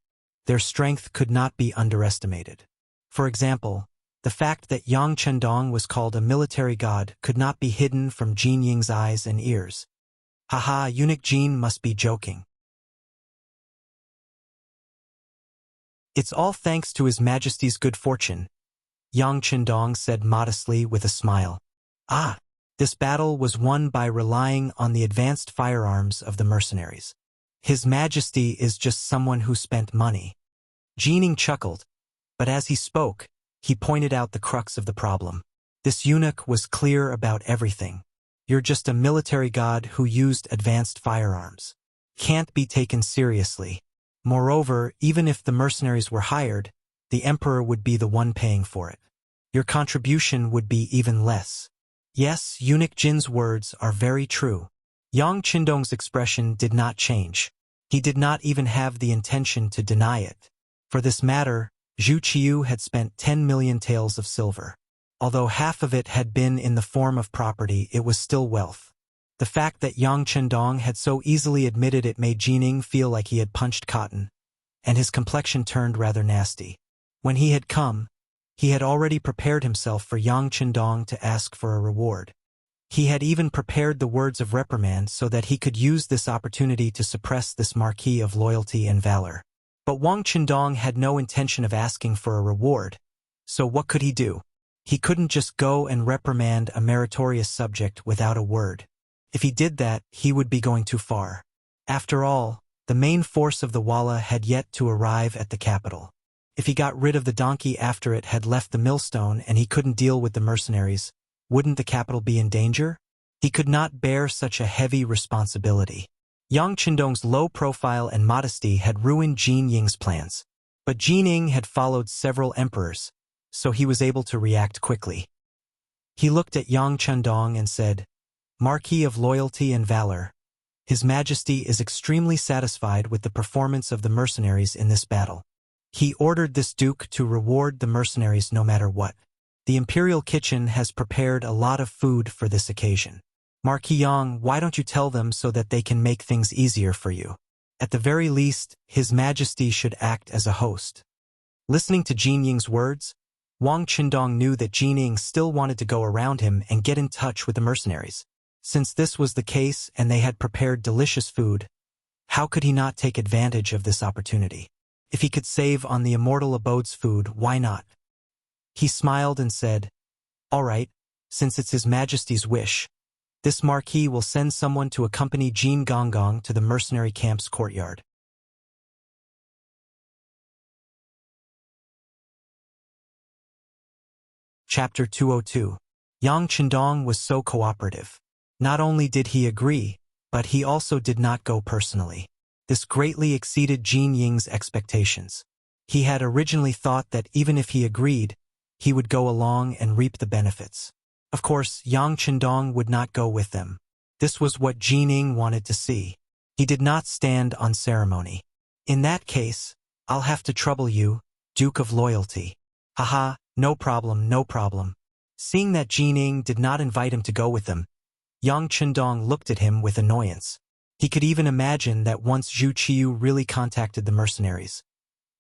their strength could not be underestimated. For example, the fact that Yang Qindong was called a military god could not be hidden from Jin Ying's eyes and ears. Haha, Eunuch Jin must be joking. It's all thanks to His Majesty's good fortune, Yang Qindong said modestly with a smile. Ah, this battle was won by relying on the advanced firearms of the mercenaries. His Majesty is just someone who spent money. Jining chuckled, but as he spoke, he pointed out the crux of the problem. This eunuch was clear about everything. You're just a military god who used advanced firearms. Can't be taken seriously. Moreover, even if the mercenaries were hired, the emperor would be the one paying for it. Your contribution would be even less. Yes, Eunuch Jin's words are very true. Yang Qindong's expression did not change. He did not even have the intention to deny it. For this matter, Zhu Qiu had spent 10,000,000 taels of silver. Although half of it had been in the form of property, it was still wealth. The fact that Yang Qindong had so easily admitted it made Jining feel like he had punched cotton, and his complexion turned rather nasty. When he had come, he had already prepared himself for Yang Qindong to ask for a reward. He had even prepared the words of reprimand so that he could use this opportunity to suppress this Marquis of loyalty and valor. But Wang Qindong had no intention of asking for a reward, so what could he do? He couldn't just go and reprimand a meritorious subject without a word. If he did that, he would be going too far. After all, the main force of the Walla had yet to arrive at the capital. If he got rid of the donkey after it had left the millstone and he couldn't deal with the mercenaries, wouldn't the capital be in danger? He could not bear such a heavy responsibility. Yang Qindong's low profile and modesty had ruined Jin Ying's plans. But Jining had followed several emperors, so he was able to react quickly. He looked at Yang Qindong and said, "Marquis of loyalty and valor, His Majesty is extremely satisfied with the performance of the mercenaries in this battle. He ordered this duke to reward the mercenaries no matter what. The imperial kitchen has prepared a lot of food for this occasion. Marquis Yang, why don't you tell them so that they can make things easier for you? At the very least, His Majesty should act as a host. Listening to Jin Ying's words, Wang Qindong knew that Jin Ying still wanted to go around him and get in touch with the mercenaries. Since this was the case and they had prepared delicious food, how could he not take advantage of this opportunity? If he could save on the immortal abode's food, why not? He smiled and said, "All right, since it's His Majesty's wish, this marquis will send someone to accompany Jin Gonggong to the mercenary camp's courtyard." Chapter 202. Yang Qindong was so cooperative. Not only did he agree, but he also did not go personally. This greatly exceeded Jin Ying's expectations. He had originally thought that even if he agreed, he would go along and reap the benefits. Of course, Yang Qindong would not go with them. This was what Jin Ying wanted to see. He did not stand on ceremony. "In that case, I'll have to trouble you, Duke of Loyalty." "Haha, no problem, no problem." Seeing that Jin Ying did not invite him to go with them, Yang Qindong looked at him with annoyance. He could even imagine that once Zhu Qiyu really contacted the mercenaries,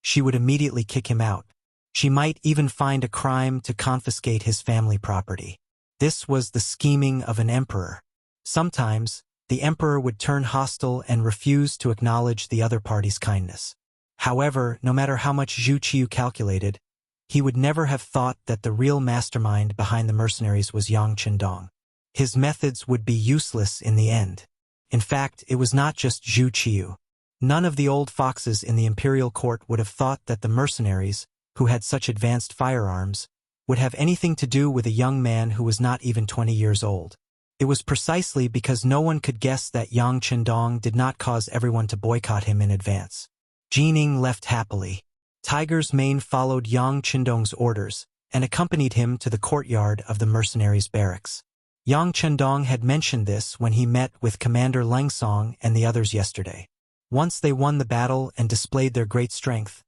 she would immediately kick him out. She might even find a crime to confiscate his family property. This was the scheming of an emperor. Sometimes, the emperor would turn hostile and refuse to acknowledge the other party's kindness. However, no matter how much Zhu Qiyu calculated, he would never have thought that the real mastermind behind the mercenaries was Yang Qindong. His methods would be useless in the end. In fact, it was not just Zhu Qiyu. None of the old foxes in the imperial court would have thought that the mercenaries, who had such advanced firearms, would have anything to do with a young man who was not even 20 years old. It was precisely because no one could guess that Yang Qindong did not cause everyone to boycott him in advance. Jin Ying left happily. Tiger's Mane followed Yang Qindong's orders and accompanied him to the courtyard of the mercenaries' barracks. Yang Qindong had mentioned this when he met with Commander Leng Song and the others yesterday. Once they won the battle and displayed their great strength,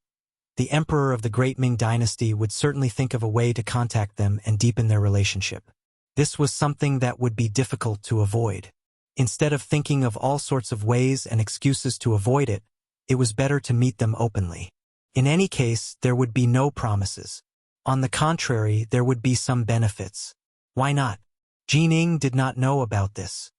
the emperor of the Great Ming Dynasty would certainly think of a way to contact them and deepen their relationship. This was something that would be difficult to avoid. Instead of thinking of all sorts of ways and excuses to avoid it, it was better to meet them openly. In any case, there would be no promises. On the contrary, there would be some benefits. Why not? Jin Ying did not know about this.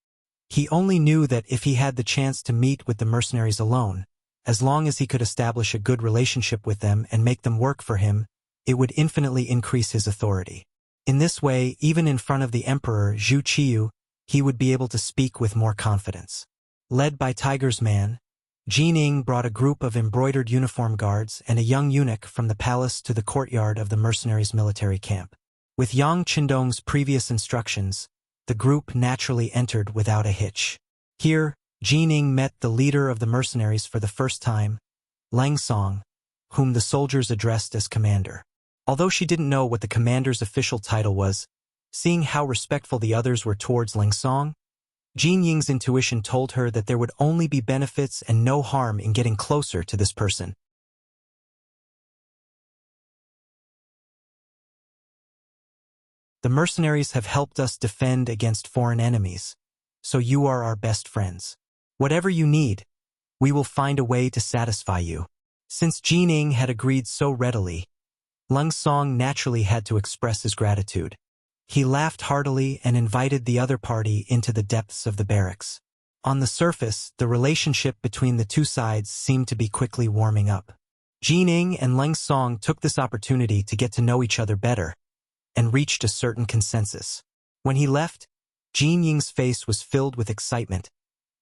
He only knew that if he had the chance to meet with the mercenaries alone, as long as he could establish a good relationship with them and make them work for him, it would infinitely increase his authority. In this way, even in front of the emperor Zhu Qiyu, he would be able to speak with more confidence. Led by Tiger's Man, Jin Ying brought a group of embroidered uniform guards and a young eunuch from the palace to the courtyard of the mercenaries' military camp. With Yang Qindong's previous instructions, the group naturally entered without a hitch. Here, Jin Ying met the leader of the mercenaries for the first time, Leng Song, whom the soldiers addressed as commander. Although she didn't know what the commander's official title was, seeing how respectful the others were towards Leng Song, Jin Ying's intuition told her that there would only be benefits and no harm in getting closer to this person. The mercenaries have helped us defend against foreign enemies, so you are our best friends. Whatever you need, we will find a way to satisfy you. Since Jin Ying had agreed so readily, Leng Song naturally had to express his gratitude. He laughed heartily and invited the other party into the depths of the barracks. On the surface, the relationship between the two sides seemed to be quickly warming up. Jin Ying and Leng Song took this opportunity to get to know each other better and reached a certain consensus. When he left, Jin Ying's face was filled with excitement,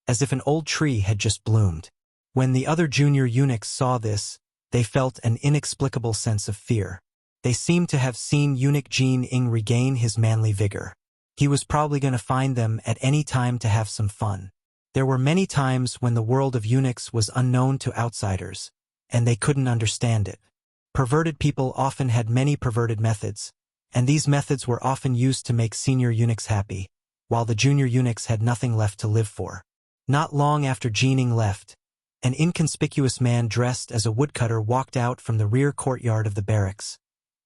as if an old tree had just bloomed. When the other junior eunuchs saw this, they felt an inexplicable sense of fear. They seemed to have seen eunuch Jin Ying regain his manly vigor. He was probably going to find them at any time to have some fun. There were many times when the world of eunuchs was unknown to outsiders, and they couldn't understand it. Perverted people often had many perverted methods, and these methods were often used to make senior eunuchs happy, while the junior eunuchs had nothing left to live for. Not long after Jining left, an inconspicuous man dressed as a woodcutter walked out from the rear courtyard of the barracks,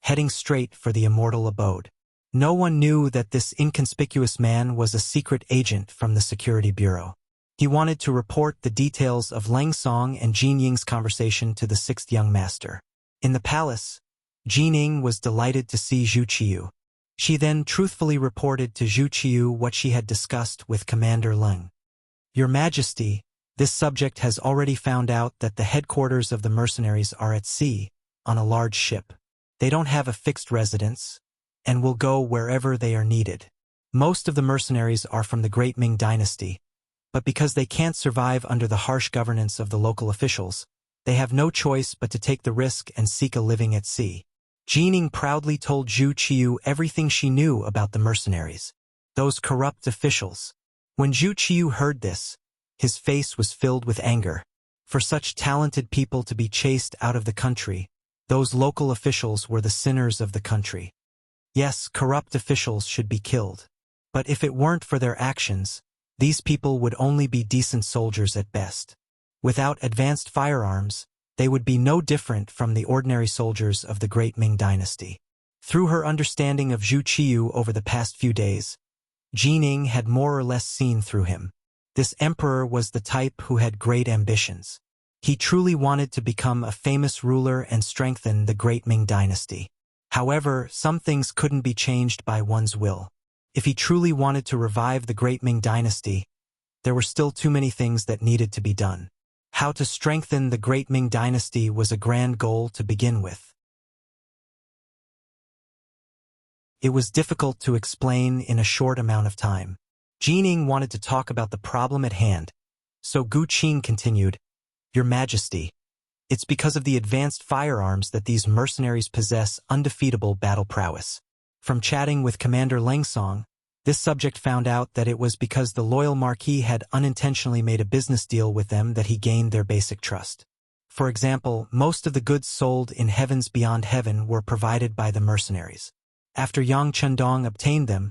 heading straight for the immortal abode. No one knew that this inconspicuous man was a secret agent from the Security Bureau. He wanted to report the details of Leng Song and Jin Ying's conversation to the sixth young master. In the palace, Jining was delighted to see Zhu Qiu. She then truthfully reported to Zhu Qiu what she had discussed with Commander Leng. Your Majesty, this subject has already found out that the headquarters of the mercenaries are at sea, on a large ship. They don't have a fixed residence, and will go wherever they are needed. Most of the mercenaries are from the Great Ming Dynasty, but because they can't survive under the harsh governance of the local officials, they have no choice but to take the risk and seek a living at sea. Jining proudly told Zhu Qiu everything she knew about the mercenaries, those corrupt officials. When Zhu Qiu heard this, his face was filled with anger. For such talented people to be chased out of the country, those local officials were the sinners of the country. Yes, corrupt officials should be killed. But if it weren't for their actions, these people would only be decent soldiers at best. Without advanced firearms, they would be no different from the ordinary soldiers of the Great Ming Dynasty. Through her understanding of Zhu Qiu over the past few days, Jining had more or less seen through him. This emperor was the type who had great ambitions. He truly wanted to become a famous ruler and strengthen the Great Ming Dynasty. However, some things couldn't be changed by one's will. If he truly wanted to revive the Great Ming Dynasty, there were still too many things that needed to be done. How to strengthen the Great Ming Dynasty was a grand goal to begin with. It was difficult to explain in a short amount of time. Jining wanted to talk about the problem at hand, so Gu Qin continued, Your Majesty, it's because of the advanced firearms that these mercenaries possess undefeatable battle prowess. From chatting with Commander Leng Song, this subject found out that it was because the loyal Marquis had unintentionally made a business deal with them that he gained their basic trust. For example, most of the goods sold in Heavens Beyond Heaven were provided by the mercenaries. After Yang Chendong obtained them,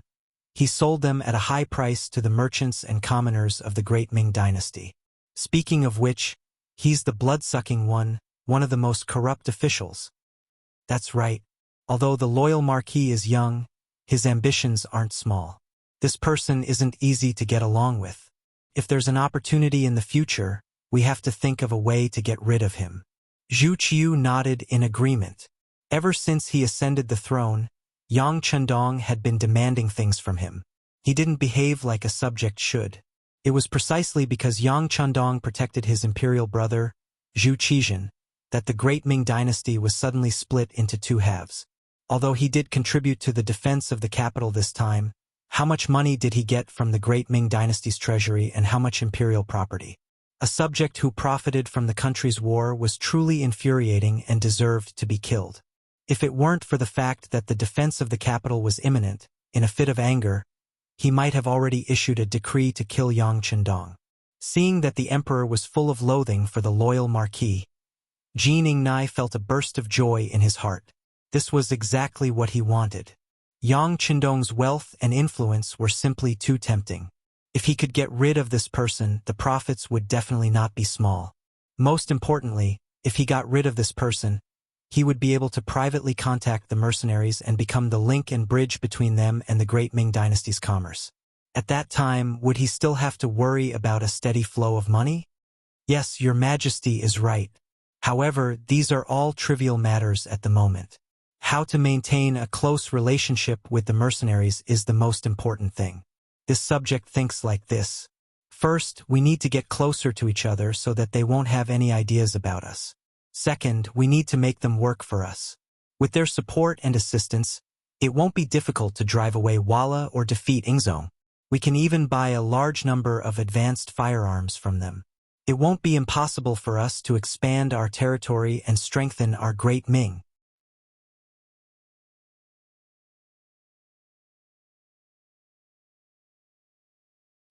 he sold them at a high price to the merchants and commoners of the Great Ming Dynasty. Speaking of which, he's the blood-sucking one of the most corrupt officials. That's right. Although the loyal Marquis is young, his ambitions aren't small. This person isn't easy to get along with. If there's an opportunity in the future, we have to think of a way to get rid of him. Zhu Qiu nodded in agreement. Ever since he ascended the throne, Yang Chendong had been demanding things from him. He didn't behave like a subject should. It was precisely because Yang Chendong protected his imperial brother, Zhu Qizhen, that the Great Ming Dynasty was suddenly split into two halves. Although he did contribute to the defense of the capital this time, how much money did he get from the Great Ming Dynasty's treasury and how much imperial property? A subject who profited from the country's war was truly infuriating and deserved to be killed. If it weren't for the fact that the defense of the capital was imminent, in a fit of anger, he might have already issued a decree to kill Yang Chendong. Seeing that the emperor was full of loathing for the loyal Marquis, Jining Nai felt a burst of joy in his heart. This was exactly what he wanted. Yang Chendong's wealth and influence were simply too tempting. If he could get rid of this person, the profits would definitely not be small. Most importantly, if he got rid of this person, he would be able to privately contact the mercenaries and become the link and bridge between them and the Great Ming Dynasty's commerce. At that time, would he still have to worry about a steady flow of money? Yes, Your Majesty is right. However, these are all trivial matters at the moment. How to maintain a close relationship with the mercenaries is the most important thing. This subject thinks like this. First, we need to get closer to each other so that they won't have any ideas about us. Second, we need to make them work for us. With their support and assistance, it won't be difficult to drive away Walla or defeat Ingzong. We can even buy a large number of advanced firearms from them. It won't be impossible for us to expand our territory and strengthen our Great Ming.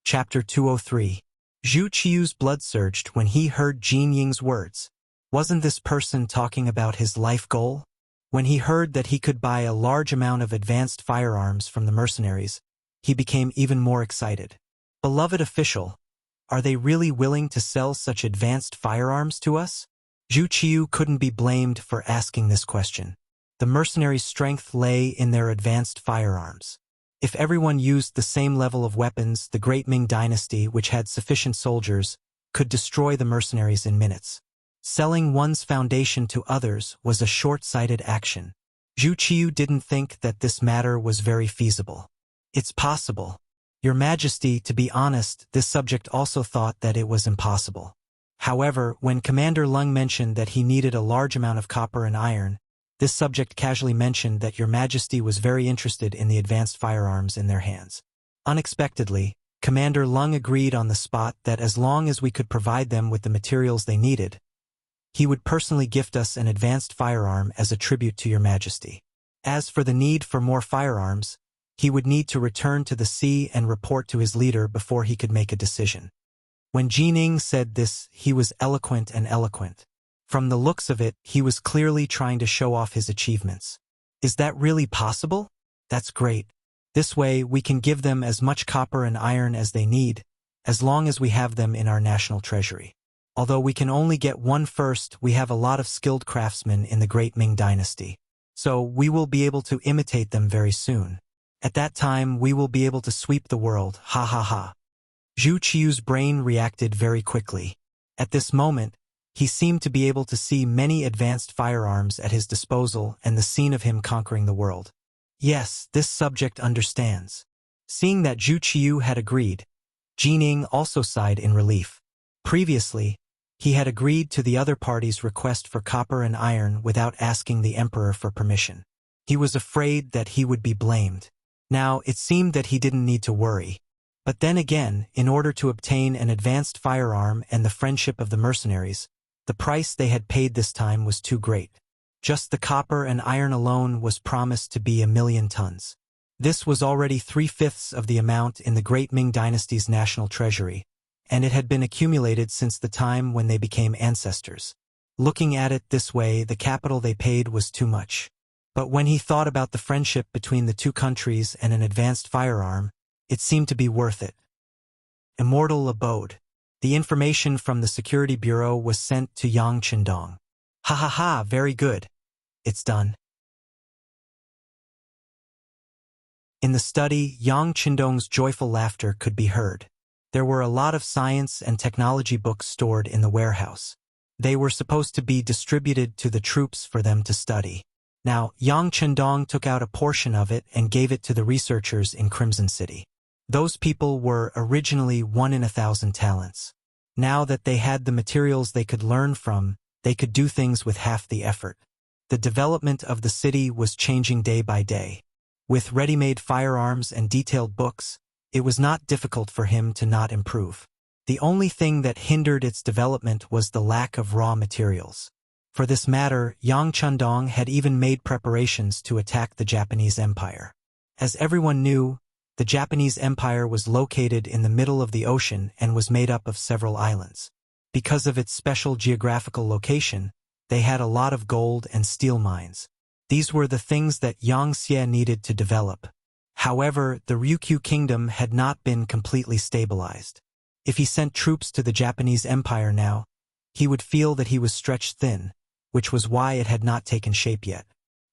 Chapter 203. Zhu Qiu's blood surged when he heard Jin Ying's words. Wasn't this person talking about his life goal? When he heard that he could buy a large amount of advanced firearms from the mercenaries, he became even more excited. Beloved official, Are they really willing to sell such advanced firearms to us? Zhu Qiu couldn't be blamed for asking this question. The mercenaries' strength lay in their advanced firearms. If everyone used the same level of weapons, the Great Ming Dynasty, which had sufficient soldiers, could destroy the mercenaries in minutes. Selling one's foundation to others was a short-sighted action. Zhu Qiu didn't think that this matter was very feasible. It's possible. Your Majesty, to be honest, this subject also thought that it was impossible. However, when Commander Lung mentioned that he needed a large amount of copper and iron, this subject casually mentioned that Your Majesty was very interested in the advanced firearms in their hands. Unexpectedly, Commander Lung agreed on the spot that as long as we could provide them with the materials they needed, he would personally gift us an advanced firearm as a tribute to Your Majesty. As for the need for more firearms, he would need to return to the sea and report to his leader before he could make a decision. When Jining said this, he was eloquent and eloquent. From the looks of it, he was clearly trying to show off his achievements. Is that really possible? That's great. This way, we can give them as much copper and iron as they need, as long as we have them in our national treasury. Although we can only get one first, we have a lot of skilled craftsmen in the Great Ming Dynasty. So we will be able to imitate them very soon. At that time, we will be able to sweep the world, ha ha ha. Zhu Qiu's brain reacted very quickly. At this moment, he seemed to be able to see many advanced firearms at his disposal and the scene of him conquering the world. Yes, this subject understands. Seeing that Zhu Qiu had agreed, Jining also sighed in relief. Previously, he had agreed to the other party's request for copper and iron without asking the emperor for permission. He was afraid that he would be blamed. Now, it seemed that he didn't need to worry. But then again, in order to obtain an advanced firearm and the friendship of the mercenaries, the price they had paid this time was too great. Just the copper and iron alone was promised to be 1,000,000 tons. This was already 3/5 of the amount in the Great Ming Dynasty's national treasury, and it had been accumulated since the time when they became ancestors. Looking at it this way, the capital they paid was too much. But when he thought about the friendship between the two countries and an advanced firearm, it seemed to be worth it. Immortal Abode. The information from the Security Bureau was sent to Yang Qindong. Ha ha ha, very good. It's done. In the study, Yang Qindong's joyful laughter could be heard. There were a lot of science and technology books stored in the warehouse. They were supposed to be distributed to the troops for them to study. Now, Yang Qindong took out a portion of it and gave it to the researchers in Crimson City. Those people were originally 1 in 1,000 talents. Now that they had the materials they could learn from, they could do things with half the effort. The development of the city was changing day by day. With ready-made firearms and detailed books, it was not difficult for him to not improve. The only thing that hindered its development was the lack of raw materials. For this matter, Yang Qindong had even made preparations to attack the Japanese Empire. As everyone knew, the Japanese Empire was located in the middle of the ocean and was made up of several islands. Because of its special geographical location, they had a lot of gold and steel mines. These were the things that Yang Xie needed to develop. However, the Ryukyu kingdom had not been completely stabilized. If he sent troops to the Japanese Empire now, he would feel that he was stretched thin, which was why it had not taken shape yet.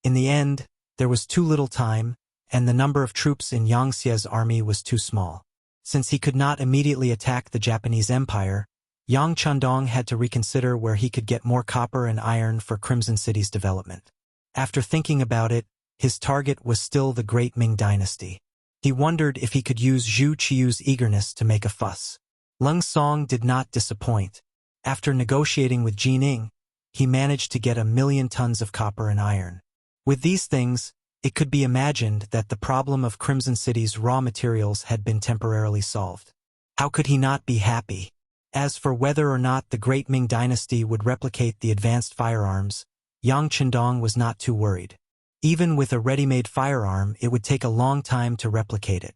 In the end, there was too little time, and the number of troops in Yang Xie's army was too small. Since he could not immediately attack the Japanese Empire, Yang Qindong had to reconsider where he could get more copper and iron for Crimson City's development. After thinking about it, his target was still the Great Ming Dynasty. He wondered if he could use Zhu Qiu's eagerness to make a fuss. Lung Song did not disappoint. After negotiating with Jining, he managed to get 1,000,000 tons of copper and iron. With these things, it could be imagined that the problem of Crimson City's raw materials had been temporarily solved. How could he not be happy? As for whether or not the Great Ming Dynasty would replicate the advanced firearms, Yang Qindong was not too worried. Even with a ready-made firearm, it would take a long time to replicate it.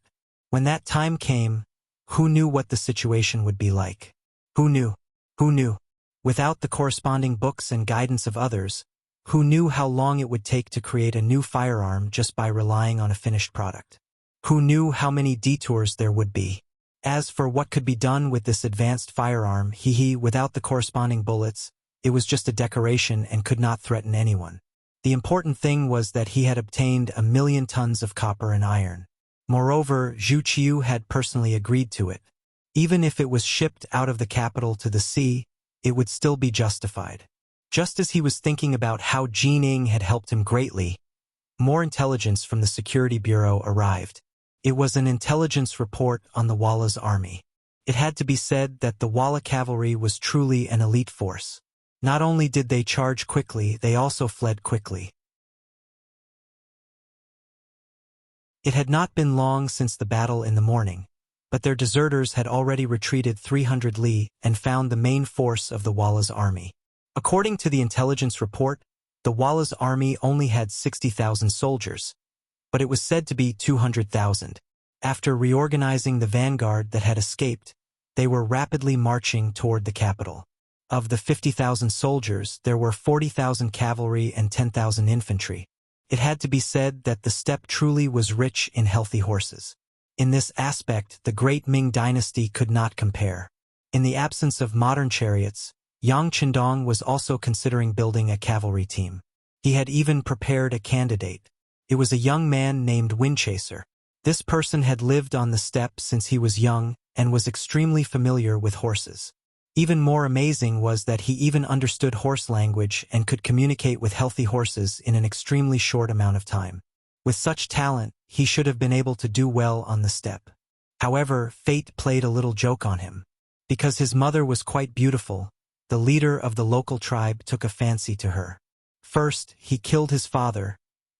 When that time came, who knew what the situation would be like? Who knew? Who knew? Without the corresponding books and guidance of others, who knew how long it would take to create a new firearm just by relying on a finished product? Who knew how many detours there would be? As for what could be done with this advanced firearm, without the corresponding bullets, it was just a decoration and could not threaten anyone. The important thing was that he had obtained 1,000,000 tons of copper and iron. Moreover, Zhu Qiu had personally agreed to it. Even if it was shipped out of the capital to the sea, it would still be justified. Just as he was thinking about how Jining had helped him greatly, more intelligence from the Security Bureau arrived. It was an intelligence report on the Walla's army. It had to be said that the Walla cavalry was truly an elite force. Not only did they charge quickly, they also fled quickly. It had not been long since the battle in the morning, but their deserters had already retreated 300 li and found the main force of the Walla's army. According to the intelligence report, the Walla's army only had 60,000 soldiers, but it was said to be 200,000. After reorganizing the vanguard that had escaped, they were rapidly marching toward the capital. Of the 50,000 soldiers, there were 40,000 cavalry and 10,000 infantry. It had to be said that the steppe truly was rich in healthy horses. In this aspect, the great Ming dynasty could not compare. In the absence of modern chariots, Yang Qindong was also considering building a cavalry team. He had even prepared a candidate. It was a young man named Windchaser. This person had lived on the steppe since he was young and was extremely familiar with horses. Even more amazing was that he even understood horse language and could communicate with healthy horses in an extremely short amount of time. With such talent, he should have been able to do well on the steppe. However, fate played a little joke on him. Because his mother was quite beautiful, the leader of the local tribe took a fancy to her. First, he killed his father,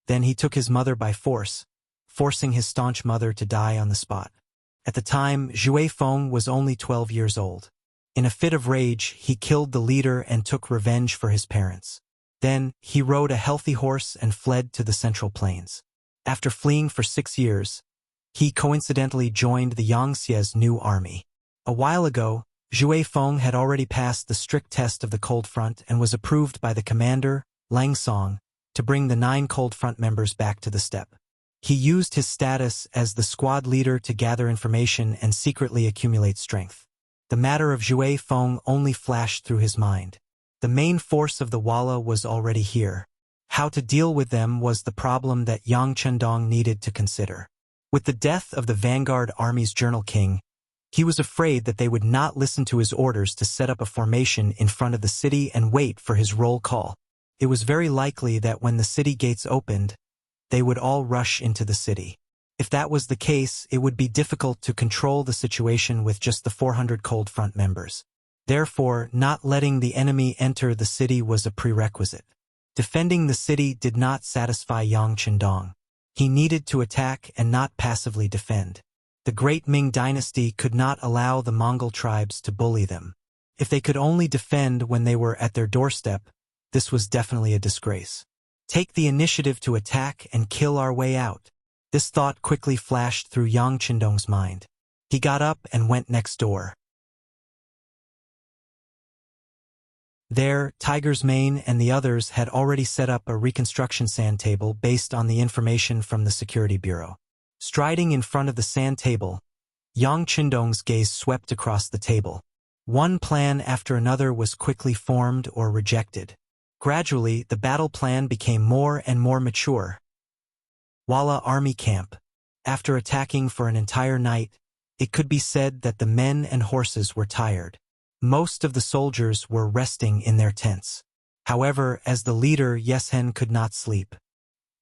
then he took his mother by force, forcing his staunch mother to die on the spot. At the time, Zhui Feng was only 12 years old. In a fit of rage, he killed the leader and took revenge for his parents. Then, he rode a healthy horse and fled to the Central Plains. After fleeing for 6 years, he coincidentally joined the Yangtze's new army. A while ago, Zhui Feng had already passed the strict test of the Cold Front and was approved by the commander, Lang Song, to bring the 9 Cold Front members back to the steppe. He used his status as the squad leader to gather information and secretly accumulate strength. The matter of Zhui Feng only flashed through his mind. The main force of the Walla was already here. How to deal with them was the problem that Yang Qindong needed to consider. With the death of the vanguard army's journal king, he was afraid that they would not listen to his orders to set up a formation in front of the city and wait for his roll call. It was very likely that when the city gates opened, they would all rush into the city. If that was the case, it would be difficult to control the situation with just the 400 Cold Front members. Therefore, not letting the enemy enter the city was a prerequisite. Defending the city did not satisfy Yang Qindong. He needed to attack and not passively defend. The great Ming dynasty could not allow the Mongol tribes to bully them. If they could only defend when they were at their doorstep, this was definitely a disgrace. Take the initiative to attack and kill our way out. This thought quickly flashed through Yang Qindong's mind. He got up and went next door. There, Tiger's Mane and the others had already set up a reconstruction sand table based on the information from the Security Bureau. Striding in front of the sand table, Yang Qindong's gaze swept across the table. One plan after another was quickly formed or rejected. Gradually, the battle plan became more and more mature. Walla Army Camp. After attacking for an entire night, it could be said that the men and horses were tired. Most of the soldiers were resting in their tents. However, as the leader, Yeshen could not sleep.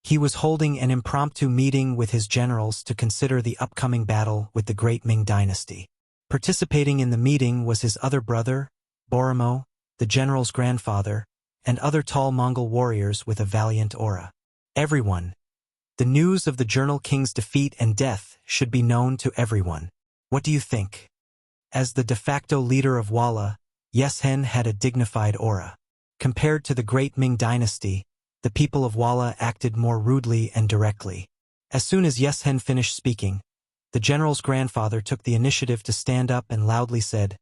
He was holding an impromptu meeting with his generals to consider the upcoming battle with the great Ming dynasty. Participating in the meeting was his other brother, Borimo, the general's grandfather, and other tall Mongol warriors with a valiant aura. Everyone. The news of the Journal King's defeat and death should be known to everyone. What do you think? As the de facto leader of Walla, Yeshen had a dignified aura. Compared to the great Ming dynasty, the people of Walla acted more rudely and directly. As soon as Yeshen finished speaking, the general's grandfather took the initiative to stand up and loudly said,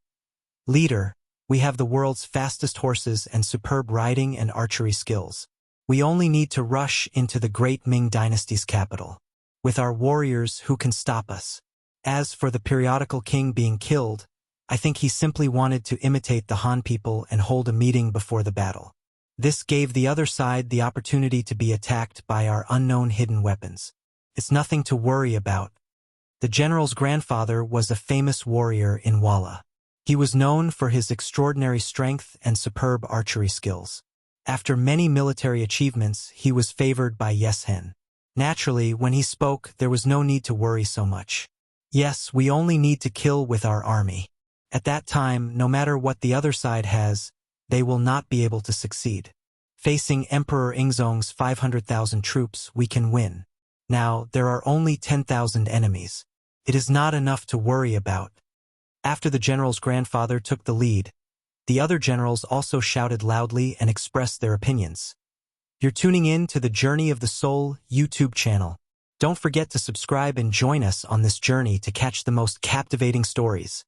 "Leader, we have the world's fastest horses and superb riding and archery skills. We only need to rush into the great Ming dynasty's capital. With our warriors, who can stop us? As for the periodical king being killed, I think he simply wanted to imitate the Han people and hold a meeting before the battle. This gave the other side the opportunity to be attacked by our unknown hidden weapons. It's nothing to worry about. The general's grandfather was a famous warrior in Walla. He was known for his extraordinary strength and superb archery skills. After many military achievements, he was favored by Yeshen. Naturally, when he spoke, there was no need to worry so much. Yes, we only need to kill with our army. At that time, no matter what the other side has, they will not be able to succeed. Facing Emperor Ingzong's 500,000 troops, we can win. Now, there are only 10,000 enemies. It is not enough to worry about. After the general's grandfather took the lead, the other generals also shouted loudly and expressed their opinions. You're tuning in to the Journey of the Soul YouTube channel. Don't forget to subscribe and join us on this journey to catch the most captivating stories.